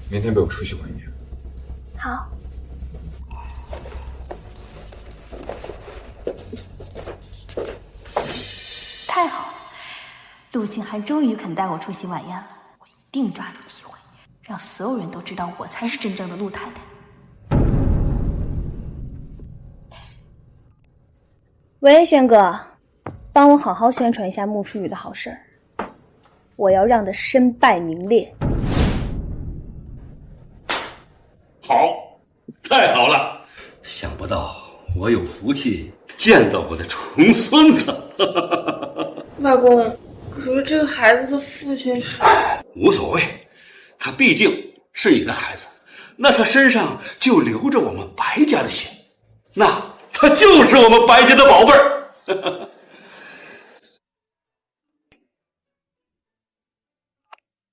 明天陪我出去晚一点。好。太好了，陆清寒终于肯带我出席晚宴了。我一定抓住机会，让所有人都知道我才是真正的陆太太。喂，轩哥，帮我好好宣传一下穆书雨的好事儿，我要让他身败名裂。好，太好了！想不到我有福气见到我的重孙子。外公，可是这个孩子的父亲是……无所谓，他毕竟是你的孩子，那他身上就流着我们白家的血，那他就是我们白家的宝贝儿。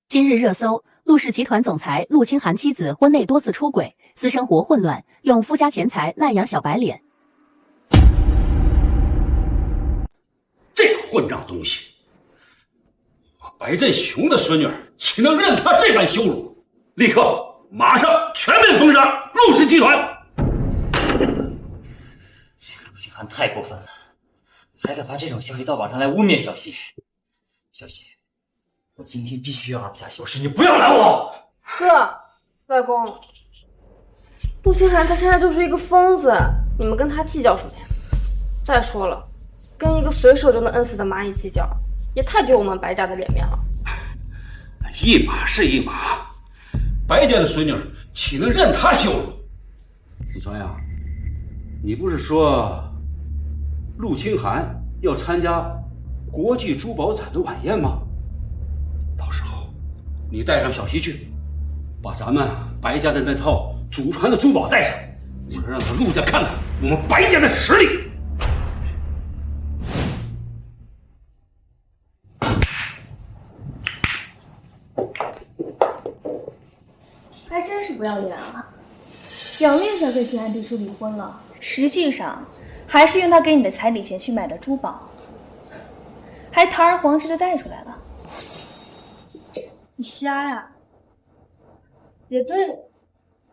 今日热搜：陆氏集团总裁陆清寒妻子婚内多次出轨，私生活混乱，用夫家钱财滥养小白脸。这个混账东西！我白振雄的孙女岂能任他这般羞辱？立刻，马上全面封杀陆氏集团！陆清寒太过分了，还敢把这种消息到网上来污蔑小希。小希，我今天必须要二不下休事，你不要拦我！哥，外公，陆清寒他现在就是一个疯子，你们跟他计较什么呀？再说了，跟一个随手就能摁死的蚂蚁计较，也太丢我们白家的脸面了。一码是一码，白家的孙女岂能任他羞辱？子川呀，你不是说陆清寒要参加国际珠宝展的晚宴吗？到时候你带上小希去，把咱们白家的那套祖传的珠宝带上，我让他陆家看看我们白家的实力。还真是不要脸啊！表面上跟金安弟说离婚了，实际上还是用他给你的彩礼钱去买的珠宝，还堂而皇之的带出来了。你瞎呀？也对，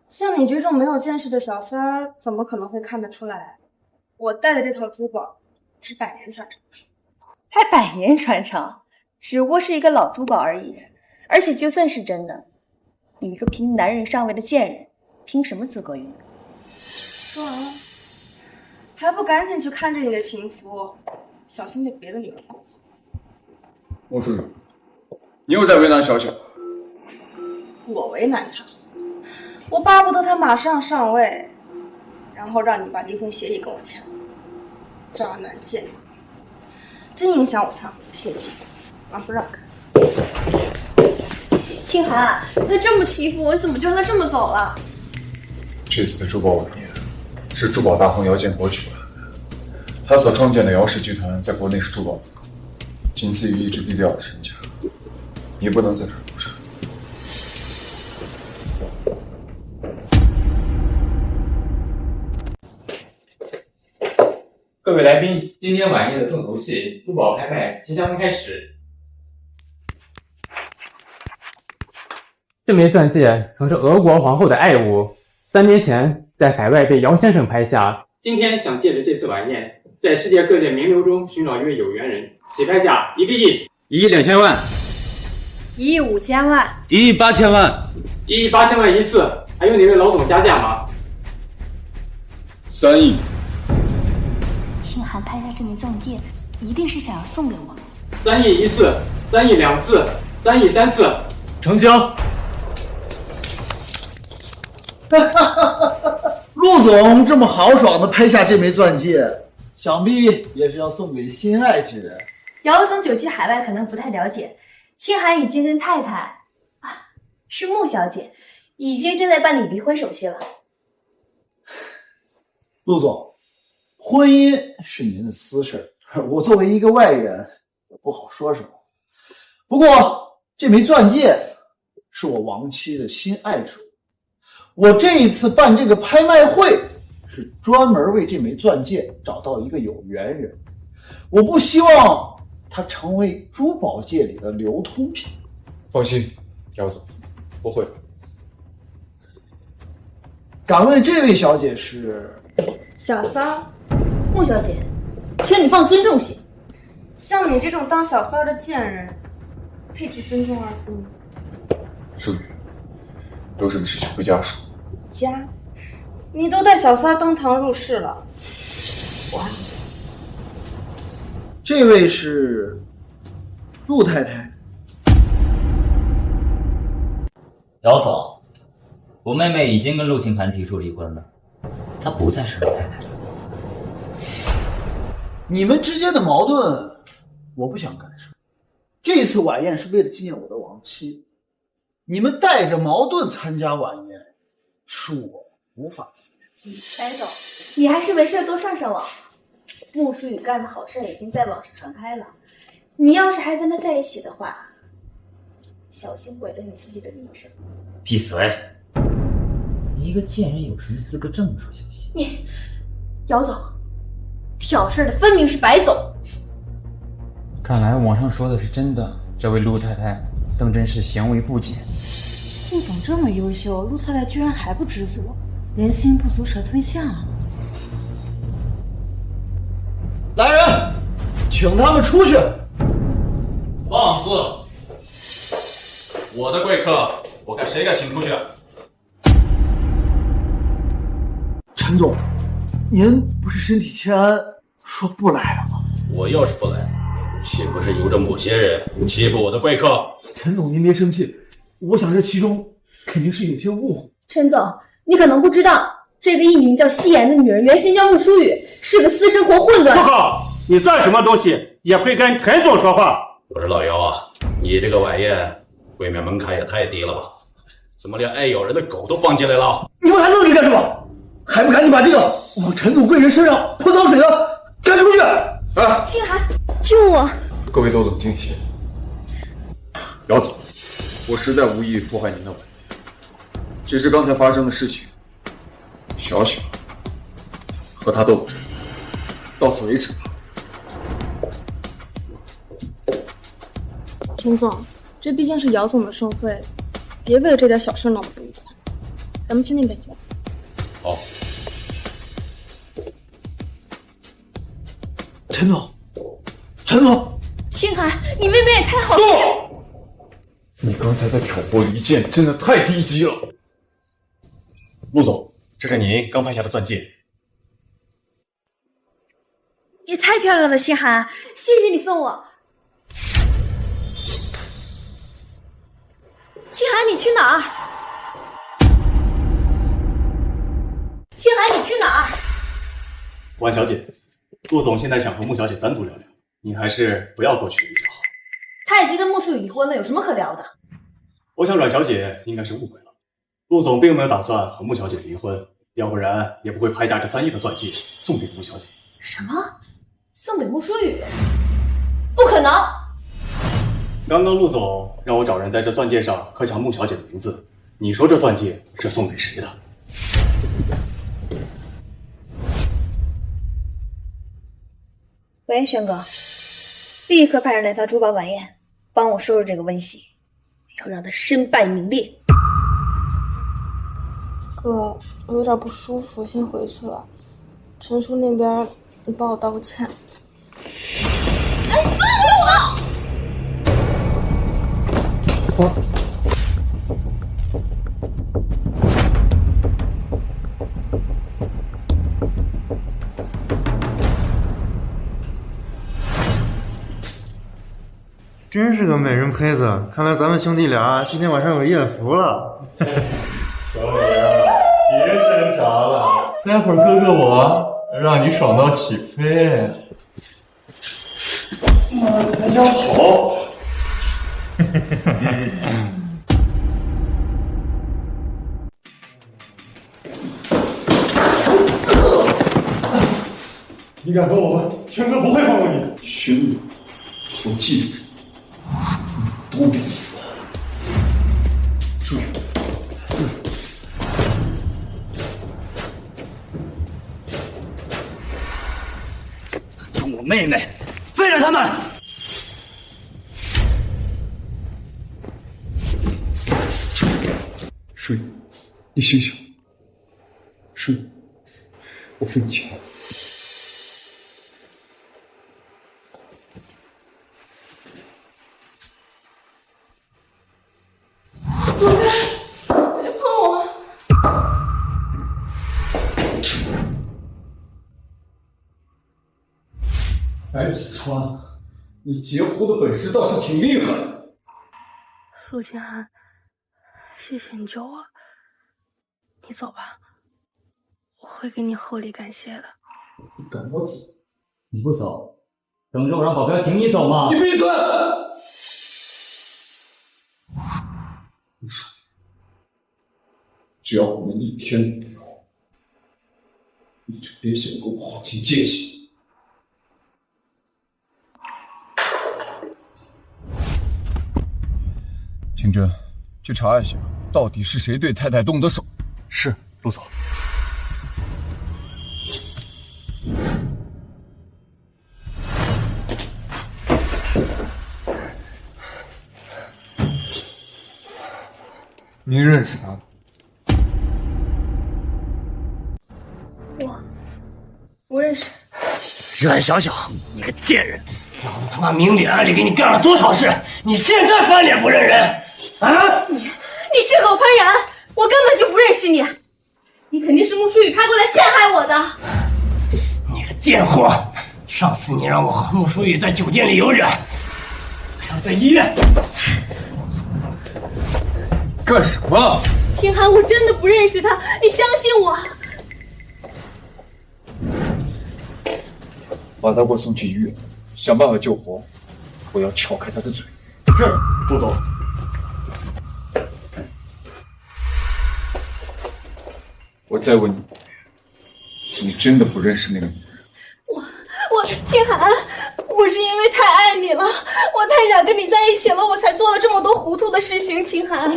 像你这种没有见识的小三儿，怎么可能会看得出来？我戴的这套珠宝是100年传承，还100年传承，只不过是一个老珠宝而已。而且就算是真的，你一个凭男人上位的贱人，凭什么资格用？说完了，还不赶紧去看着你的情夫，小心被别的女人勾走。莫书雨，你又在为难小小。我为难他，我巴不得他马上上位，然后让你把离婚协议跟我签了。渣男贱人，真影响我参婚的心情，麻烦让开。清寒，他这么欺负我，你怎么就让他这么走了？这次的珠宝晚宴是珠宝大亨姚建国举办的，他所创建的姚氏集团在国内是珠宝门口，仅次于一只低调的身家，你不能在这儿出声。各位来宾，今天晚宴的重头戏珠宝拍卖即将开始。这枚钻戒曾是俄国皇后的爱物，3年前在海外被姚先生拍下。今天想借着这次晚宴，在世界各界名流中寻找一位有缘人，起拍价1个亿，1亿2千万，1亿5千万，1亿8千万，1亿8千万一次。还有哪位老总加价吗？3亿。清寒拍下这枚钻戒，一定是想要送给我。3亿一次，3亿2次，3亿3次，成交。陆总这么豪爽的拍下这枚钻戒，想必也是要送给心爱之人。姚总久居海外，可能不太了解，清寒已经跟太太是穆小姐，已经正在办理离婚手续了。陆总，婚姻是您的私事，我作为一个外人也不好说什么。不过这枚钻戒是我亡妻的心爱之物，我这一次办这个拍卖会是专门为这枚钻戒找到一个有缘人，我不希望它成为珠宝界里的流通品。放心，姚总，不会。敢问这位小姐是？小三儿，穆小姐，请你放尊重些。像你这种当小三儿的贱人，配提尊重二字吗？淑雨，有什么事情回家说。家，你都带小三儿登堂入室了，我还不去。这位是陆太太。姚总，我妹妹已经跟陆清寒提出离婚了，她不再是陆太太。你们之间的矛盾，我不想干涉。这次晚宴是为了纪念我的亡妻，你们带着矛盾参加晚宴，恕我无法接受。白总，你还是没事多上网。穆淑雨干的好事已经在网上传开了，你要是还跟他在一起的话，小心毁了你自己的名声。闭嘴！你一个贱人有什么资格这么说小心？你，姚总，挑事的分明是白总。看来网上说的是真的，这位陆太太当真是行为不检。陆总这么优秀，陆太太居然还不知足，人心不足蛇吞象啊！来人，请他们出去。放肆！我的贵客，我看谁敢请出去？陈总，您不是身体欠安，说不来了吗？我要是不来，岂不是由着某些人欺负我的贵客？陈总，您别生气，我想这其中肯定是有些误会。陈总，你可能不知道，这个艺名叫夕颜的女人原先叫穆淑雨，是个私生活混乱。不好，你算什么东西，也配跟陈总说话？我说老姚啊，你这个晚宴未免门槛也太低了吧？怎么连爱咬人的狗都放进来了？你们还愣着干什么？还不赶紧把这个往陈总贵人身上泼脏水的赶出去！哎，清寒，救我！各位都冷静一些。姚总，我实在无意破坏您的晚宴，只是刚才发生的事情，小小和他斗不罪，到此为止吧。陈总，这毕竟是姚总的盛会，别为了这点小事闹得不愉快。咱们听听本讲。好。陈总，陈总，清寒，你未免也太好了。坐！你刚才的挑拨离间真的太低级了。陆总，这是您刚拍下的钻戒。也太漂亮了，清寒，谢谢你送我。清寒，你去哪儿？清寒，你去哪儿？婉小姐，陆总现在想和穆小姐单独聊聊，你还是不要过去比较好。他也记得穆淑雨离婚了，有什么可聊的？我想阮小姐应该是误会了，陆总并没有打算和穆小姐离婚，要不然也不会拍价值3亿的钻戒送给穆小姐。什么？送给穆淑雨？不可能！刚刚陆总让我找人在这钻戒上刻下穆小姐的名字，你说这钻戒是送给谁的？喂，轩哥，立刻派人来他珠宝晚宴，帮我收拾这个温喜，要让他身败名裂。哥，我有点不舒服，先回去了。陈叔那边，你帮我道个歉。哎，放了我！真是个美人胚子，看来咱们兄弟俩今天晚上有艳福了。小李啊，别挣扎了，待会儿哥哥我让你爽到起飞。大家好。你敢动我们，全哥不会放过你。兄弟，我记住这，都得死！注意，将我妹妹废了他们！顺宇，你醒醒！顺宇，我付你钱。走开！别碰我！白子川，你截胡的本事倒是挺厉害的。陆清寒，谢谢你救我，你走吧，我会给你厚礼感谢的。你赶我走？你不走，等着我让保镖请你走吗？你闭嘴！不说，只要我们一天离婚，你就别想跟我划清界限。清真，去查一下，到底是谁对太太动的手。是，陆总。您认识他？我不认识。阮小小，你个贱人！老子他妈明里暗里给你干了多少事，你现在翻脸不认人？啊！你血口喷人，我根本就不认识你，你肯定是穆书宇派过来陷害我的。你个贱货！上次你让我和穆书宇在酒店里有染，还要在医院。干什么？清寒，我真的不认识他，你相信我。把他给我送去医院，想办法救活，我要撬开他的嘴。是，陆总。我再问你，你真的不认识那个女人？我清寒，我是因为太爱你了，我太想跟你在一起了，我才做了这么多糊涂的事情。清寒，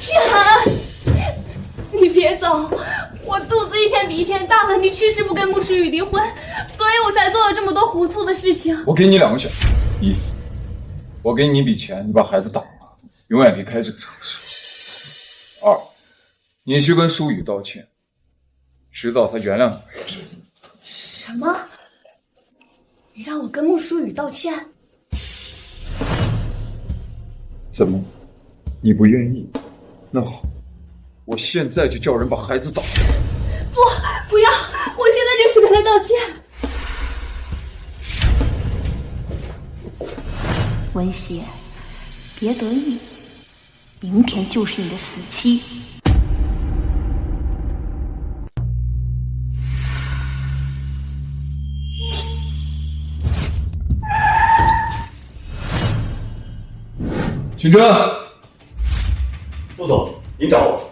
清寒，你别走，我肚子一天比一天大了，你迟迟不跟穆书宇离婚，所以我才做了这么多糊涂的事情。我给你2个选择：一，我给你一笔钱，你把孩子打了，永远离开这个城市；二，你去跟书宇道歉，直到他原谅你为止。什么？你让我跟穆书宇道歉？怎么？你不愿意？那好，我现在就叫人把孩子打了。不要！我现在就去跟他道歉。文邪，别得意，明天就是你的死期。清真，陆总，您找我。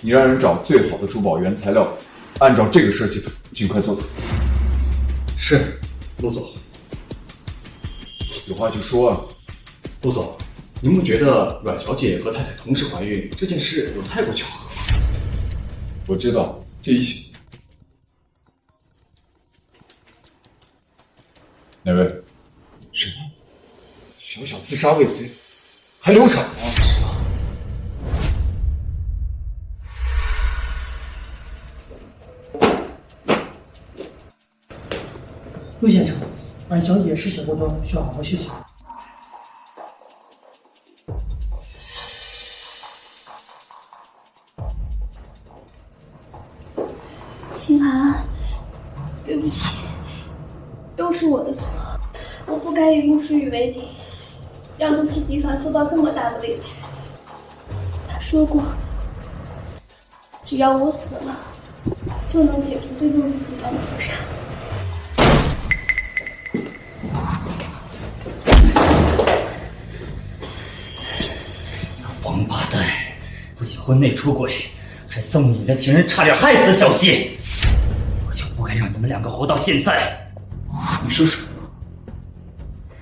你让人找最好的珠宝原材料，按照这个设计图尽快做出来。是，陆总。有话就说啊。陆总，您不觉得阮小姐和太太同时怀孕这件事有太过巧合吗？我知道，这一切。哪位？什么？小小自杀未遂，还流产了？是吗？陆先生，阮小姐失血过多，需要好好休息。清寒，对不起，都是我的错，我不该与穆书宇为敌，让陆氏集团受到这么大的委屈。他说过，只要我死了，就能解除对陆氏集团的封杀。王八蛋，不仅婚内出轨，还纵你的情人差点害死小希，我就不该让你们2个活到现在。你说什么？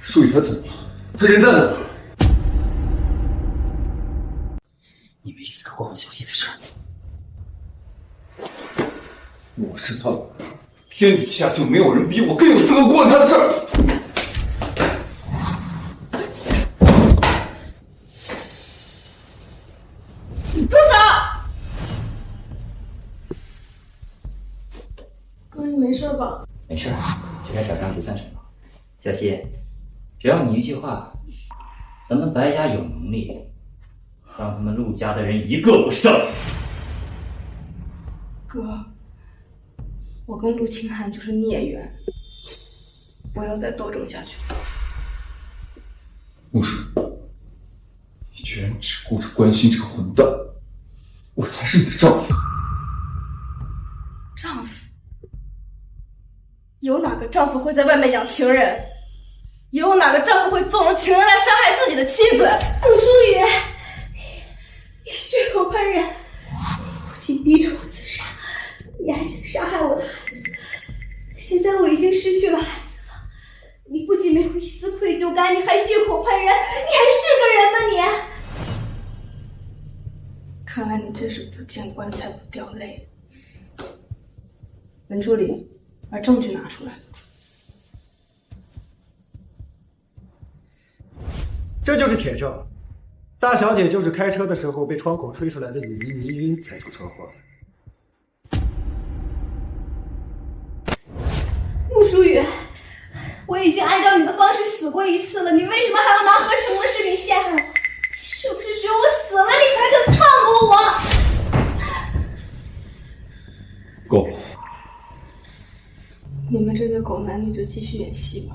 书宇他怎么了？他人在哪儿？你没一次搞过问小希的事儿。我是他老婆，天底下就没有人比我更有资格管他的事儿。住手！哥，你没事吧？没事，这点小伤不算什么。小希，只要你一句话，咱们白家有能力让他们陆家的人一个不剩。哥，我跟陆清寒就是孽缘，不要再斗争下去了。陆氏，你居然只顾着关心这个混蛋，我才是你的丈夫。丈夫？有哪个丈夫会在外面养情人？有哪个丈夫会纵容情人来伤害自己的妻子？陆书雨，你血口喷人，不仅逼着我自杀，你还想杀害我的孩子。现在我已经失去了孩子了，你不仅没有一丝愧疚感，你还血口喷人，你还是个人吗你？看来你真是不见棺材不掉泪。文助理，把证据拿出来。这就是铁证，大小姐就是开车的时候被窗口吹出来的雨迷迷晕才出车祸的。陆书雨，我已经按照你的方式死过一次了，你为什么还要拿合成的视频陷害我？是不是只有我死了你才肯放过我？够了。你们这对狗男女就继续演戏吧，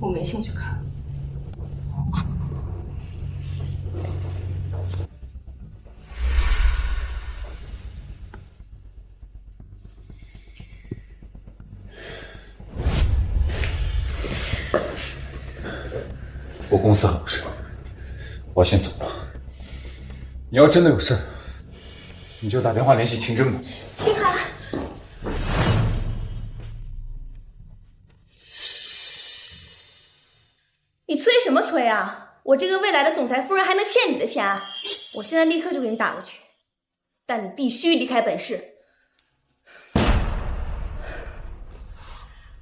我没兴趣看。我公司还有事，我先走了。你要真的有事，你就打电话联系秦真吧。清寒，你催什么催啊？我这个未来的总裁夫人还能欠你的钱啊？我现在立刻就给你打过去，但你必须离开本市。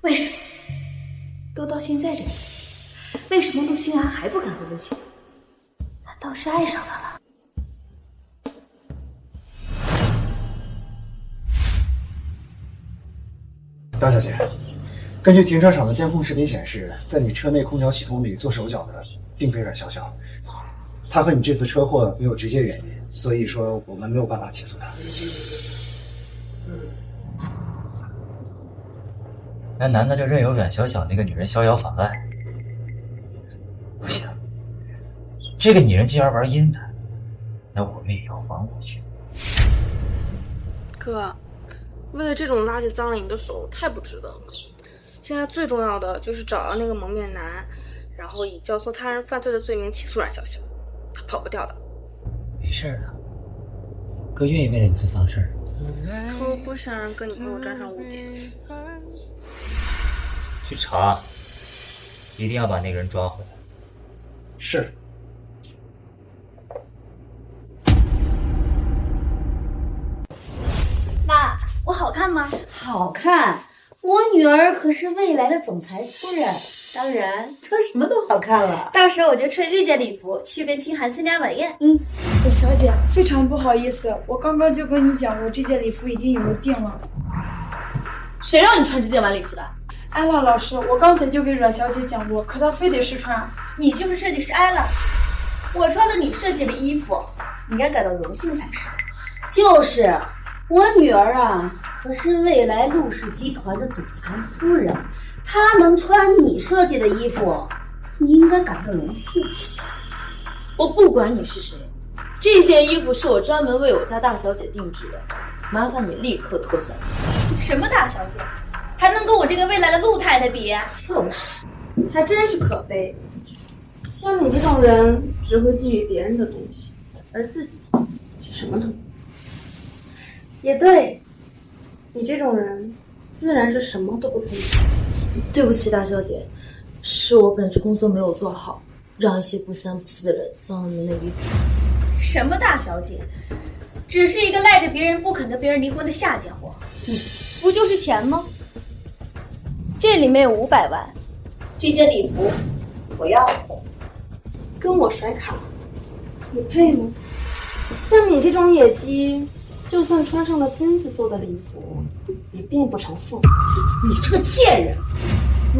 为什么？都到现在这里，为什么陆清寒还不敢回微信？难道是爱上他了？大小姐，根据停车场的监控视频显示，在你车内空调系统里做手脚的并非阮潇潇，他和你这次车祸没有直接原因，所以说我们没有办法起诉他。那难道就任由阮小小那个女人逍遥法外？不行，这个女人既然玩阴的，那我们也要防过去。哥，为了这种垃圾脏了你的手，太不值得了。现在最重要的就是找到那个蒙面男，然后以教唆他人犯罪的罪名起诉阮小小，他跑不掉的。没事的，哥愿意为了你做脏事儿。可我不想让跟你朋友沾上污点。去查，一定要把那个人抓回来。是。妈，我好看吗？好看，我女儿可是未来的总裁夫人，当然穿什么都好看了。到时候我就穿这件礼服去跟清寒参加晚宴。柳小姐，非常不好意思，我刚刚就跟你讲过，这件礼服已经有人订了。谁让你穿这件晚礼服的？艾拉老师，我刚才就给阮小姐讲过，可她非得试穿。你就是设计师艾拉，我穿了你设计的衣服，你应该感到荣幸才是。就是，我女儿啊，可是未来陆氏集团的总裁夫人，她能穿你设计的衣服，你应该感到荣幸。我不管你是谁，这件衣服是我专门为我家大小姐定制的，麻烦你立刻脱下来。什么大小姐？还能跟我这个未来的陆太太比？就是，还真是可悲。像你这种人，只会觊觎别人的东西，而自己却什么都没有。也对，你这种人，自然是什么都不配。对不起，大小姐，是我本职工作没有做好，让一些不三不四的人脏了您的衣服。什么大小姐？只是一个赖着别人不肯跟别人离婚的下贱货。不就是钱吗？这里面有500万，这件礼服我要。跟我甩卡，你配吗？像你这种野鸡，就算穿上了金子做的礼服，也变不成凤。你这个贱人！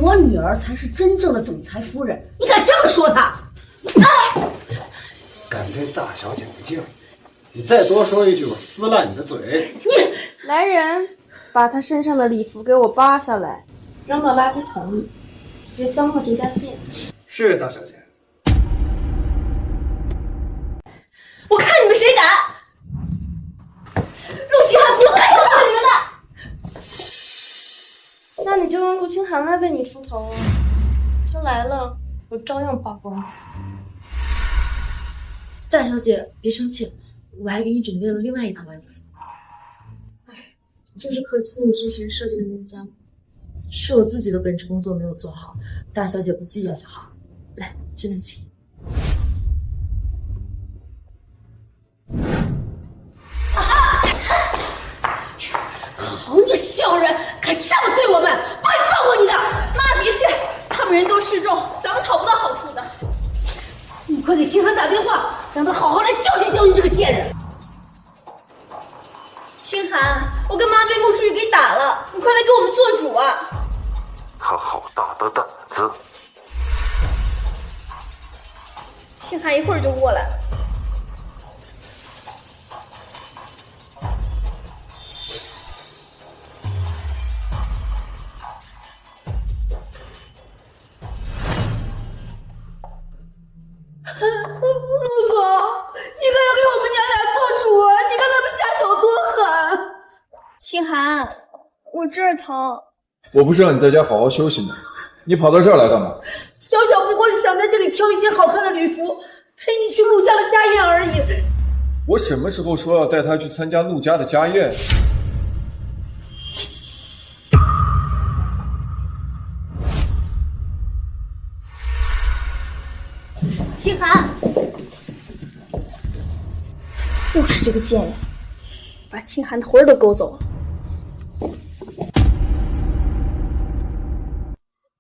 我女儿才是真正的总裁夫人，你敢这么说她？敢对大小姐不敬，你再多说一句，我撕烂你的嘴！你来人，把她身上的礼服给我扒下来，扔到垃圾桶里，别脏了这家店。是大小姐。我看你们谁敢！陆星寒不会收留你们的。那你就让陆清寒来为你出头啊！他来了，我照样扒光。大小姐，别生气，我还给你准备了另外一套晚礼服。就是可惜你之前设计的那家，是我自己的本职工作没有做好，大小姐不计较就好。来，这份请。好你小人，敢这么对我们，不会放过你的！妈，别去，他们人多势众，咱们讨不到好处的。你快给清寒打电话，让他好好来教训教训这个贱人。清寒，我跟妈被穆书宇给打了，你快来给我们做主啊！他好大的胆子！清寒一会儿就过来。陆总，你可要给我们娘俩做主啊！你看他们下手多狠！清寒，我这儿疼。我不是让你在家好好休息吗？你跑到这儿来干嘛？小小不过是想在这里挑一件好看的礼服，陪你去陆家的家宴而已。我什么时候说要带他去参加陆家的家宴？清寒，又是这个贱人，把清寒的魂儿都勾走了。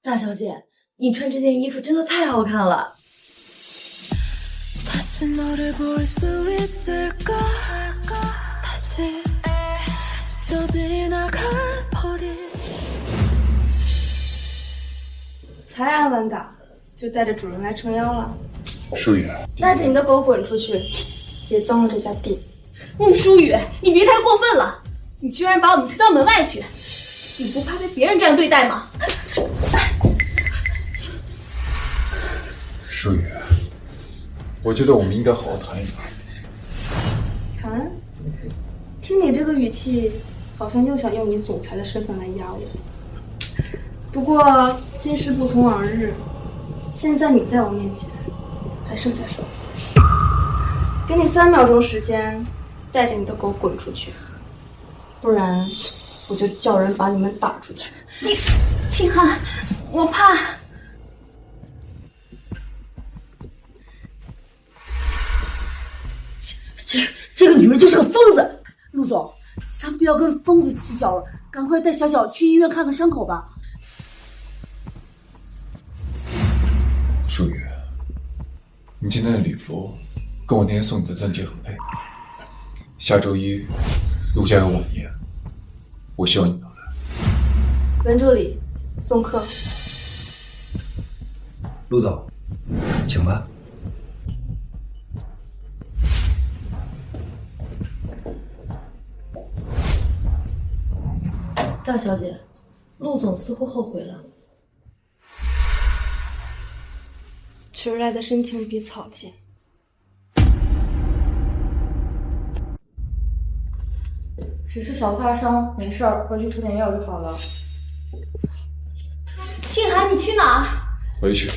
大小姐，你穿这件衣服真的太好看了。才挨完打，就带着主人来撑腰了。舒雨，带着你的狗滚出去，别脏了这家店。穆书宇，你别太过分了，你居然把我们推到门外去，你不怕被别人这样对待吗？舒雨，我觉得我们应该好好谈一谈。谈？听你这个语气，好像又想用你总裁的身份来压我。不过今时不同往日，现在你在我面前，还剩下什么？给你3秒钟时间，带着你的狗滚出去，不然我就叫人把你们打出去。你，清寒，我怕。这个女人就是个疯子。陆总，咱不要跟疯子计较了，赶快带小小去医院看看伤口吧。舒雨，你今天的礼服跟我那天送你的钻戒很配。下周1，陆家有晚宴，我希望你能来。文助理，送客。陆总，请吧。大小姐，陆总似乎后悔了。迟来的深情比草贱。只是小擦伤，没事儿，回去涂点药就好了。清寒，你去哪儿？回去。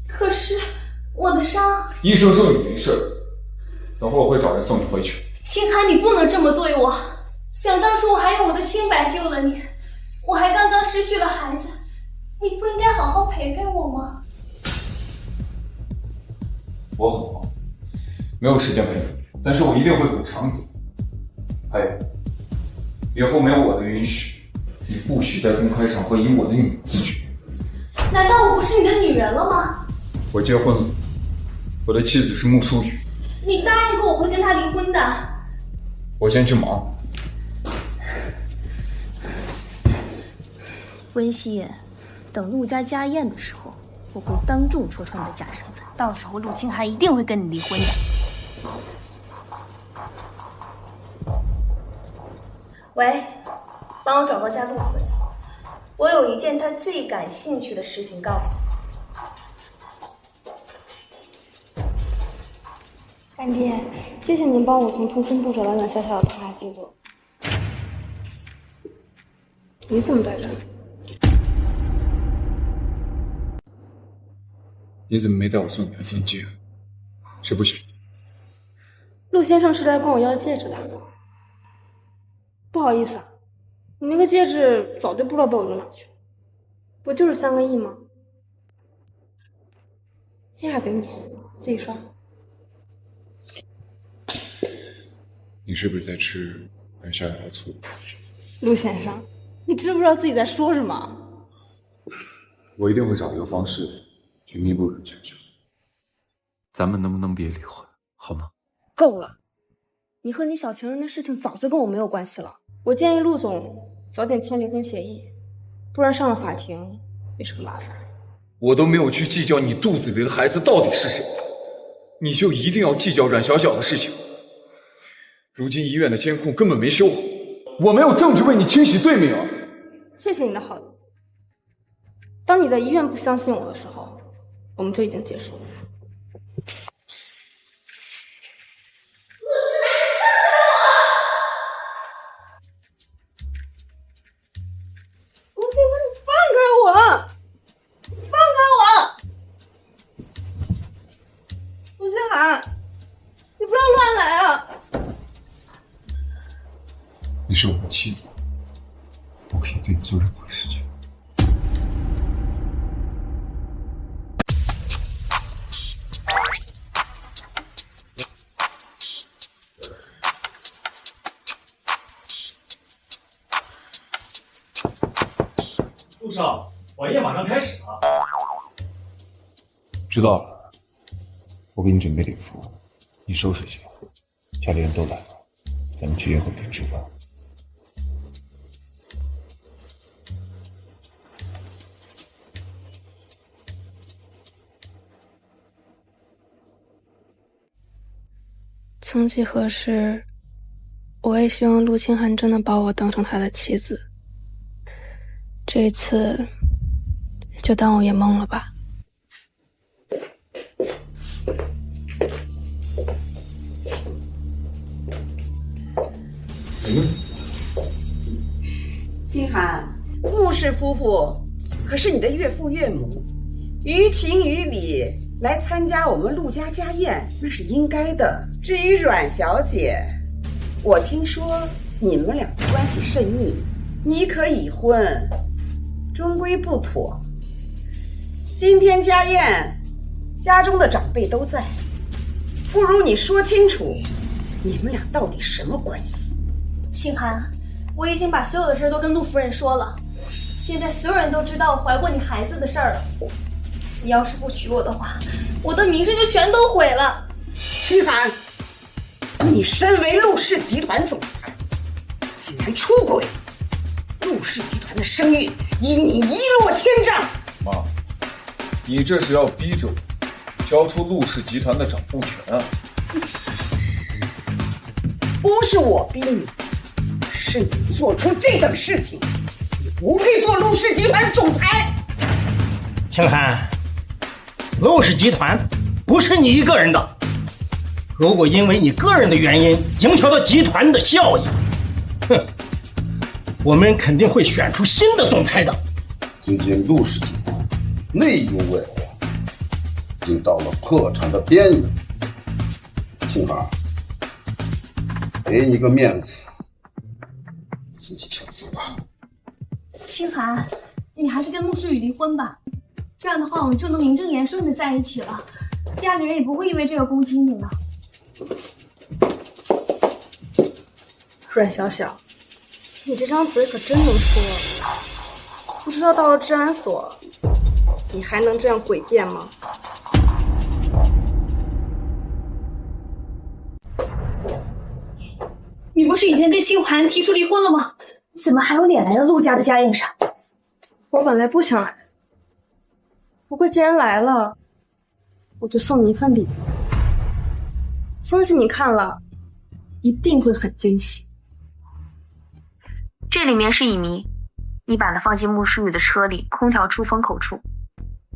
可是我的伤……医生说你没事，等会儿我会找人送你回去。清寒，你不能这么对我。想当初我还用我的清白救了你，我还刚刚失去了孩子，你不应该好好陪陪我吗？我很忙，没有时间陪你，但是我一定会补偿你。还有，以后没有我的允许，你不许在公开场合以我的女自居。难道我不是你的女人了吗？我结婚了，我的妻子是穆淑雨。你答应过我会跟她离婚的。我先去忙。温熙，等陆家家宴的时候，我会当众说穿你的假身份，到时候陆清寒一定会跟你离婚的。喂，帮我转告下陆夫人，我有一件她最感兴趣的事情告诉你。干爹，谢谢您帮我从通讯部找到阮小小的通话记录。你怎么在这？你怎么没带我送你的钻戒？谁不许？陆先生是来跟我要戒指的。不好意思啊，你那个戒指早就不知道被我扔哪去了。不就是3个亿吗？呀，给你，自己刷。你是不是在吃阮小雅的醋？陆先生，你知不知道自己在说什么？我一定会找一个方式去弥补阮小小。咱们能不能别离婚，好吗？够了，你和你小情人的事情早就跟我没有关系了。我建议陆总早点签离婚协议，不然上了法庭也是个麻烦。我都没有去计较你肚子里的孩子到底是谁，你就一定要计较阮小小的事情。如今医院的监控根本没修好，我没有证据为你清洗罪名啊！谢谢你的好意。当你在医院不相信我的时候，我们就已经结束了。陆清寒，你放开我！放开我！陆清寒，你不要乱来啊！你是我的妻子，我可以对你做任何事情。陆少，晚宴马上开始了。知道了，我给你准备礼服，你收拾一下。家里人都来了，咱们去宴会厅吃饭。曾几何时，我也希望陆清寒真的把我当成他的妻子。这一次，就当我也懵了吧。清寒，穆氏夫妇可是你的岳父岳母，于情于理来参加我们陆家家宴，那是应该的。至于阮小姐，我听说你们俩的关系甚密，你可已婚，终归不妥。今天家宴，家中的长辈都在，不如你说清楚，你们俩到底什么关系？清寒，我已经把所有的事都跟陆夫人说了，现在所有人都知道我怀过你孩子的事儿了。你要是不娶我的话，我的名声就全都毁了。清寒，你身为陆氏集团总裁，竟然出轨，陆氏集团的声誉因你一落千丈。妈，你这是要逼着我交出陆氏集团的掌控权啊！不是我逼你，是你做出这等事情，你不配做陆氏集团总裁。清寒，陆氏集团不是你一个人的，如果因为你个人的原因影响到集团的效益，哼，我们肯定会选出新的总裁的。最近陆氏集团内忧外患，已经到了破产的边缘。清寒，给你个面子，自己请辞吧。清寒，你还是跟穆诗雨离婚吧，这样的话我们就能名正言顺的在一起了，家里人也不会因为这个攻击你了。阮小小，你这张嘴可真能说。不知道到了治安所，你还能这样诡辩吗？你不是已经跟清寒提出离婚了吗？怎么还有脸来到陆家的家宴上？我本来不想来，不过既然来了，我就送你一份礼物，相信你看了一定会很惊喜。这里面是乙醚，你把它放进穆书宇的车里，空调出风口处，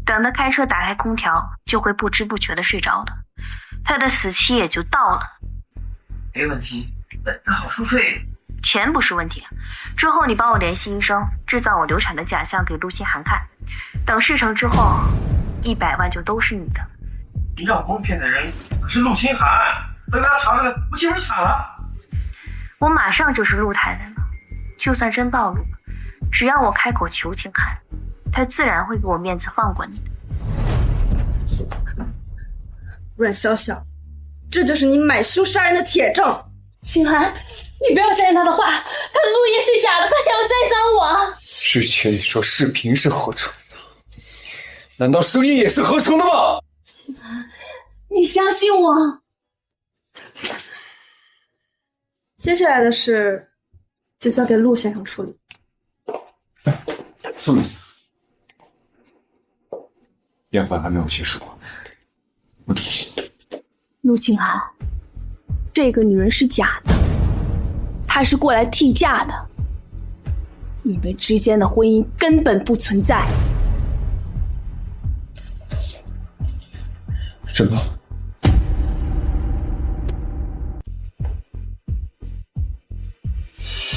等他开车打开空调，就会不知不觉的睡着了，他的死期也就到了。没问题，本子好收费。钱不是问题，之后你帮我联系医生，制造我流产的假象给陆清寒看，等事成之后，100万就都是你的。你老公骗的人可是陆清寒，被他查出来不幸而惨了。我马上就是陆太太了，就算真暴露了，只要我开口求清寒，他自然会给我面子放过你的。阮小小，这就是你买凶杀人的铁证。清寒，你不要相信他的话，他的录音是假的，他想要栽赃我。之前你说视频是合成的，难道声音也是合成的吗？清寒，你相信我。接下来的事就交给陆先生处理。处理。辩方还没有结束，我给你。陆清寒，这个女人是假的，她是过来替嫁的，你们之间的婚姻根本不存在。什么？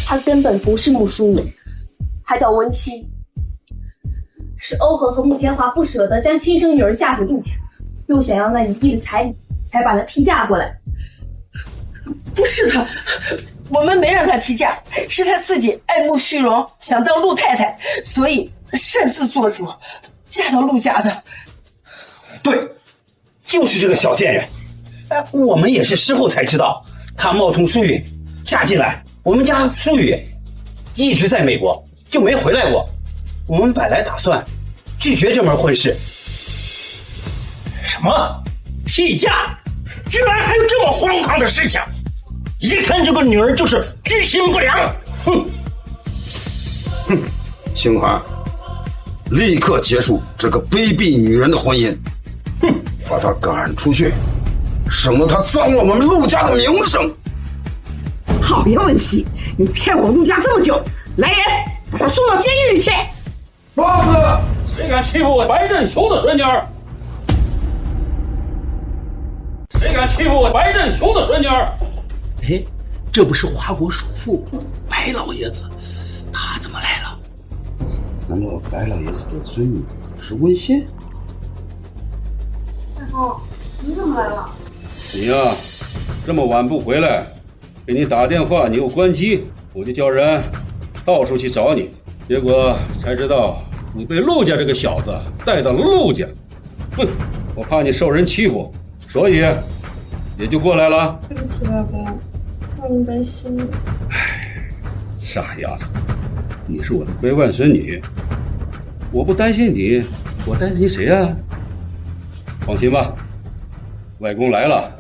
她根本不是穆淑敏，她叫温馨，是欧恒和穆天华不舍得将亲生女儿嫁给陆家，又想要那1亿的彩礼，才把她替嫁过来。不是他，我们没让他提嫁，是他自己爱慕虚荣，想当陆太太，所以擅自做主，嫁到陆家的。对，就是这个小贱人。我们也是事后才知道，她冒充舒雨嫁进来，我们家舒雨一直在美国，就没回来过。我们本来打算拒绝这门婚事。什么替嫁？居然还有这么荒唐的事情！一看这个女儿就是居心不良。哼！哼！清寒，立刻结束这个卑鄙女人的婚姻！哼！把她赶出去，省得她脏了我们陆家的名声。好呀，文熙，你骗我陆家这么久，来人，把她送到监狱里去！疯子，谁敢欺负我白振雄的孙女儿？谁敢欺负我白振雄的孙女儿？哎，这不是华国首富白老爷子，他怎么来了？难道白老爷子的孙女是温馨？太后，你怎么来了？你呀，这么晚不回来，给你打电话你又关机，我就叫人到处去找你，结果才知道你被陆家这个小子带到了陆家。哼，我怕你受人欺负，所以也就过来了。对不起，外公，让您担心。傻丫头，你是我的乖外孙女，我不担心你，我担心谁啊？放心吧，外公来了，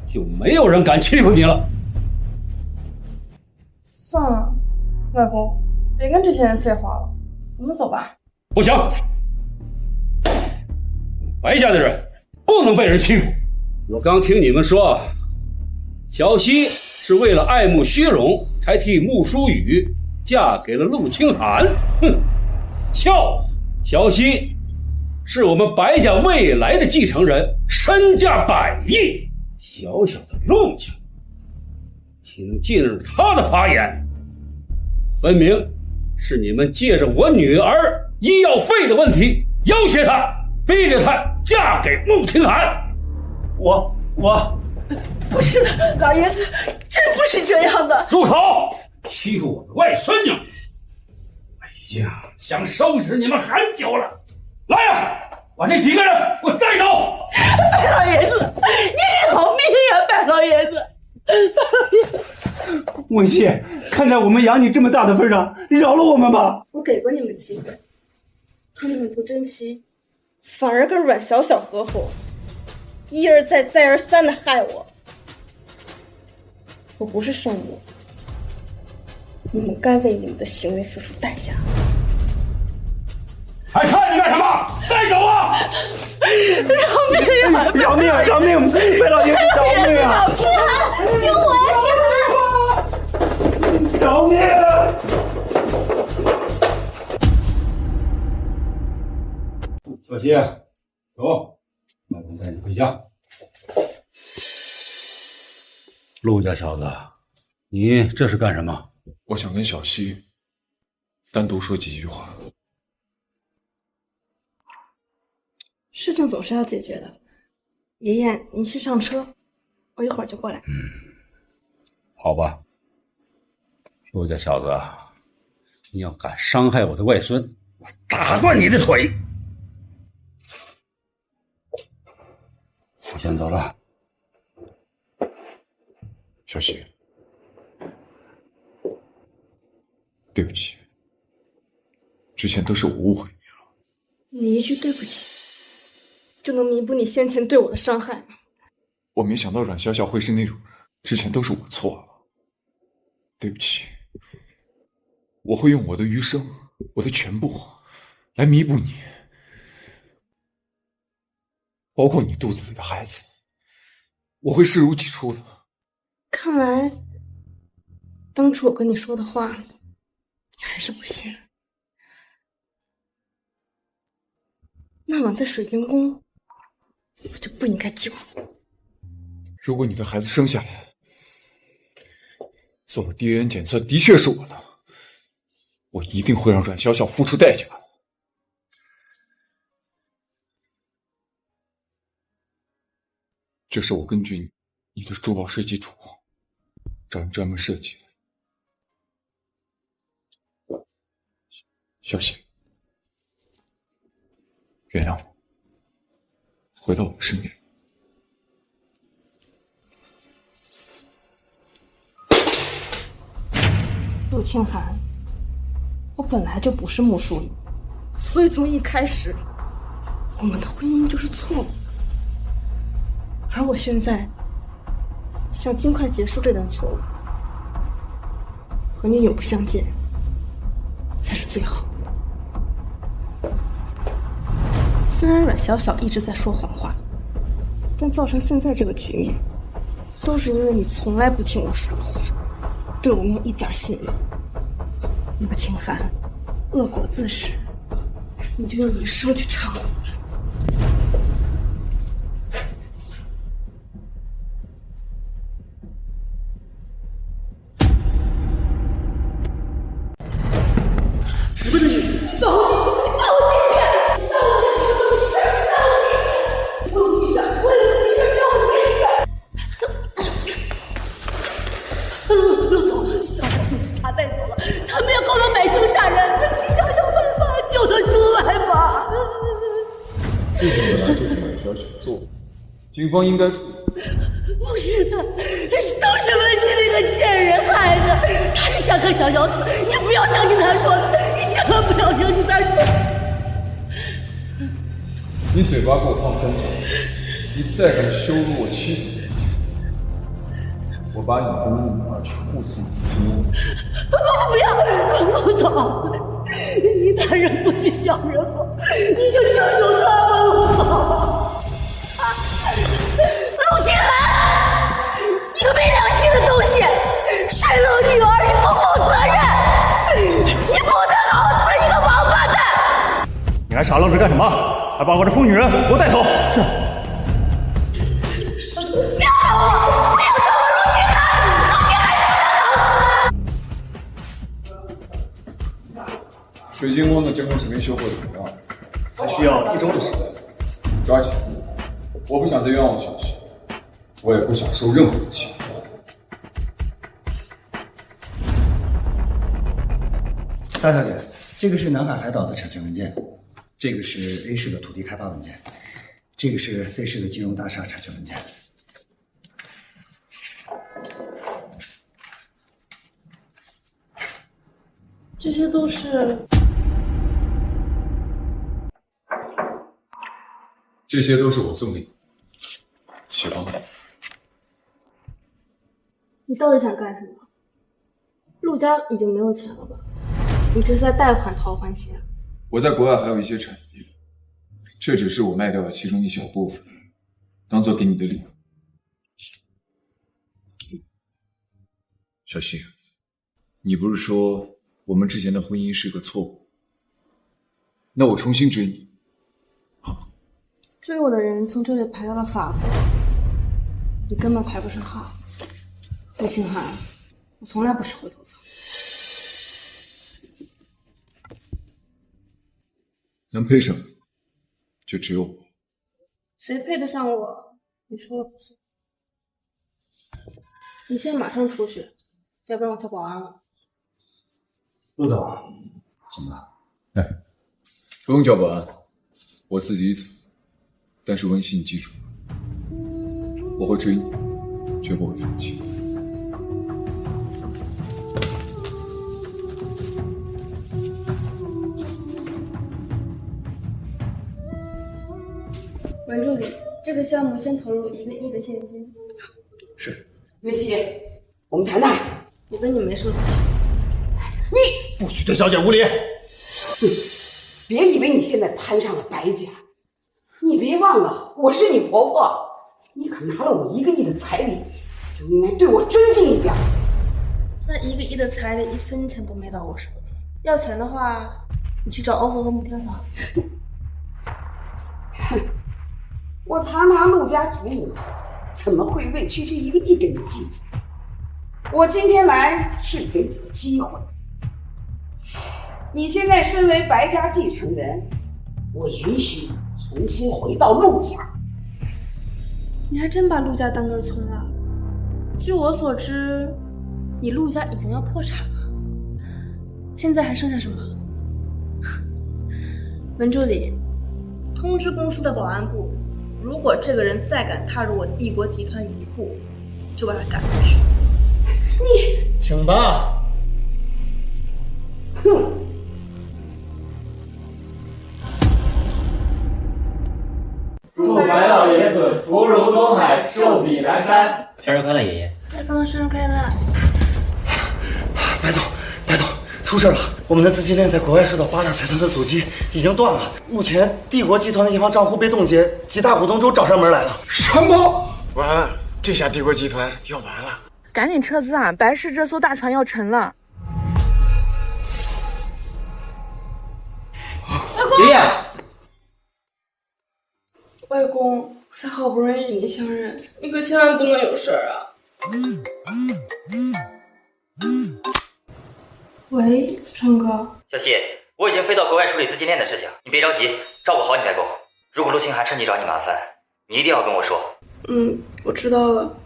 就没有人敢欺负你了。算了，外公，别跟这些人废话了，我们走吧。不行，白家的人不能被人欺负。我刚听你们说，小西是为了爱慕虚荣，才替穆淑雨嫁给了陆清寒。哼，笑话！小西是我们白家未来的继承人，身价100亿，小小的陆家岂能进入他的法眼？分明是你们借着我女儿医药费的问题要挟她，逼着她嫁给穆清寒。我不是的，老爷子，真不是这样的。住口！欺负我的外孙女，北京想收拾你们很久了。来呀，把这几个人给我带走！白老爷子，你饶命呀，白老爷子！白老爷子，文熙，看在我们养你这么大的份上，饶了我们吧！我给过你们机会，可你们不珍惜，反而跟阮小小合伙，一而再再而三的害我。我不是圣母，你们该为你们的行为付出代价。还看着干什么？带走啊！饶命啊！饶命！饶命！白老爷子饶命啊！青寒，救我呀！青寒，饶命！小西，走，外公带你回家。陆家小子，你这是干什么？我想跟小西单独说几句话。事情总是要解决的。爷爷，您先上车，我一会儿就过来。好吧，陆家小子，你要敢伤害我的外孙，我打断你的腿！我先走了。小西，对不起，之前都是我误会你了。你一句对不起，就能弥补你先前对我的伤害吗？我没想到阮小小会是那种人，之前都是我错了，对不起。我会用我的余生，我的全部来弥补你，包括你肚子里的孩子，我会视如己出的。看来，当初我跟你说的话，你还是不信。那晚在水晶宫，我就不应该救你。如果你的孩子生下来，做了 DNA 检测的确是我的，我一定会让阮小小付出代价。这是我根据你的珠宝设计图找人专门设计的。小西，原谅我，回到我的身边。陆清寒，我本来就不是木梳女，所以从一开始，我们的婚姻就是错误的。而我现在想尽快结束这段错误，和你永不相见，才是最好的。虽然阮小小一直在说谎话，但造成现在这个局面，都是因为你从来不听我说的话，对我没有一点信任。陆清寒，恶果自食，你就用余生去偿还。不能你放我进去！我有急事，我有急事，让我进去！陆总，小小被警察带走了，他们要告他买凶杀人，你想想办法救他出来吧！事情本来就是阮小小做的，警方应该处理。不是的，都是文熙那个贱人害的，他是想和小小死，你不要相信他说的，你千万不要相信他说的。你嘴巴给我放喷嚏！你再敢羞辱我妻子，我把你跟陆法去护送你进屋。不要，陆总，你大人不计小人过，你就救救他吧，陆总。陆心寒，你个没良心的东西，睡了我女儿，你不负责任，你不得好死，你个王八蛋！你还傻愣着干什么？还把我这疯女人给我带走！不要动我！不要动我！陆心寒，陆心寒，住手！水晶宫的监控视频修复的怎么样？还需要1周的时间。抓紧！我不想再冤枉小西，我也不想受任何的气。大小姐，这个是南海海岛的产权文件，这个是 A 市的土地开发文件，这个是 C 市的金融大厦产权文件。这些都是……这些都是我送给你，喜欢吗？你到底想干什么？陆家已经没有钱了吧？你这是在贷款讨还钱？我在国外还有一些产业，这只是我卖掉的其中一小部分，当做给你的礼物。小希，你不是说我们之前的婚姻是个错误？那我重新追你，好吗？追我的人从这里排到了法国，你根本排不上号。陆清寒，我从来不吃回头草。能配上你，就只有我。谁配得上我？你说了不算。你现在马上出去，要不然我叫保安了。陆总，怎么了？哎，不用叫保安，我自己走。但是文熙，你记住，我会追你，绝不会放弃。文助理，这个项目先投入1个亿的现金。是。文熙，我们谈谈。我跟你没什么。你不许对小姐无礼！别以为你现在攀上了白家，你别忘了我是你婆婆，你可拿了我1个亿的彩礼，就应该对我尊敬一点。那1个亿的彩礼1分钱都没到我手里，要钱的话，你去找欧和穆天房。哼，我堂堂陆家主母，怎么会为区1个亿跟你计较？我今天来是给你个机会。你现在身为白家继承人，我允许你重新回到陆家。你还真把陆家当根葱了。据我所知，你陆家已经要破产了，现在还剩下什么？文助理，通知公司的保安部，如果这个人再敢踏入我帝国集团一步，就把他赶出去。你请吧。哼。祝白老爷子福如东海，寿比南山。生日快乐，爷爷！太公生日快乐！白总，出事了！我们的资金链在国外受到8大财团的阻击，已经断了。目前帝国集团的银行账户被冻结，几大股东都找上门来了。什么？完了，这下帝国集团要完了！赶紧撤资啊！白氏这艘大船要沉了。爷爷。外公，才好不容易与你相认，你可千万不能有事儿啊！喂，川哥。小希，我已经飞到国外处理资金链的事情，你别着急，照顾好你外公。如果陆清寒趁机找你麻烦，你一定要跟我说。我知道了。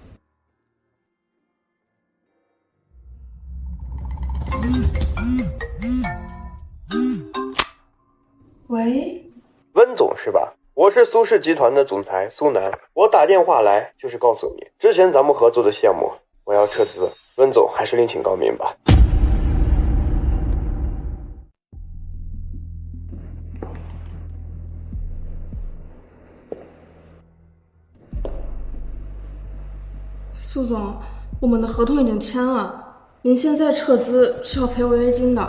喂，温总是吧？我是苏氏集团的总裁苏南，我打电话来就是告诉你，之前咱们合作的项目我要撤资，温总还是另请高明吧。苏总，我们的合同已经签了，您现在撤资是要赔违约金的。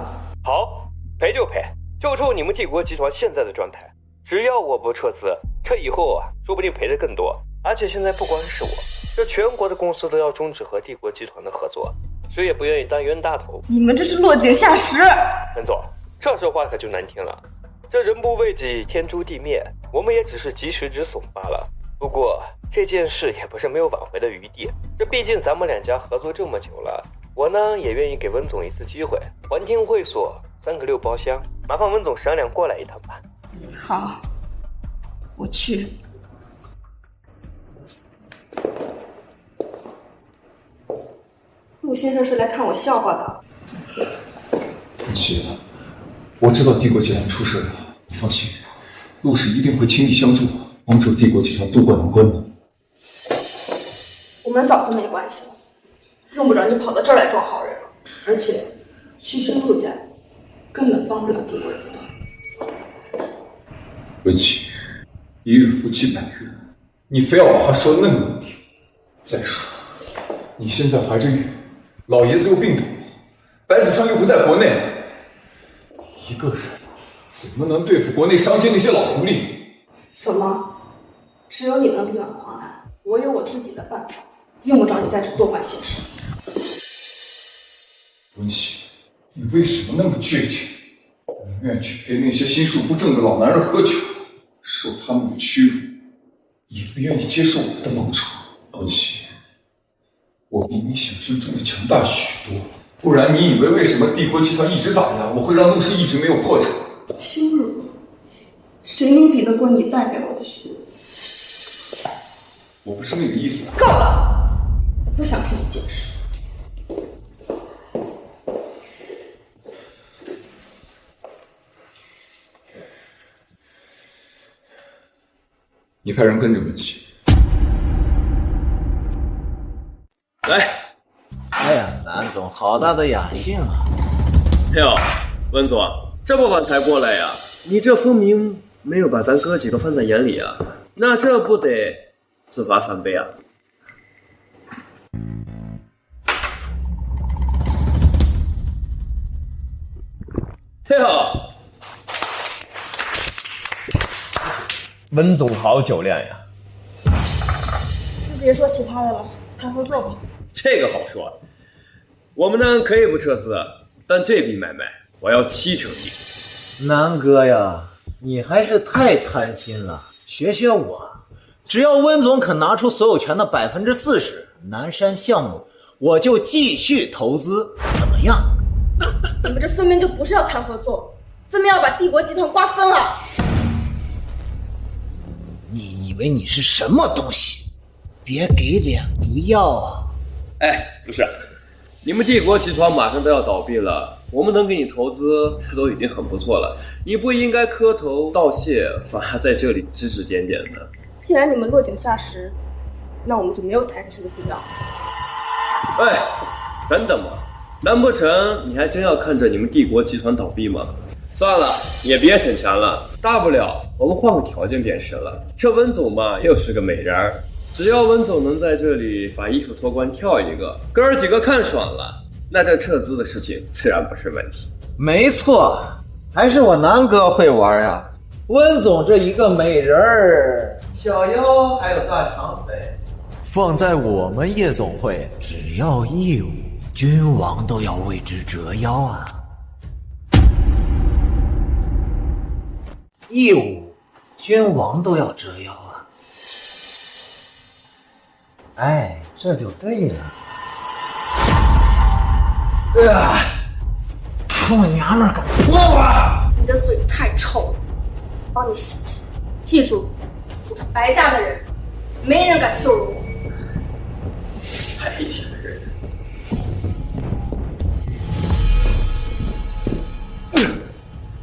好，赔就赔，就冲你们帝国集团现在的状态，只要我不撤资，这以后啊，说不定赔的更多。而且现在不光是我，这全国的公司都要终止和帝国集团的合作，谁也不愿意当冤大头。你们这是落井下石！温总，这说话可就难听了。这人不为己，天诛地灭，我们也只是及时止损罢了。不过这件事也不是没有挽回的余地，这毕竟咱们两家合作这么久了，我呢也愿意给温总一次机会。环听会所3个6包厢，麻烦温总商量过来一趟吧。好，我去。陆先生是来看我笑话的。文熙，我知道帝国集团出事了，你放心，陆氏一定会倾力相助，帮助帝国集团渡过难关的。我们早就没关系了，用不着你跑到这儿来装好人了。而且，区区陆家根本帮不了帝国集团。文琪，一日夫妻百日，你非要把话说的那么难听。再说，你现在怀着孕，老爷子又病倒了，白子川又不在国内，一个人怎么能对付国内商界那些老狐狸？怎么？只有你能力挽狂澜，我有我自己的办法，用不着你在这多管闲事。文琪，你为什么那么倔强？宁愿去陪那些心术不正的老男人喝酒，受他们的屈辱，也不愿意接受我的报酬。文琪，我比你想象中的强大许多，不然你以为为什么帝国集团一直打压我，会让陆氏一直没有破产？羞辱？谁能比得过你带给我的羞辱？我不是那个意思。够了！我不想听你解释。你派人跟着文琪。来。哎呀，南总，好大的雅兴啊！哟，温总，这么晚才过来呀？你这分明没有把咱哥几个放在眼里啊！那这不得自罚3杯啊？哟，温总好酒量呀！先别说其他的了，谈合作吧。这个好说，我们呢可以不撤资，但这笔买卖我要70%地。南哥呀，你还是太贪心了，学学我，只要温总肯拿出所有权的40%，南山项目我就继续投资，怎么样？你们这分明就不是要谈合作，分明要把帝国集团瓜分了。你以为你是什么东西？别给脸不要啊！哎，不是，你们帝国集团马上都要倒闭了，我们能给你投资，这都已经很不错了。你不应该磕头道谢，反而在这里指指点点的。既然你们落井下石，那我们就没有谈下去的必要。哎，等等嘛，难不成你还真要看着你们帝国集团倒闭吗？算了，也别逞强了，大不了我们换个条件便是了。这温总嘛，又是个美人儿。只要温总能在这里把衣服脱光跳一个，哥儿几个看爽了，那这撤资的事情自然不是问题。没错，还是我南哥会玩呀。温总这一个美人儿，小腰还有大长腿，放在我们夜总会，只要义务，君王都要为之折腰啊！义务，君王都要折腰啊！哎，这就对了。臭娘们儿，给我脱吧！你的嘴太臭了，帮你洗洗。记住，我是白家的人，没人敢羞辱我。白家人。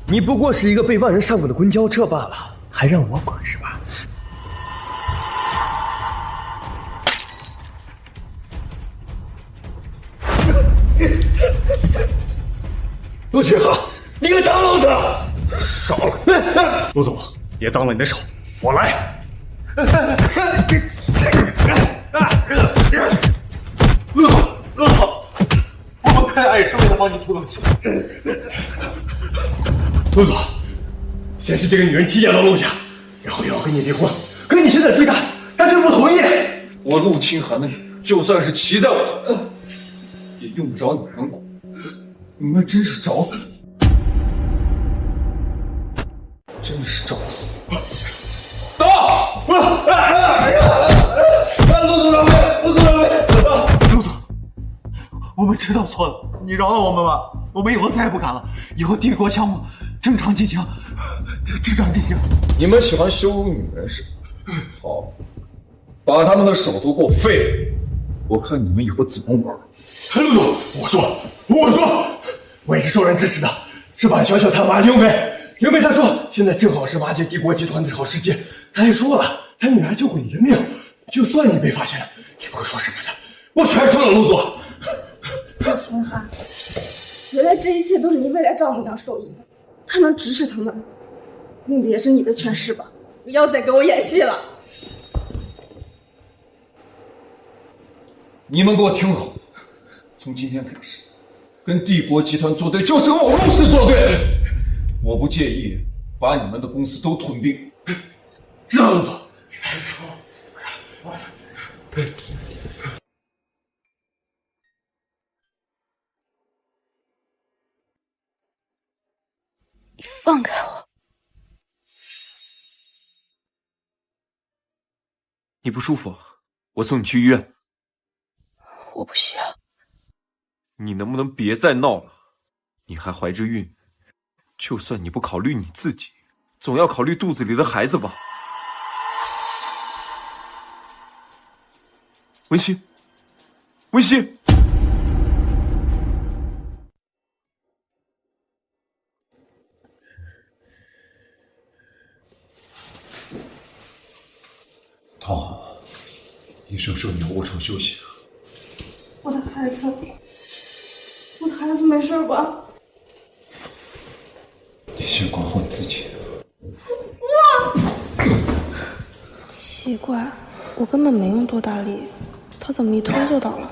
你不过是一个被万人上过的公交车罢了，还让我管是吧？陆群豪，你个大老子！少了，陆总，别脏了你的手，我来。陆总，我们开爱是为了帮你出东西。陆总，先是这个女人提点了陆家，然后又要和你离婚，可你现在追她，她却不同意。我陆清寒的女人，就算是骑在我头上，也用不着你们管。你们真是找死！真的是找死！到！陆总让位，陆总让位！陆总，我们知道错了，你饶了我们吧，我们以后再也不敢了。以后帝国项目正常进行，正常进行。你们喜欢羞辱女人是吧？好，把他们的手都给我废了，我看你们以后怎么玩。陆总，我说，我也是受人支持的，是把小小他妈刘梅。刘梅她说，现在正好是瓦解帝国集团的好时机。她还说了，她女儿救过你的命，就算你被发现了，也不会说什么的。我全说了，陆总。陆清寒，原来这一切都是你未来丈母娘授意的，她能指使他们，目的也是你的权势吧？不要再给我演戏了！你们给我听好，从今天开始，跟帝国集团作对就是和我陆氏作对。我不介意把你们的公司都吞并，知道了吧？你放开我！你不舒服，我送你去医院。我不需要。你能不能别再闹了？你还怀着孕，就算你不考虑你自己，总要考虑肚子里的孩子吧。文熙，文熙。涛，医生说你要卧床休息。我的孩子没事吧？你先管好你自己。奇怪，我根本没用多大力，他怎么一推就倒了？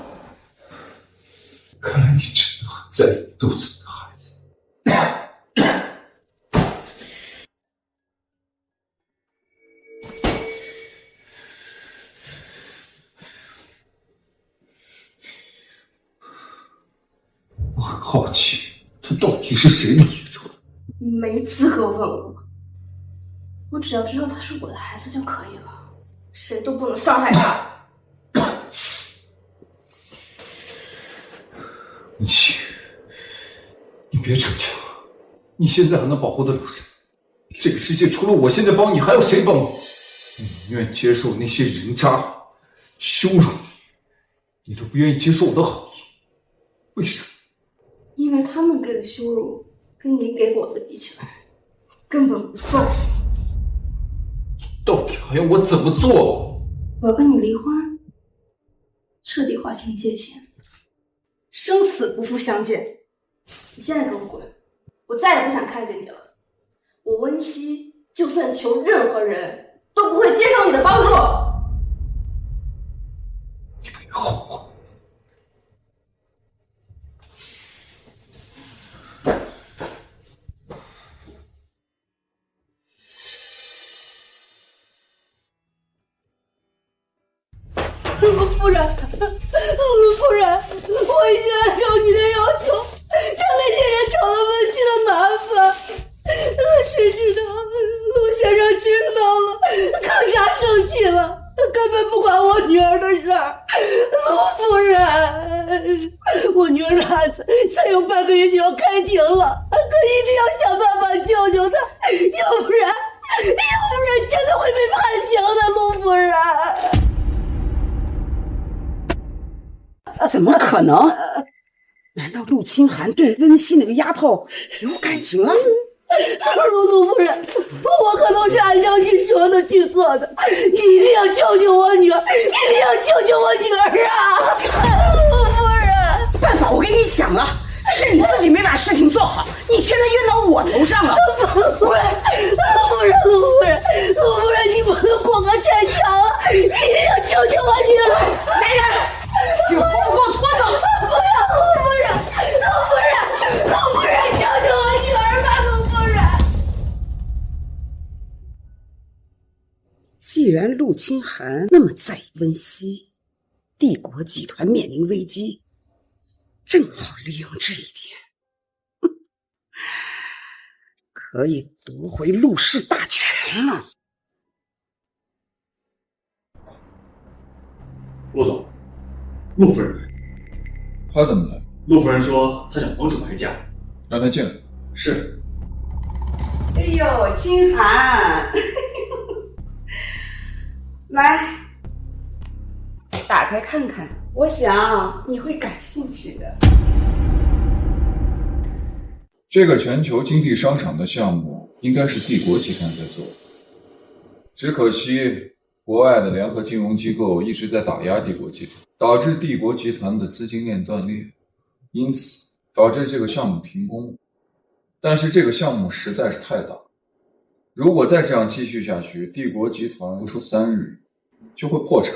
看来你真的很在意肚子里的孩子。我很好奇，他到底是谁的野种？你没资格问我，我只要知道他是我的孩子就可以了，谁都不能伤害他。文熙，你别逞强，你现在还能保护得了谁？这个世界除了我现在帮你，还有谁帮你？你宁愿接受那些人渣羞辱你，你都不愿意接受我的好意，为什么？因为他们给的羞辱跟你给我的比起来，根本不算什么。到底还要我怎么做？我跟你离婚，彻底划清界限，生死不复相见。你现在给我滚！我再也不想看见你了。我温熙就算求任何人都不会接受你的帮助。你别后悔。陆夫人，陆夫人，我已经按照你的要求，让那些人找了温熙的麻烦，谁知道陆先生知道了，更加生气了，根本不管我女儿的事儿。陆夫人，我女儿的案子再有半个月就要开庭了，可一定要想办法救救她，要不然真的会被判刑的，陆夫人。怎么可能？难道陆清寒对温熙那个丫头有感情了？陆夫人，我可都是按照你说的去做的，你一定要救救我女儿，一定要救救我女儿啊！陆夫人，办法我给你想了，是你自己没把事情做好，你现在怨到我头上了。陆夫人，你不能过河拆墙啊！一定要救救我女儿！来人！这个货物给我拖走！不要，陆夫人，救救我女儿吧，陆夫人！既然陆清寒那么在意温熙，帝国集团面临危机，正好利用这一点，可以夺回陆氏大权了。陆总，陆夫人，他怎么来？陆夫人说她想帮助白家，让他进来。是。哎呦，清寒，来，打开看看，我想你会感兴趣的。这个全球金地商场的项目应该是帝国集团在做，只可惜国外的联合金融机构一直在打压帝国集团，导致帝国集团的资金链断裂，因此导致这个项目停工。但是这个项目实在是太大，如果再这样继续下去，帝国集团不出3日就会破产。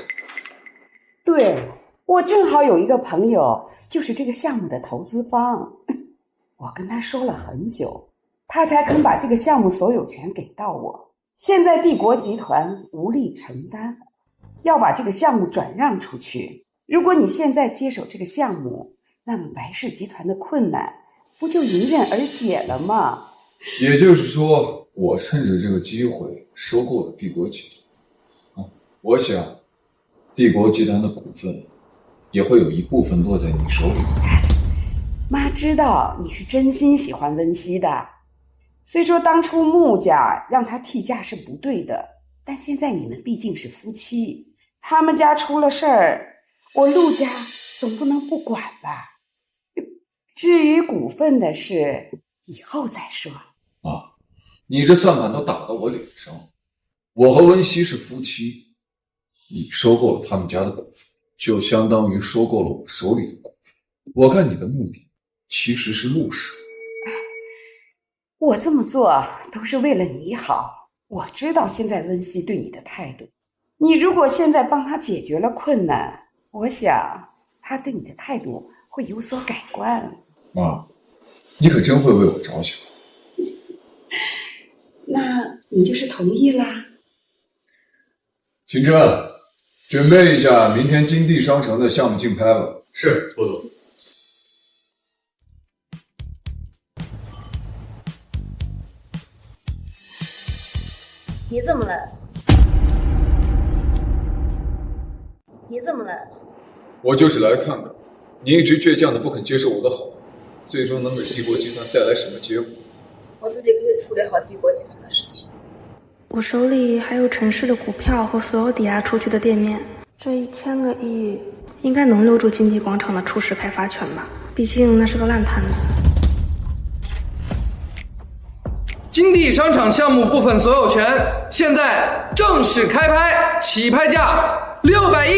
对，我正好有一个朋友就是这个项目的投资方，我跟他说了很久，他才肯把这个项目所有权给到我。现在帝国集团无力承担，要把这个项目转让出去。如果你现在接手这个项目，那么白氏集团的困难不就迎刃而解了吗？也就是说，我趁着这个机会收购了帝国集团。我想帝国集团的股份也会有一部分落在你手里。妈知道你是真心喜欢温熙的，虽说当初穆家让他替嫁是不对的，但现在你们毕竟是夫妻，他们家出了事儿，我陆家总不能不管吧。至于股份的事，以后再说。妈，你这算盘都打到我脸上了。我和温熙是夫妻，你收购了他们家的股份，就相当于收购了我手里的股份。我看你的目的其实是陆氏。我这么做都是为了你好。我知道现在温熙对你的态度，你如果现在帮他解决了困难，我想他对你的态度会有所改观。妈，你可真会为我着想。那你就是同意啦？秦琛，准备一下明天金地商城的项目竞拍了。是，陆总。你怎么了？你怎么了？我就是来看看，你一直倔强的不肯接受我的好，最终能给帝国集团带来什么结果？我自己可以处理好帝国集团的事情。我手里还有陈氏的股票和所有抵押出去的店面，这1000个亿应该能留住金地广场的初始开发权吧？毕竟那是个烂摊子。金地商场项目部分所有权现在正式开拍，起拍价600亿、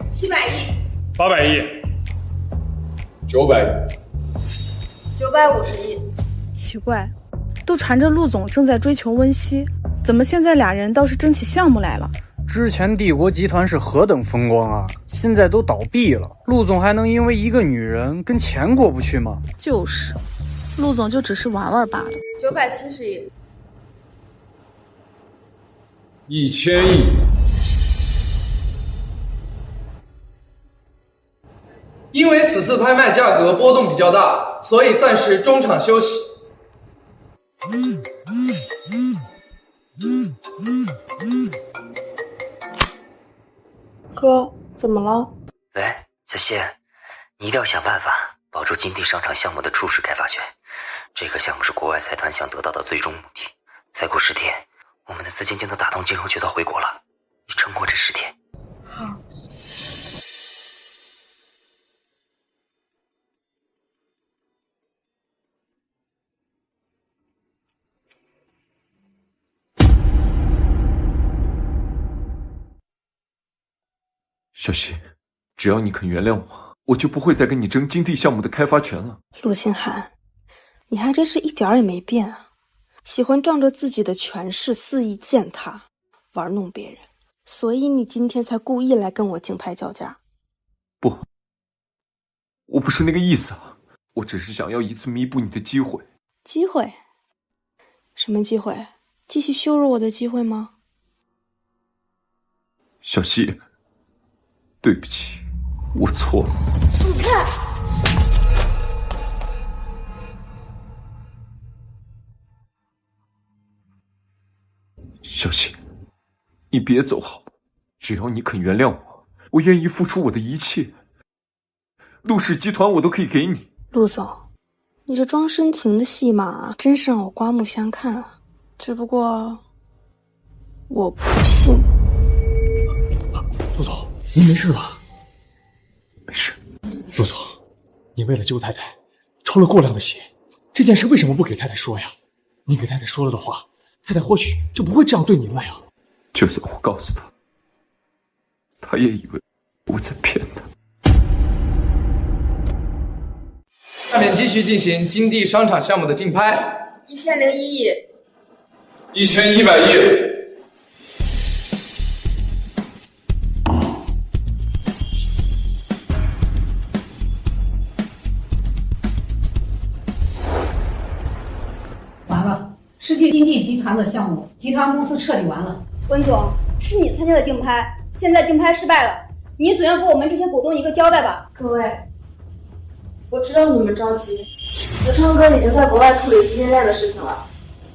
700亿、 800亿、900亿、950亿。奇怪，都传着陆总正在追求温熙，怎么现在俩人倒是争起项目来了？之前帝国集团是何等风光啊，现在都倒闭了，陆总还能因为一个女人跟钱过不去吗？就是，陆总就只是玩玩罢了。970亿、 1000亿。因为此次拍卖价格波动比较大，所以暂时中场休息。哥，怎么了？喂，小谢，你一定要想办法保住金地商场项目的初始开发权。这个项目是国外财团想得到的最终目的。再过10天，我们的资金就能打通金融渠道回国了。你撑过这10天。好。小希，只要你肯原谅我，我就不会再跟你争金地项目的开发权了。陆清寒，你还真是一点儿也没变啊！喜欢仗着自己的权势肆意践踏，玩弄别人，所以你今天才故意来跟我竞拍叫价。不，我不是那个意思啊，我只是想要一次弥补你的机会。机会？什么机会？继续羞辱我的机会吗？小希，对不起，我错了。放开！小希，你别走好，只要你肯原谅我，我愿意付出我的一切。陆氏集团我都可以给你。陆总，你这装深情的戏码真是让我刮目相看啊！只不过，我不信。陆总，您没事吧？没事。陆总，你为了救太太，抽了过量的血，这件事为什么不给太太说呀？你给太太说了的话，太太或许就不会这样对您了呀。就算我告诉她，她也以为我在骗她。下面继续进行金地商场项目的竞拍。1001亿，1100亿。完了，世纪金地集团的项目，集团公司彻底完了。温总，是你参加的竞拍，现在竞拍失败了，你总要给我们这些股东一个交代吧？各位，我知道你们着急，子昌哥已经在国外处理资金链的事情了，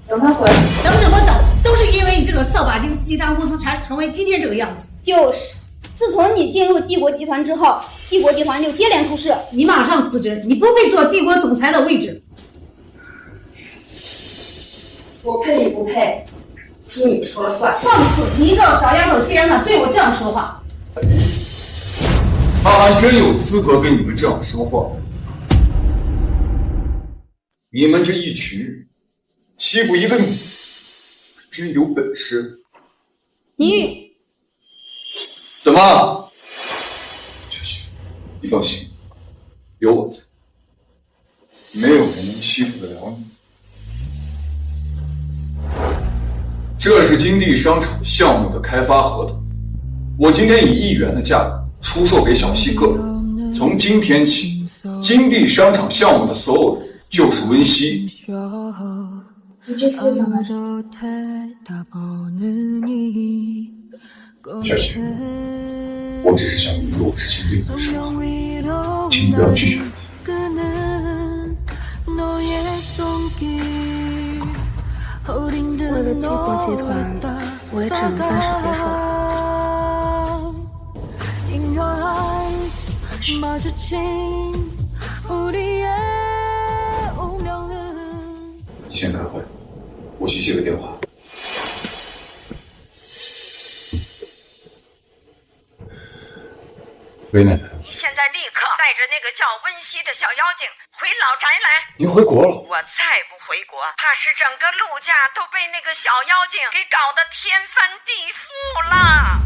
等他回来。等什么等？都是因为你这个扫把精集团公司才成为今天这个样子。就是，自从你进入帝国集团之后，帝国集团就接连出事。你马上辞职，你不配做帝国总裁的位置。我配与不配，听你说了算。放肆！你一个小丫头，竟然敢对我这样说话！他还真有资格跟你们这样说话。你们这一群人欺负一个女人，真有本事。你怎么？小雪，你放心，有我在，没有人能欺负得了你。这是金地商场项目的开发合同，我今天以1元的价格出售给小西个人。从今天起，金地商场项目的所有人就是温熙。你这次又想干什么？小雪，我只是想与你落实金地做事，请你不要拒绝。为了帝国集团，我也只能暂时接受了。你先开会，我去接个电话。喂，奶奶。你现在立刻带着那个叫温熙的小妖精回老宅来。您回国了？我再不回国，怕是整个陆家都被那个小妖精给搞得天翻地覆了。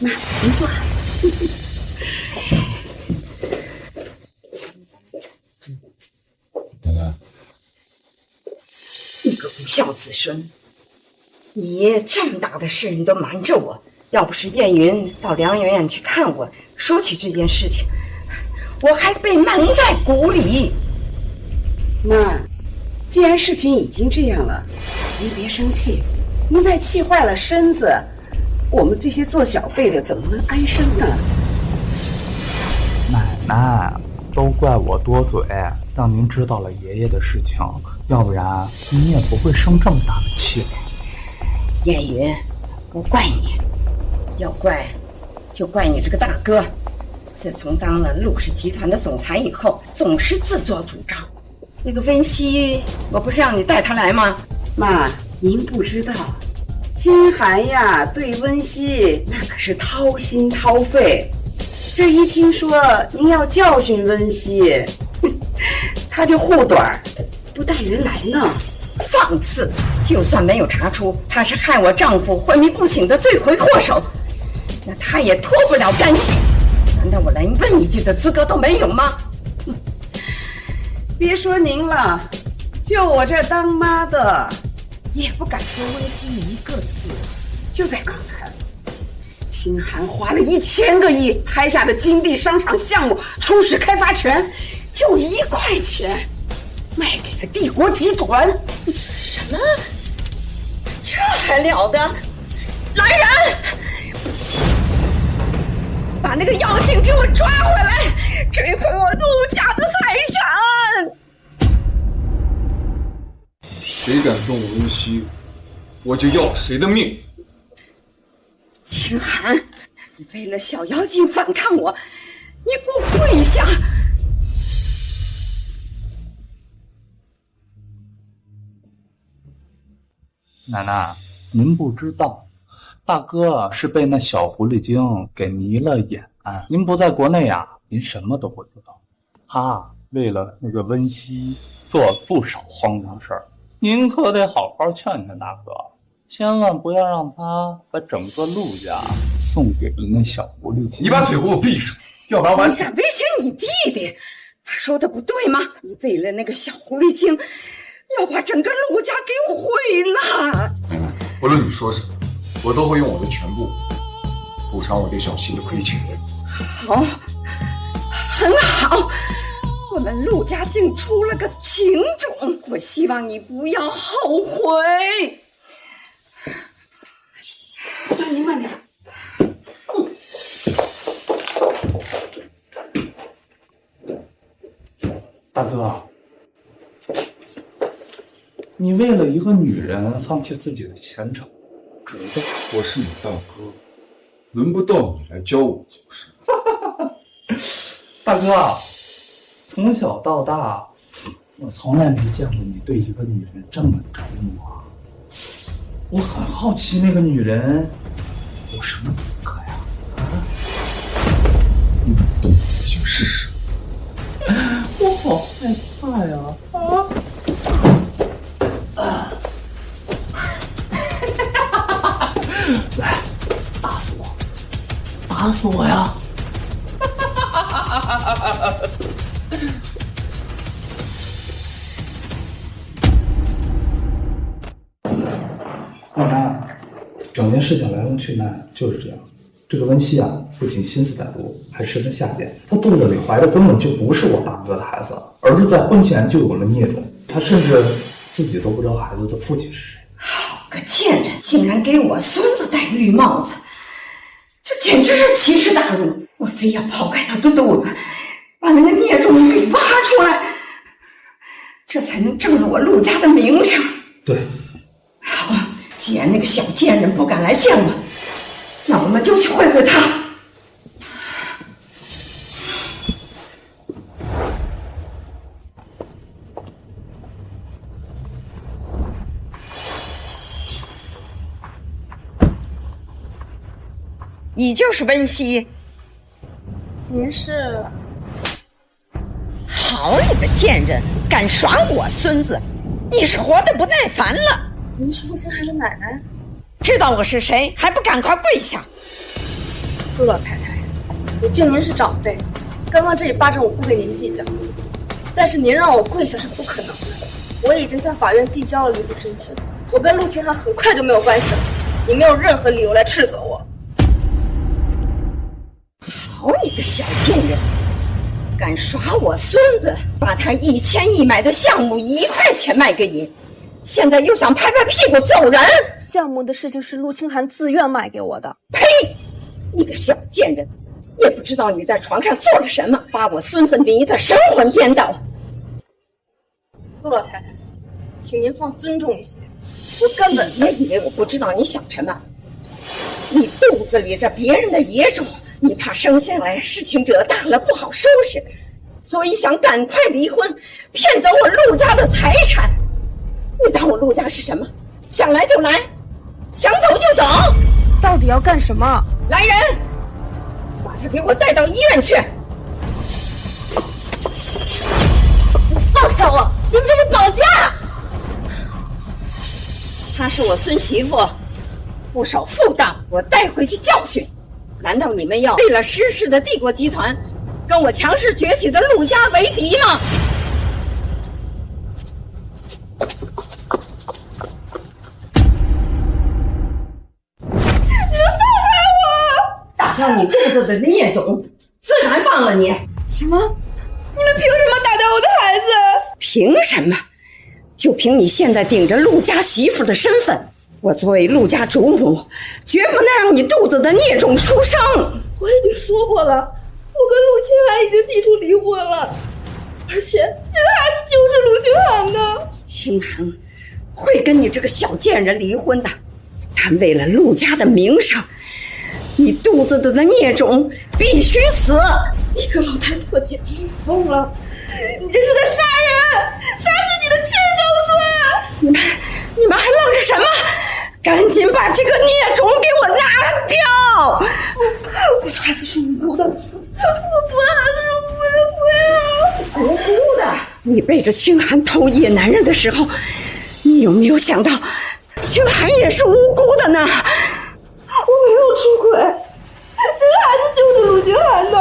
妈，您坐。奶奶，你个不孝子孙！你这么大的事你都瞒着我，要不是燕云到疗养院去看我，说起这件事情，我还被蒙在鼓里。妈，既然事情已经这样了，您别生气，您再气坏了身子，我们这些做小辈的怎么能安生呢？奶奶，都怪我多嘴，让您知道了爷爷的事情，要不然您也不会生这么大的气了。燕云，不怪你，要怪就怪你这个大哥。自从当了陆氏集团的总裁以后，总是自作主张。那个温熙，我不是让你带他来吗？妈，您不知道，清寒呀对温熙那可是掏心掏肺。这一听说您要教训温熙，他就护短，不带人来呢。放肆！就算没有查出他是害我丈夫昏迷不醒的罪魁祸首，那他也脱不了干系。难道我连问一句的资格都没有吗？别说您了，就我这当妈的，也不敢说温馨一个字。就在刚才，清寒花了1000个亿拍下的金地商场项目初始开发权，就1块钱卖给了帝国集团。什么？这还了得！来人，把那个妖精给我抓回来，追回我陆家的财产！谁敢动我温熙，我就要谁的命！清寒，你为了小妖精反抗我，你给我跪下！奶奶，您不知道，大哥是被那小狐狸精给迷了眼。您不在国内呀，您什么都不知道。他为了那个温熙做了不少荒唐事儿，您可得好好劝劝大哥。千万不要让他把整个陆家送给了那小狐狸精。你把嘴给我闭上，要不然完。你敢威胁你弟弟？他说的不对吗？你为了那个小狐狸精，要把整个陆家给我毁了。无论你说什么，我都会用我的全部补偿我对小七的亏欠。好，很好。我们陆家竟出了个情种，我希望你不要后悔。慢点。大哥，你为了一个女人放弃自己的前程，知道我是你大哥，轮不到你来教我做事。大哥，从小到大，我从来没见过你对一个女人这么着魔。我很好奇，那个女人有什么资格呀？你懂得性试试。我好害怕呀！来，打死我！打死我呀！老张，整件事情来龙去脉就是这样。这个温熙啊，不仅心思歹毒，还十分下贱。他肚子里怀的根本就不是我大哥的孩子，而是在婚前就有了孽种。他甚至自己都不知道孩子的父亲是谁。好个贱人，竟然给我孙子戴绿帽子，这简直是奇耻大辱！我非要刨开他的肚子，把那个孽种给挖出来，这才能正了我陆家的名声。对，好，既然那个小贱人不敢来见我，那我们就去会会他。你就是温熙？您是？好你个贱人，敢耍我孙子，你是活得不耐烦了。您是陆清寒的奶奶？知道我是谁，还不赶快跪下！陆老太太，我敬您是长辈，刚刚这一巴掌我不跟您计较，但是您让我跪下是不可能的。我已经向法院递交了离婚申请，我跟陆清寒很快就没有关系了，你没有任何理由来斥责我。好你个小贱人，敢耍我孙子，把他1000亿买的项目1块钱卖给你，现在又想拍拍屁股走人？项目的事情是陆清寒自愿卖给我的。呸！你个小贱人，也不知道你在床上做了什么，把我孙子迷得神魂颠倒。陆老太太，请您放尊重一些，我根本别以为我不知道你想什么。你肚子里这别人的野种，你怕生下来事情惹大了不好收拾，所以想赶快离婚，骗走我陆家的财产。你当我陆家是什么？想来就来，想走就走。到底要干什么？来人，把他给我带到医院去。你放开我！你们这是绑架！她是我孙媳妇，不守妇道，我带回去教训。难道你们要为了失势的帝国集团，跟我强势崛起的陆家为敌吗？你们放开我！打掉你肚子的孽种，自然放了你。什么？你们凭什么打掉我的孩子？凭什么？就凭你现在顶着陆家媳妇的身份，我作为陆家主母，绝不能让你肚子的孽种出生。我已经说过了，我跟陆清寒已经提出离婚了，而且这个孩子就是陆清寒的。清寒会跟你这个小贱人离婚的，他为了陆家的名声，你肚子的孽种必须死！你个老太婆简直是疯了！你这是在杀人，杀自己的亲生孙！你们还愣着什么？赶紧把这个孽种给我拿掉！我的孩子是无辜的，我的孩子是无辜的！无辜的！你背着清寒偷夜男人的时候，你有没有想到，清寒也是无辜的呢。我没有出轨，这个孩子就是陆清寒的。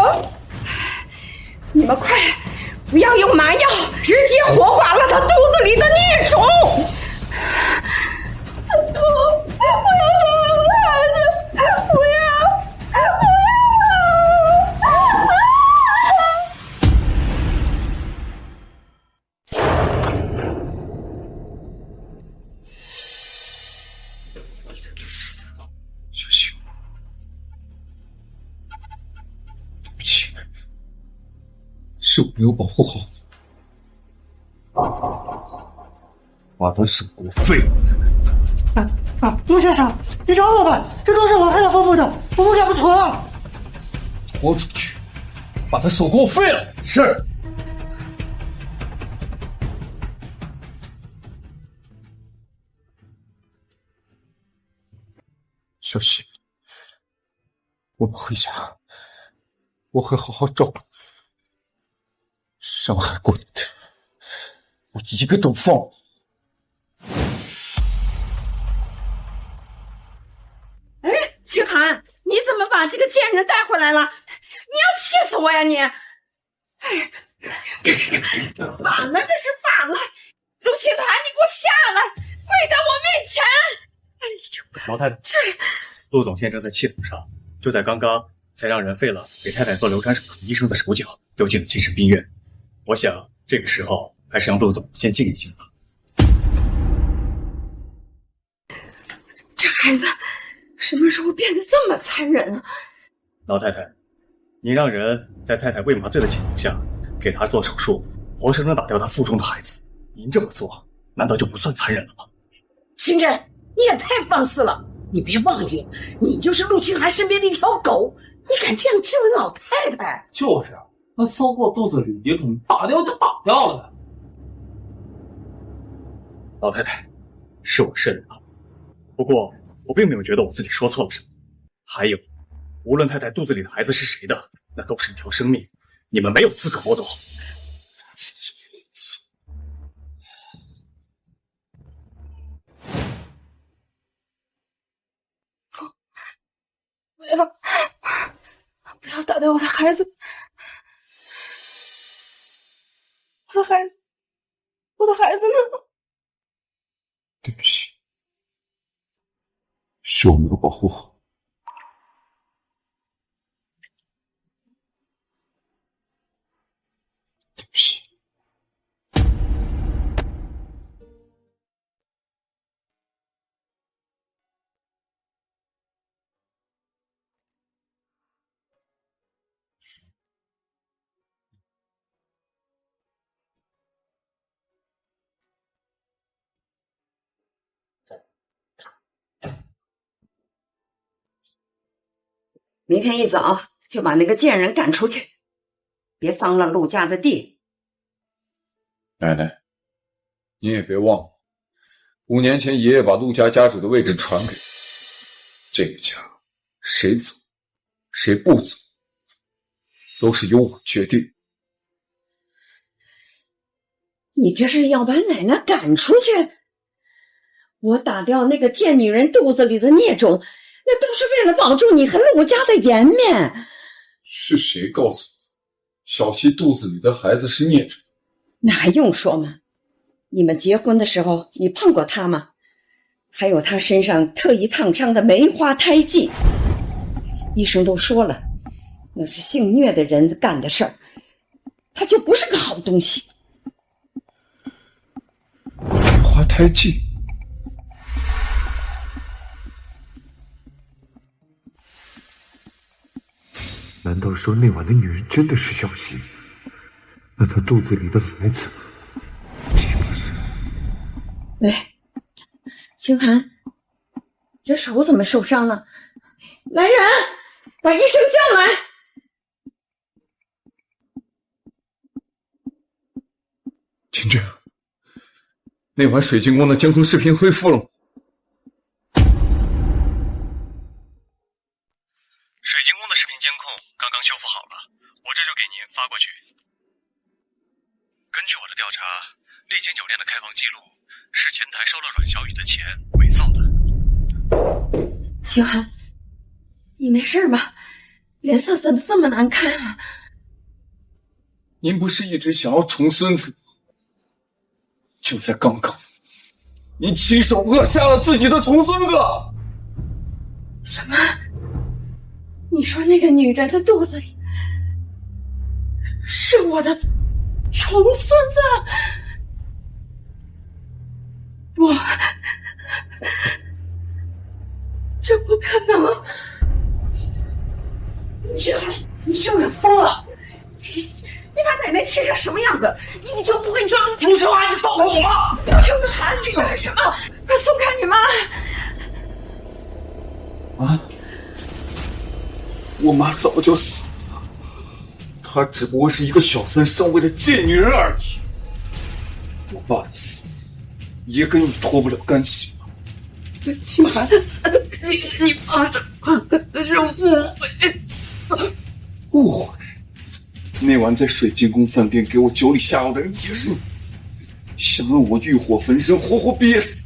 你们快，不要用麻药，直接活剐了他肚子里的孽种！不要伤害我的孩子！不要！小希，对不起，是我没有保护好你，把他手给我废了。陆先生，你饶我吧，这都是老太太吩咐的，我不敢不从啊！拖出去，把他手给我废了。是。小希，我们回家，我会好好照顾你。伤害过你的，我一个都放不。清寒，你怎么把这个贱人带回来了？你要气死我呀你！哎，这是反了，这是反了！陆清寒，你给我下来，跪在我面前！哎呦，老太太，陆总先生在气头上，就在刚刚才让人废了给太太做流产手术医生的手脚，丢进了精神病院。我想这个时候还是让陆总先静一静吧。这孩子什么时候变得这么残忍啊？老太太，您让人在太太未麻醉的情况下给她做手术，活生生打掉她腹中的孩子，您这么做难道就不算残忍了吗？清真，你也太放肆了！你别忘记，你就是陆清寒身边的一条狗，你敢这样质问老太太？就是啊，那搜过肚子里一桶，打掉就打掉了呗。老太太，是我慎了，不过我并没有觉得我自己说错了什么。还有，无论太太肚子里的孩子是谁的，那都是一条生命，你们没有资格剥夺。不要打掉我的孩子！我的孩子，我的孩子呢？对不起，是我没有保护好。对不起。明天一早就把那个贱人赶出去，别脏了陆家的地。奶奶，你也别忘了，5年前爷爷把陆家家主的位置传给我，这个家谁走谁不走都是由我决定。你这是要把奶奶赶出去？我打掉那个贱女人肚子里的孽种，那都是为了保住你和陆家的颜面。是谁告诉你小希肚子里的孩子是孽种？那还用说吗？你们结婚的时候你碰过他吗？还有他身上特意烫伤的梅花胎记，医生都说了，那是性虐的人干的事儿，他就不是个好东西。梅花胎记？难道说那晚的女人真的是小希？那她肚子里的孩子岂不是？喂，清寒，这手怎么受伤了？来人，把医生叫来。清真，那晚水晶宫的监控视频恢复了吗？水晶宫的视频监控刚刚修复好了，我这就给您发过去。根据我的调查，丽景酒店的开房记录是前台收了阮小雨的钱伪造的。清寒，你没事吧？脸色怎么这么难看啊？您不是一直想要重孙子吗？就在刚刚，您亲手扼杀了自己的重孙子。什么？你说那个女人的肚子里是我的重孙子？不，这不可能！你是不是疯了？你把奶奶气成什么样子，你就不会抓陆秋华？你放过我吗？听着喊你干什么？快松开你妈！啊！我妈早就死了，她只不过是一个小三上位的贱女人而已。我爸的死也跟你脱不了干系。清寒，你放手，是误会。误会？那晚在水晶宫饭店给我酒里下药的人也是你，想让我欲火焚身，活活憋死。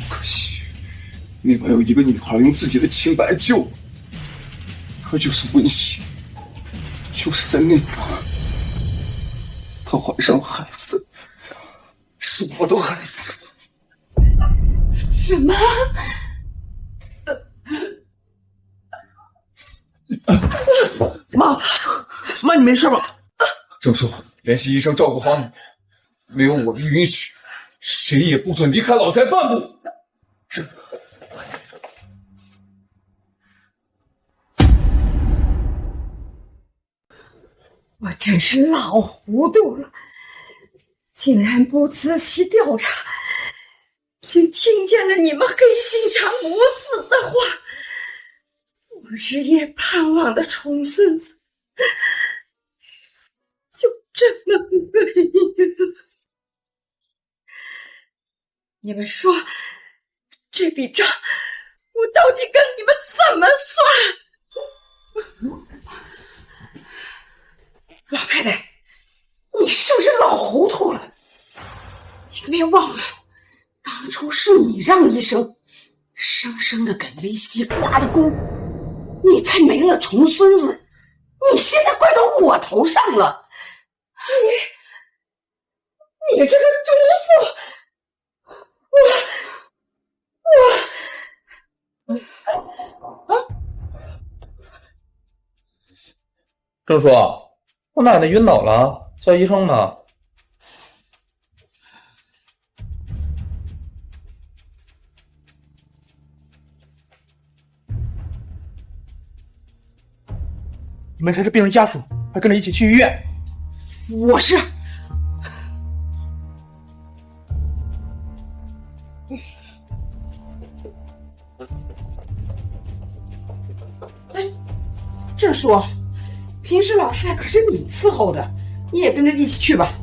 可惜那晚有一个女孩用自己的清白救我，她就是温馨。就是在那晚，她怀上了孩子，是我的孩子。什么？妈，你没事吧？郑叔，联系医生照顾好你，没有我的允许，谁也不准离开老宅半步。是。我真是老糊涂了，竟然不仔细调查，竟听见了你们黑心肠无私的话。我日夜盼望的重孙子，就这么没了。你们说，这笔账我到底跟你们怎么算？老太太，你是不是老糊涂了？你别忘了，当初是你让医生生生的给梅西刮的宫，你才没了重孙子，你现在怪到我头上了。你这个毒妇！郑叔，我奶奶晕倒了，叫医生呢。你们才是病人家属，还跟着一起去医院。我是。哎，郑叔，平时老太太可是你伺候的，你也跟着一起去吧。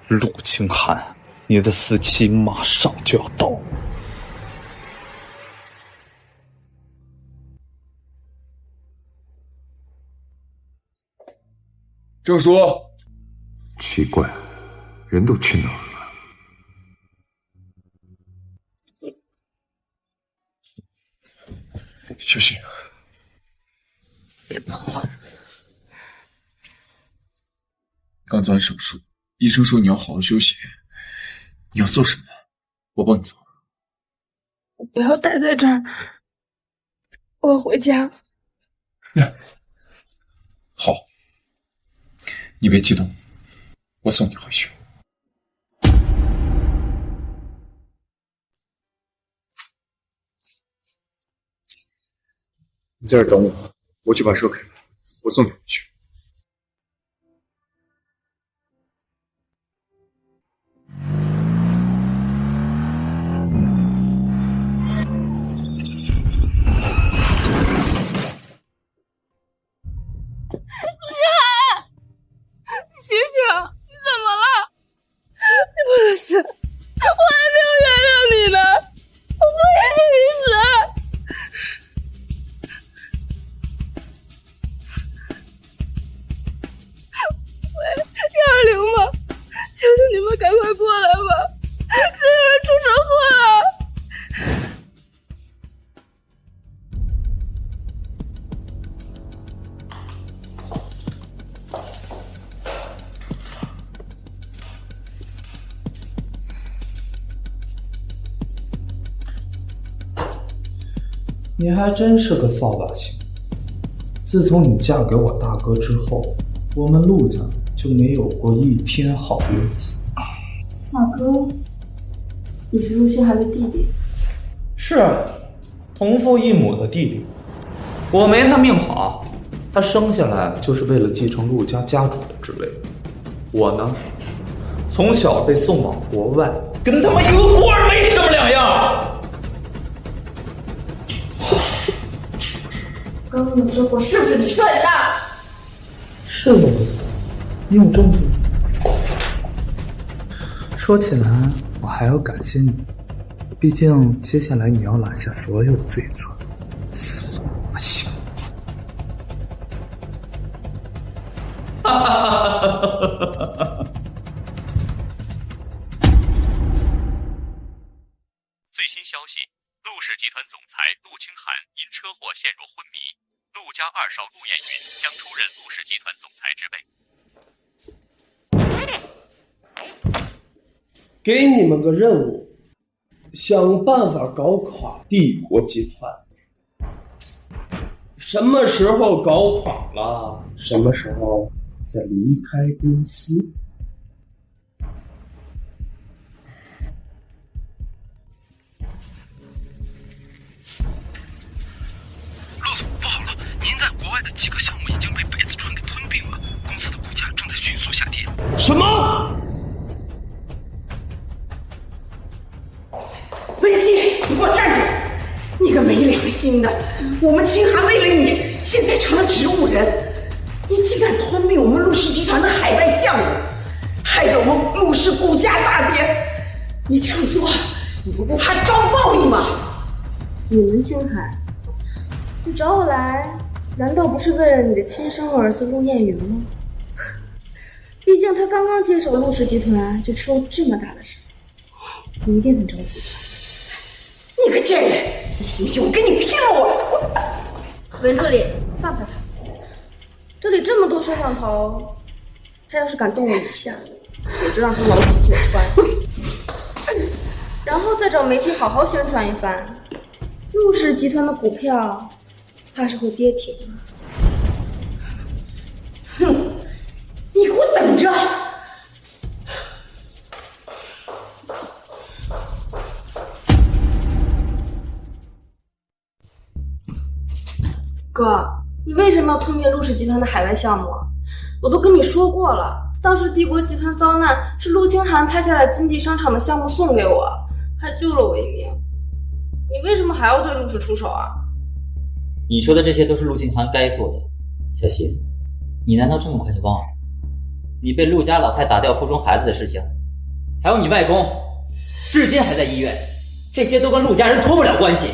陆清寒，你的死期马上就要到了。郑叔，奇怪，人都去哪儿了？休息。刚做完手术，医生说你要好好休息。你要做什么？我帮你做。我不要待在这儿，我要回家。好，你别激动，我送你回去。你在这儿等我，我去把车开了，我送你回去。醒醒！你怎么了？你不死，我还没有原谅你呢，我不允许你死！们赶快过来吧，这有人出车祸了。你还真是个扫把星。自从你嫁给我大哥之后，我们陆家就没有过一天好日子。大哥，你是陆星寒的弟弟？是啊，同父异母的弟弟。我没他命好，他生下来就是为了继承陆家家主的职位。我呢，从小被送往国外，跟他妈一个孤儿没什么两样。刚刚的车祸是不是你干的？是我的，你有证据吗？说起来，我还要感谢你，毕竟接下来你要揽下所有罪责。我行。最新消息，陆氏集团总裁陆清寒因车祸陷入昏迷，陆家二少陆彦云将出任陆氏集团总裁之位。给你们个任务，想办法搞垮帝国集团。什么时候搞垮了，什么时候再离开公司。陆总，不好了，您在国外的几个项目已经被白子川给吞并了，公司的股价正在迅速下跌。什么？文熙，你给我站住！你个没良心的！我们清寒为了你，现在成了植物人，你竟敢吞并我们陆氏集团的海外项目，害得我们陆氏股价大跌！你这样做，你都不怕招报应吗？你们清寒，你找我来，难道不是为了你的亲生儿子陆彦云吗？毕竟他刚刚接手陆氏集团就出了这么大的事，你一定很着急吧？你个贱人，你信不信我跟你拼了！我文助理，放开他！这里这么多摄像头，他要是敢动我一下，我就让他牢底坐穿，然后再找媒体好好宣传一番。陆氏集团的股票怕是会跌停。哼，你给我等着！哥，你为什么要吞并陆氏集团的海外项目啊？我都跟你说过了，当时帝国集团遭难，是陆清寒拍下来金地商场的项目送给我，还救了我一命。你为什么还要对陆氏出手啊？你说的这些都是陆清寒该做的。小希，你难道这么快就忘了？你被陆家老太打掉腹中孩子的事情，还有你外公至今还在医院，这些都跟陆家人脱不了关系。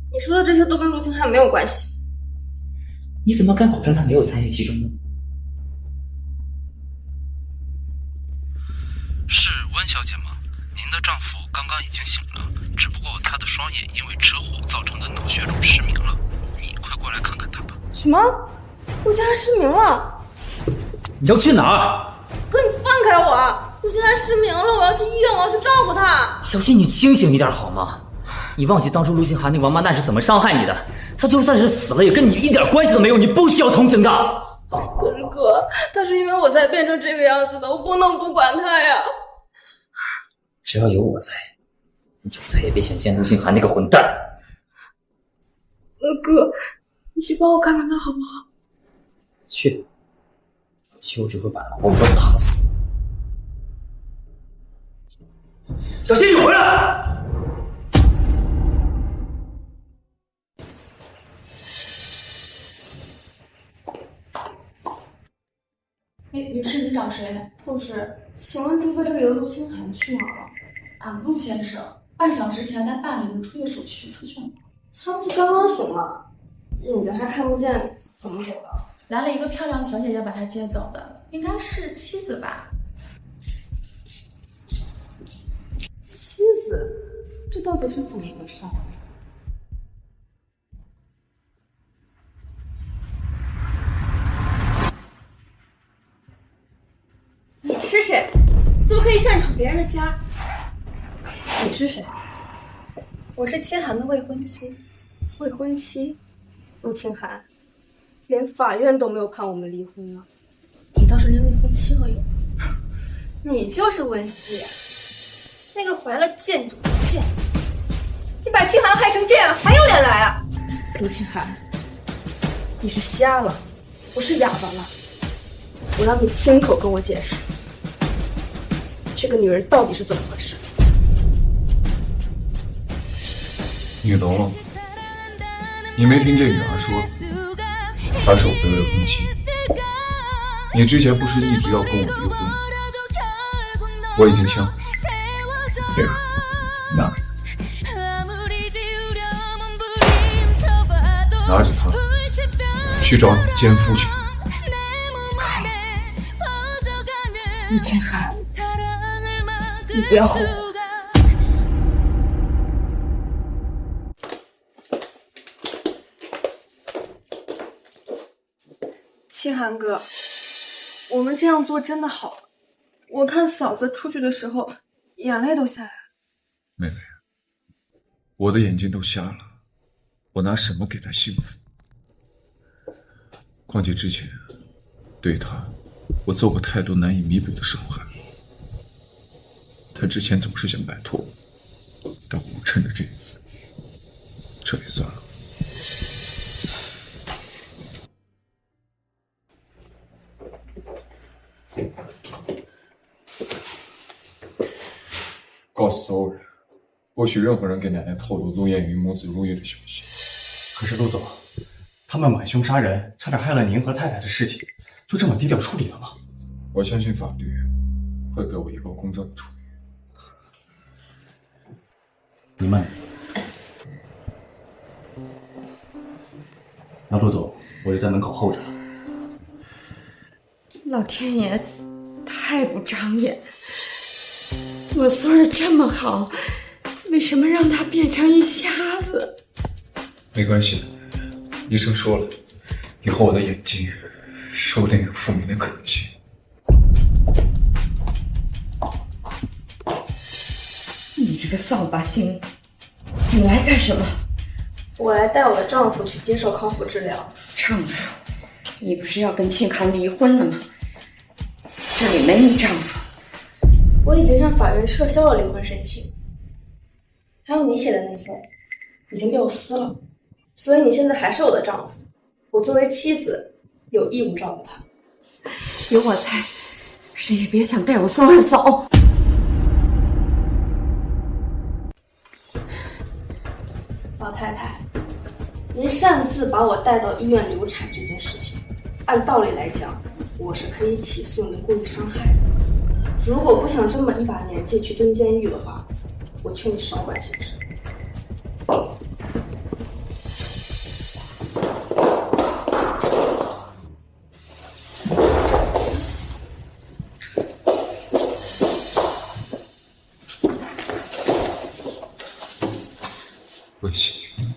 你说的这些都跟陆清寒没有关系。你怎么敢保证他没有参与其中呢？是温小姐吗？您的丈夫刚刚已经醒了，只不过他的双眼因为车祸造成的脑血肿失明了。你快过来看看他吧。什么？陆清寒失明了？你要去哪儿？哥，你放开我！陆清寒失明了，我要去医院，我要去照顾他。小希，你清醒一点好吗？你忘记当初陆清寒那王八蛋是怎么伤害你的？他就算是死了，也跟你一点关系都没有，你不需要同情他。可是哥，他是因为我才变成这个样子的，我不能不管他呀。只要有我在，你就再也别想见陆清寒那个混蛋。哥，你去帮我看看他好不好？去，我只会把他活活打死。小希，你回来！女士，你找谁？护士，请问住在这里的陆清寒去哪儿了？俺陆先生半小时前才办理了出院手续，出去了。他不是刚刚醒吗？眼睛还看不见，怎么走的？来了一个漂亮的小姐姐把他接走的，应该是妻子吧。到底是怎么回事？你是谁？怎么可以擅闯别人的家？你是谁？我是清寒的未婚妻。未婚妻？陆清寒，连法院都没有判我们离婚呢，你倒是连未婚妻都有。你就是温熙，那个怀了贱种的贱，你把清寒害成这样，还有脸来啊？陆清寒，你是瞎了，不是哑巴了。我让你亲口跟我解释，这个女人到底是怎么回事？你聋了吗？你没听见女儿说，她是我的未婚妻。你之前不是一直要跟我离婚？我已经签好了，这个拿着，拿着它去找你奸夫去。陆清寒，你不要后悔。清寒哥，我们这样做真的好。我看嫂子出去的时候，眼泪都下来了。妹妹，我的眼睛都瞎了，我拿什么给她幸福？况且之前对她，我做过太多难以弥补的伤害。她之前总是想摆脱我，但我趁着这一次，这也算了。告诉所有人，不许任何人给奶奶透露陆燕云母子入狱的消息。可是陆总，他们买凶杀人，差点害了您和太太的事情，就这么低调处理了吗？我相信法律会给我一个公正的处理。你慢点。那陆总，我就在门口候着。老天爷，太不长眼！我孙儿这么好，为什么让他变成一瞎子？没关系的，医生说了，以后我的眼睛说不定有复明的可能性。你这个扫把星，你来干什么？我来带我的丈夫去接受康复治疗。丈夫？你不是要跟庆康离婚了吗？这里没你丈夫。我已经向法院撤销了离婚申请，还有你写的那份已经被我撕了，所以你现在还是我的丈夫。我作为妻子有义务照顾他。有我在，谁也别想带我孙儿走。老太太，您擅自把我带到医院流产这件事情，按道理来讲，我是可以起诉您故意伤害的。如果不想这么一把年纪去蹲监狱的话，我劝你少管闲事。温馨，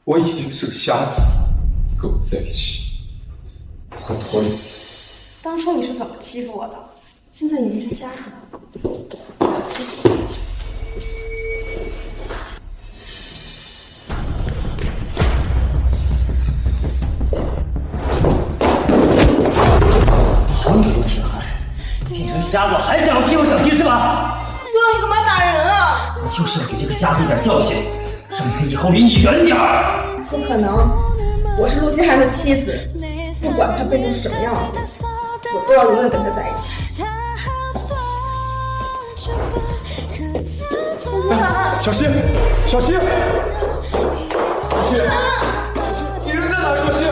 我已经是个瞎子，跟我在一起，我会拖累你。当初你是怎么欺负我的？现在你变成瞎子了，我欺负你。好你陆清寒，变成瞎子还想要欺负小七是吧？哥，你干嘛打人啊？我就是要给这个瞎子一点教训，让他以后离你远点儿。不可能，我是陆清寒的妻子，不管他变成什么样子，我都要永远跟他在一起。陆清寒，小溪，小溪，小溪，你人在哪？小溪，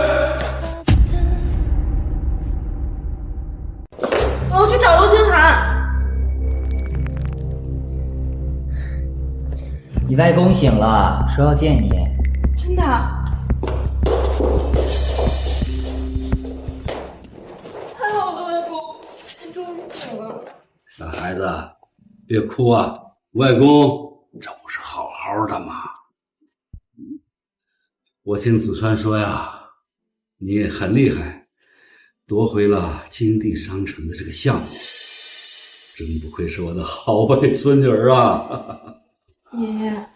我要去找陆清寒。你外公醒了，说要见你。真的？太好了，外公，你终于醒了。傻孩子，别哭啊！外公这不是好好的吗？我听子川说呀，你很厉害，夺回了金地商城的这个项目，真不愧是我的好外孙女儿啊！爷爷，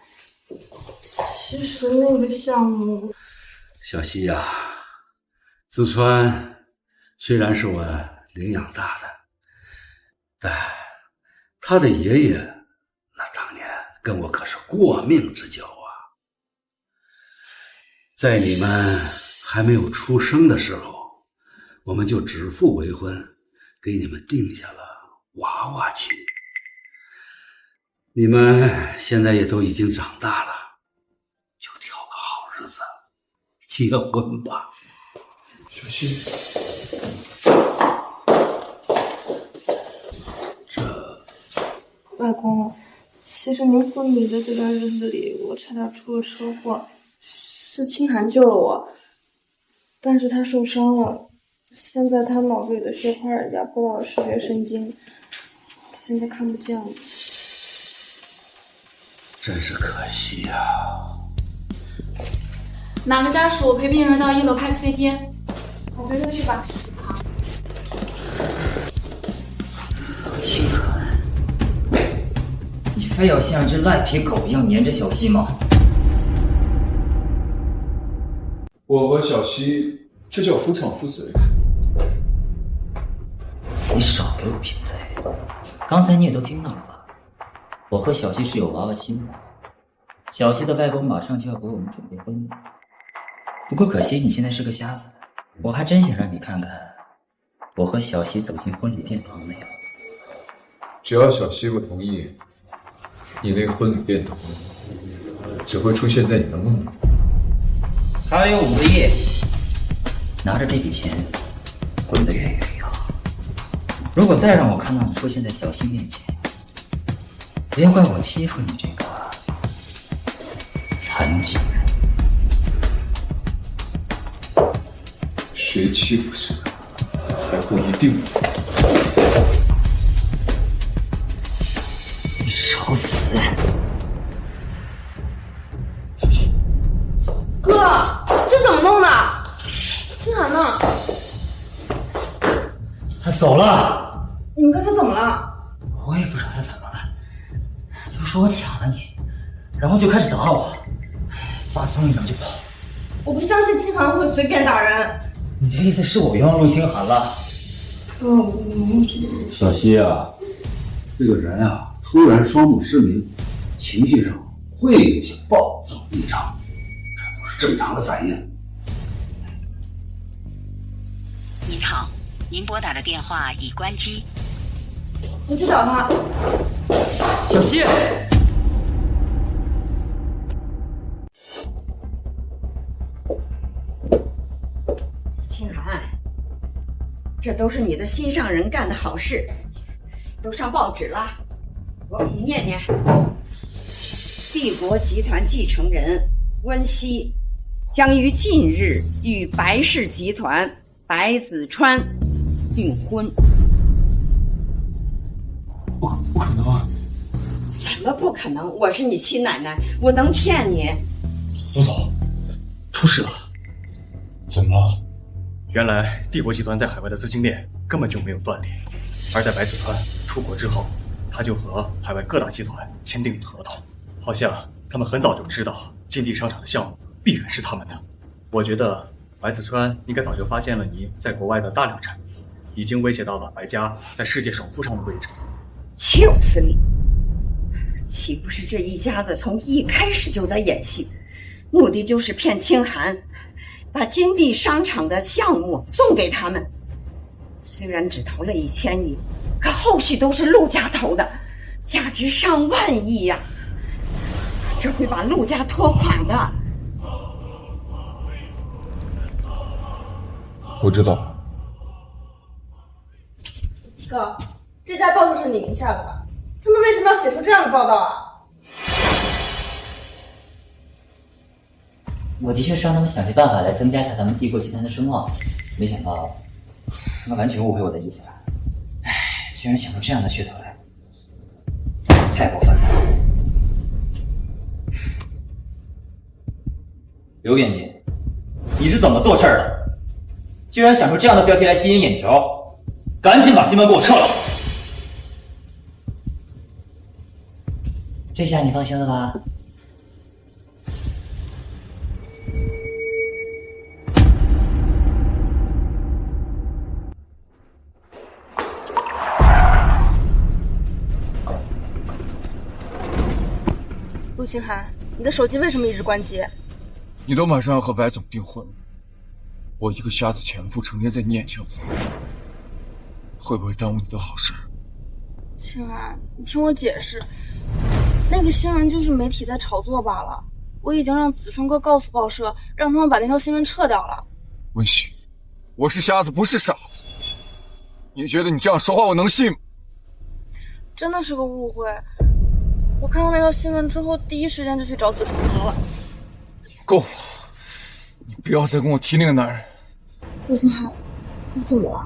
其实那个项目，小希呀，子川虽然是我领养大的，但他的爷爷那当年跟我可是过命之交啊。在你们还没有出生的时候，我们就指腹为婚，给你们定下了娃娃亲。你们现在也都已经长大了，就挑个好日子结婚吧。小希，外公，其实您昏迷的这段日子里，我差点出了车祸，是清寒救了我，但是他受伤了，现在他脑子里的血块压迫到了视觉神经，他现在看不见了。真是可惜呀。哪个家属陪病人到1楼拍个 CT？ 我陪他去吧。好。清寒，你非要像只赖皮狗一样黏着小希吗？我和小希这叫夫唱妇随。你少给我贫嘴！刚才你也都听到了吧？我和小希是有娃娃亲的，小希的外公马上就要给我们准备婚礼。不过可惜你现在是个瞎子，我还真想让你看看我和小希走进婚礼殿堂的样子。只要小希不同意，你那个婚礼殿堂只会出现在你的梦里。还有5个亿，拿着这笔钱滚得越远越好。如果再让我看到你出现在小希面前，别怪我欺负你这个残疾人。谁欺负谁，还不一定。你找死！哥，这怎么弄的？清寒呢？他走了。你们跟他怎么了？我也不知道他怎么了，就说我抢了你，然后就开始打我，发疯一样就跑。我不相信清寒会随便打人。你这意思是我冤枉陆清寒了？哥，我没有这个意思。小希啊，这个人啊，突然双目失明，情绪上会有些暴躁异常，这都是正常的反应。您好，您拨打的电话已关机。我去找他。小希。清寒，这都是你的心上人干的好事，都上报纸了。我给你念念：帝国集团继承人温熙将于近日与白氏集团白子川订婚。不可能啊！怎么不可能？我是你亲奶奶，我能骗你？陆总，出事了！怎么了？原来帝国集团在海外的资金链根本就没有断裂，而在白子川出国之后，他就和海外各大集团签订了合同，好像他们很早就知道金地商场的项目必然是他们的。我觉得白子川应该早就发现了你在国外的大量产品，已经威胁到了白家在世界首富上的位置。岂有此理！岂不是这一家子从一开始就在演戏，目的就是骗清寒，把金地商场的项目送给他们。虽然只投了1000亿，可后续都是陆家投的，价值上万亿呀！这会把陆家拖垮的。我知道。哥，这家报社是你名下的吧？他们为什么要写出这样的报道啊？我的确是让他们想尽办法来增加一下咱们帝国集团的声望，没想到那完全误会我的意思了。唉，居然想出这样的噱头来，太过分了。刘编辑，你是怎么做事的？居然想出这样的标题来吸引眼球，赶紧把新闻给我撤了。这下你放心了吧？陆清寒，你的手机为什么一直关机？你都马上要和白总订婚了，我一个瞎子前夫成天在你眼前晃，会不会耽误你的好事？清寒，你听我解释，那个新闻就是媒体在炒作罢了。我已经让子春哥告诉报社，让他们把那条新闻撤掉了。温馨，我是瞎子，不是傻子。你觉得你这样说话我能信吗？真的是个误会。我看到那条新闻之后，第一时间就去找子春哥了。够了，你不要再跟我提那个男人。陆清寒，你怎么了？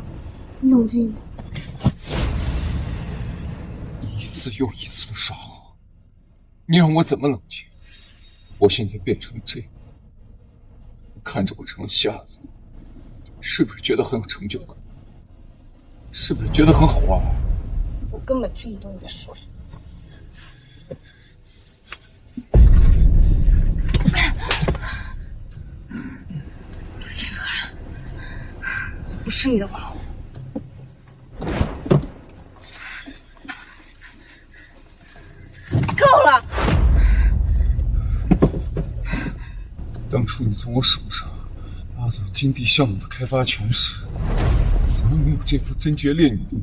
你冷静一点。你一次又一次的耍我，你让我怎么冷静？我现在变成了这样，看着我成了瞎子，是不是觉得很有成就感？是不是觉得很好玩？我根本听不懂你在说什么。陆清寒，我不是你的玩物。够了！当初你从我手上拿走金地项目的开发权时，怎么没有这副真诀烈女术？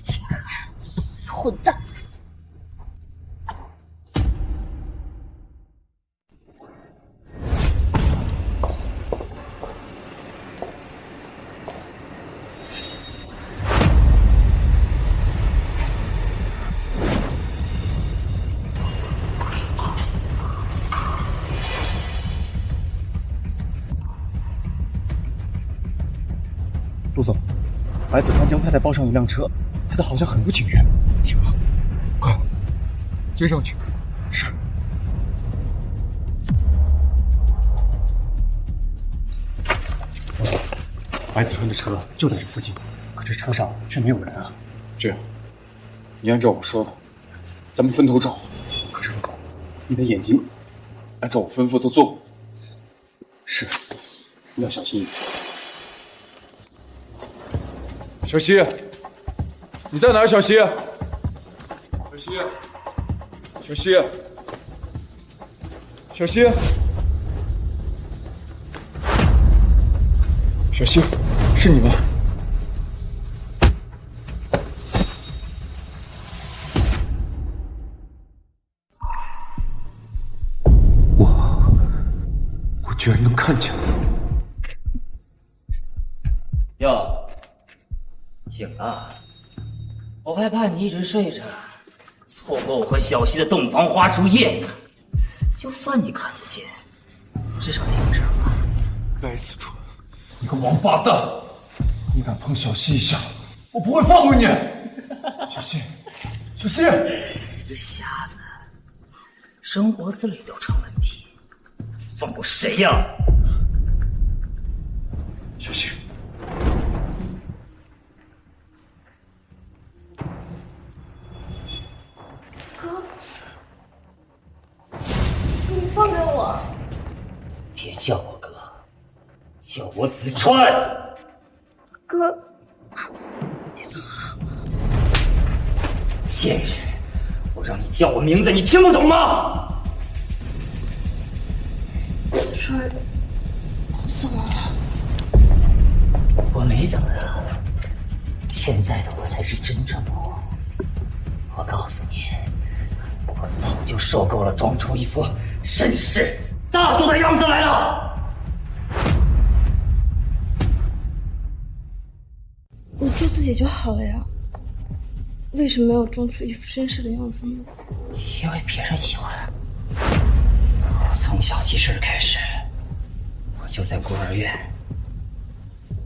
清寒，混蛋！陆总，白子川将太太抱上一辆车，太太好像很不情愿。是吧？快，接上去。是。白子川的车就在这附近，可这车上却没有人啊。这样，你按照我说的，咱们分头找。可是陆总，你的眼睛，按照我吩咐的做。是，你要小心一点。小西，你在哪儿？小西，小西，小西，小西，小西，是你吗？我居然能看见了。哟。醒了，我还怕你一直睡着，错过我和小溪的洞房花烛夜呢。就算你看不见，至少听着吧。白子川，你个王八蛋！你敢碰小溪一下，我不会放过你！小溪，小溪，你个瞎子，生活自理都成问题，放过谁呀？小溪。放开我！别叫我哥，叫我子川。哥，你怎么了？贱人，我让你叫我名字，你听不懂吗？子川，你怎么了？我没怎么了，现在的我才是真正的我。我告诉你。我早就受够了装出一副绅士大度的样子来了。我做自己就好了呀，为什么要装出一副绅士的样子呢？因为别人喜欢。我从小记事开始，我就在孤儿院，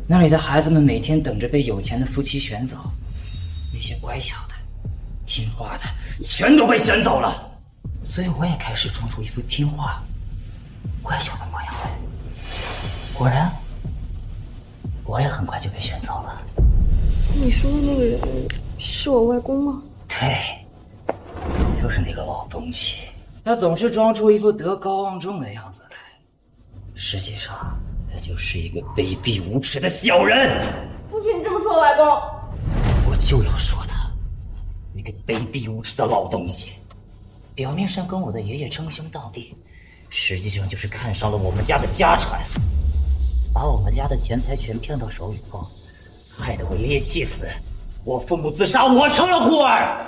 那里的孩子们每天等着被有钱的夫妻选走，那些乖巧的、听话的全都被选走了，所以我也开始装出一副听话、怪小的模样。果然，我也很快就被选走了。你说的那个人是我外公吗？对，就是那个老东西。他总是装出一副德高望重的样子来，实际上他就是一个卑鄙无耻的小人。不许你这么说，外公！我就要说他，那个卑鄙无耻的老东西，表面上跟我的爷爷称兄道弟，实际上就是看上了我们家的家产，把我们家的钱财全骗到手里后，害得我爷爷气死，我父母自杀，我成了孤儿。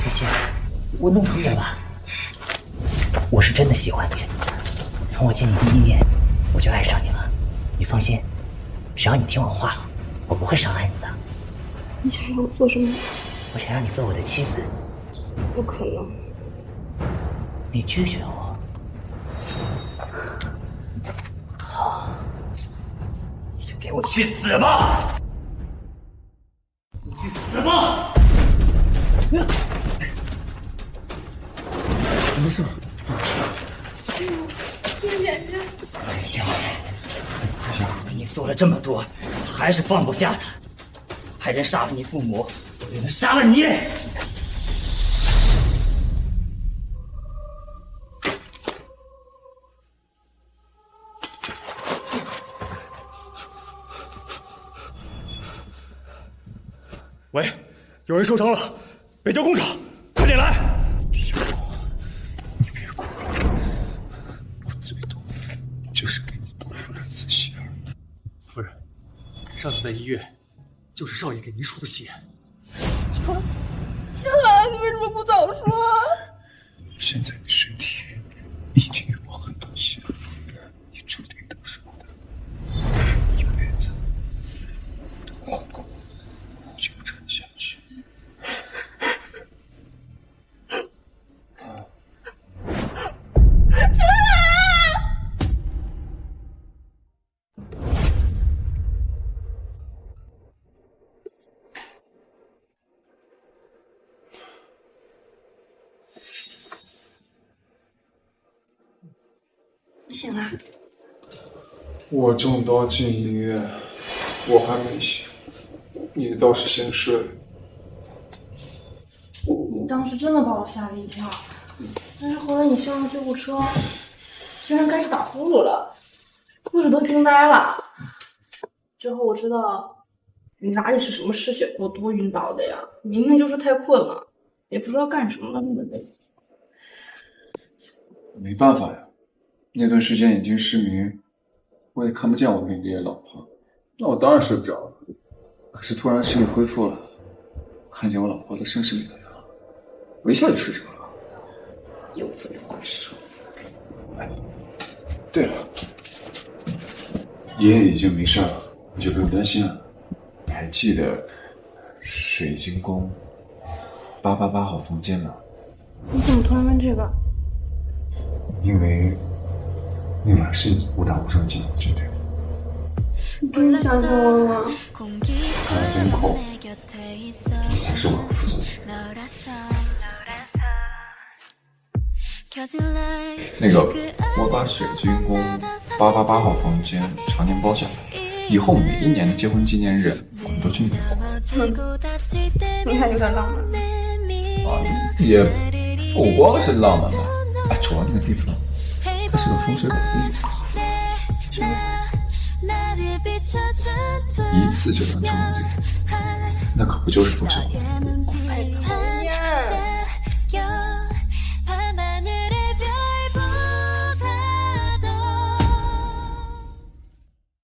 这些我弄明白了，我是真的喜欢你，从我见你第一面，我就爱上你了。你放心，只要你听我话，我不会伤害你的。你想要我做什么？我想让你做我的妻子。不可能。你拒绝我。好，你就给我去死吧！你去死吧！没事，亲我，闭眼睛。小你做了这么多，还是放不下他，派人杀了你父母，为了杀了你。喂，有人受伤了，北郊工厂，快点来！小龙，你别哭了，我最多就是给你多输2次血。夫人，上次在医院，就是少爷给您输的血。小兰，你为什么不早说？现在你身体已经有我很多血了，你注定都是我的，一辈子，我的老公。纠缠下去。你醒了？我中刀进医院，我还没醒，你倒是先睡。你当时真的把我吓了一跳，但是后来你上了救护车，居然开始打呼噜了，护士都惊呆了。之后我知道你哪里是什么失血过多晕倒的呀，明明就是太困了，也不知道干什么了那么累。没办法呀，那段时间眼睛失明，我也看不见我那个老婆，那我当然睡不着了。可是突然视力恢复了，看见我老婆的身世里来了，我一下就睡着了。有嘴话说。哎，对了，爷爷已经没事了，你就不用担心了。你还记得水晶宫888号房间吗？你怎么突然问这个？因为那晚是你误打误撞进我军队。你真的相信我了吗？看了监控，你才是我的负责人。那个，我把水晶宫888号房间常年包下来，以后每一年的结婚纪念日，我们都去那边过。你看有点浪漫。也不光是浪漫吧，哎，主要那个地方，它是个风水宝地。什么意思？一次就能成功地，那可不就是风水宝地？拜托。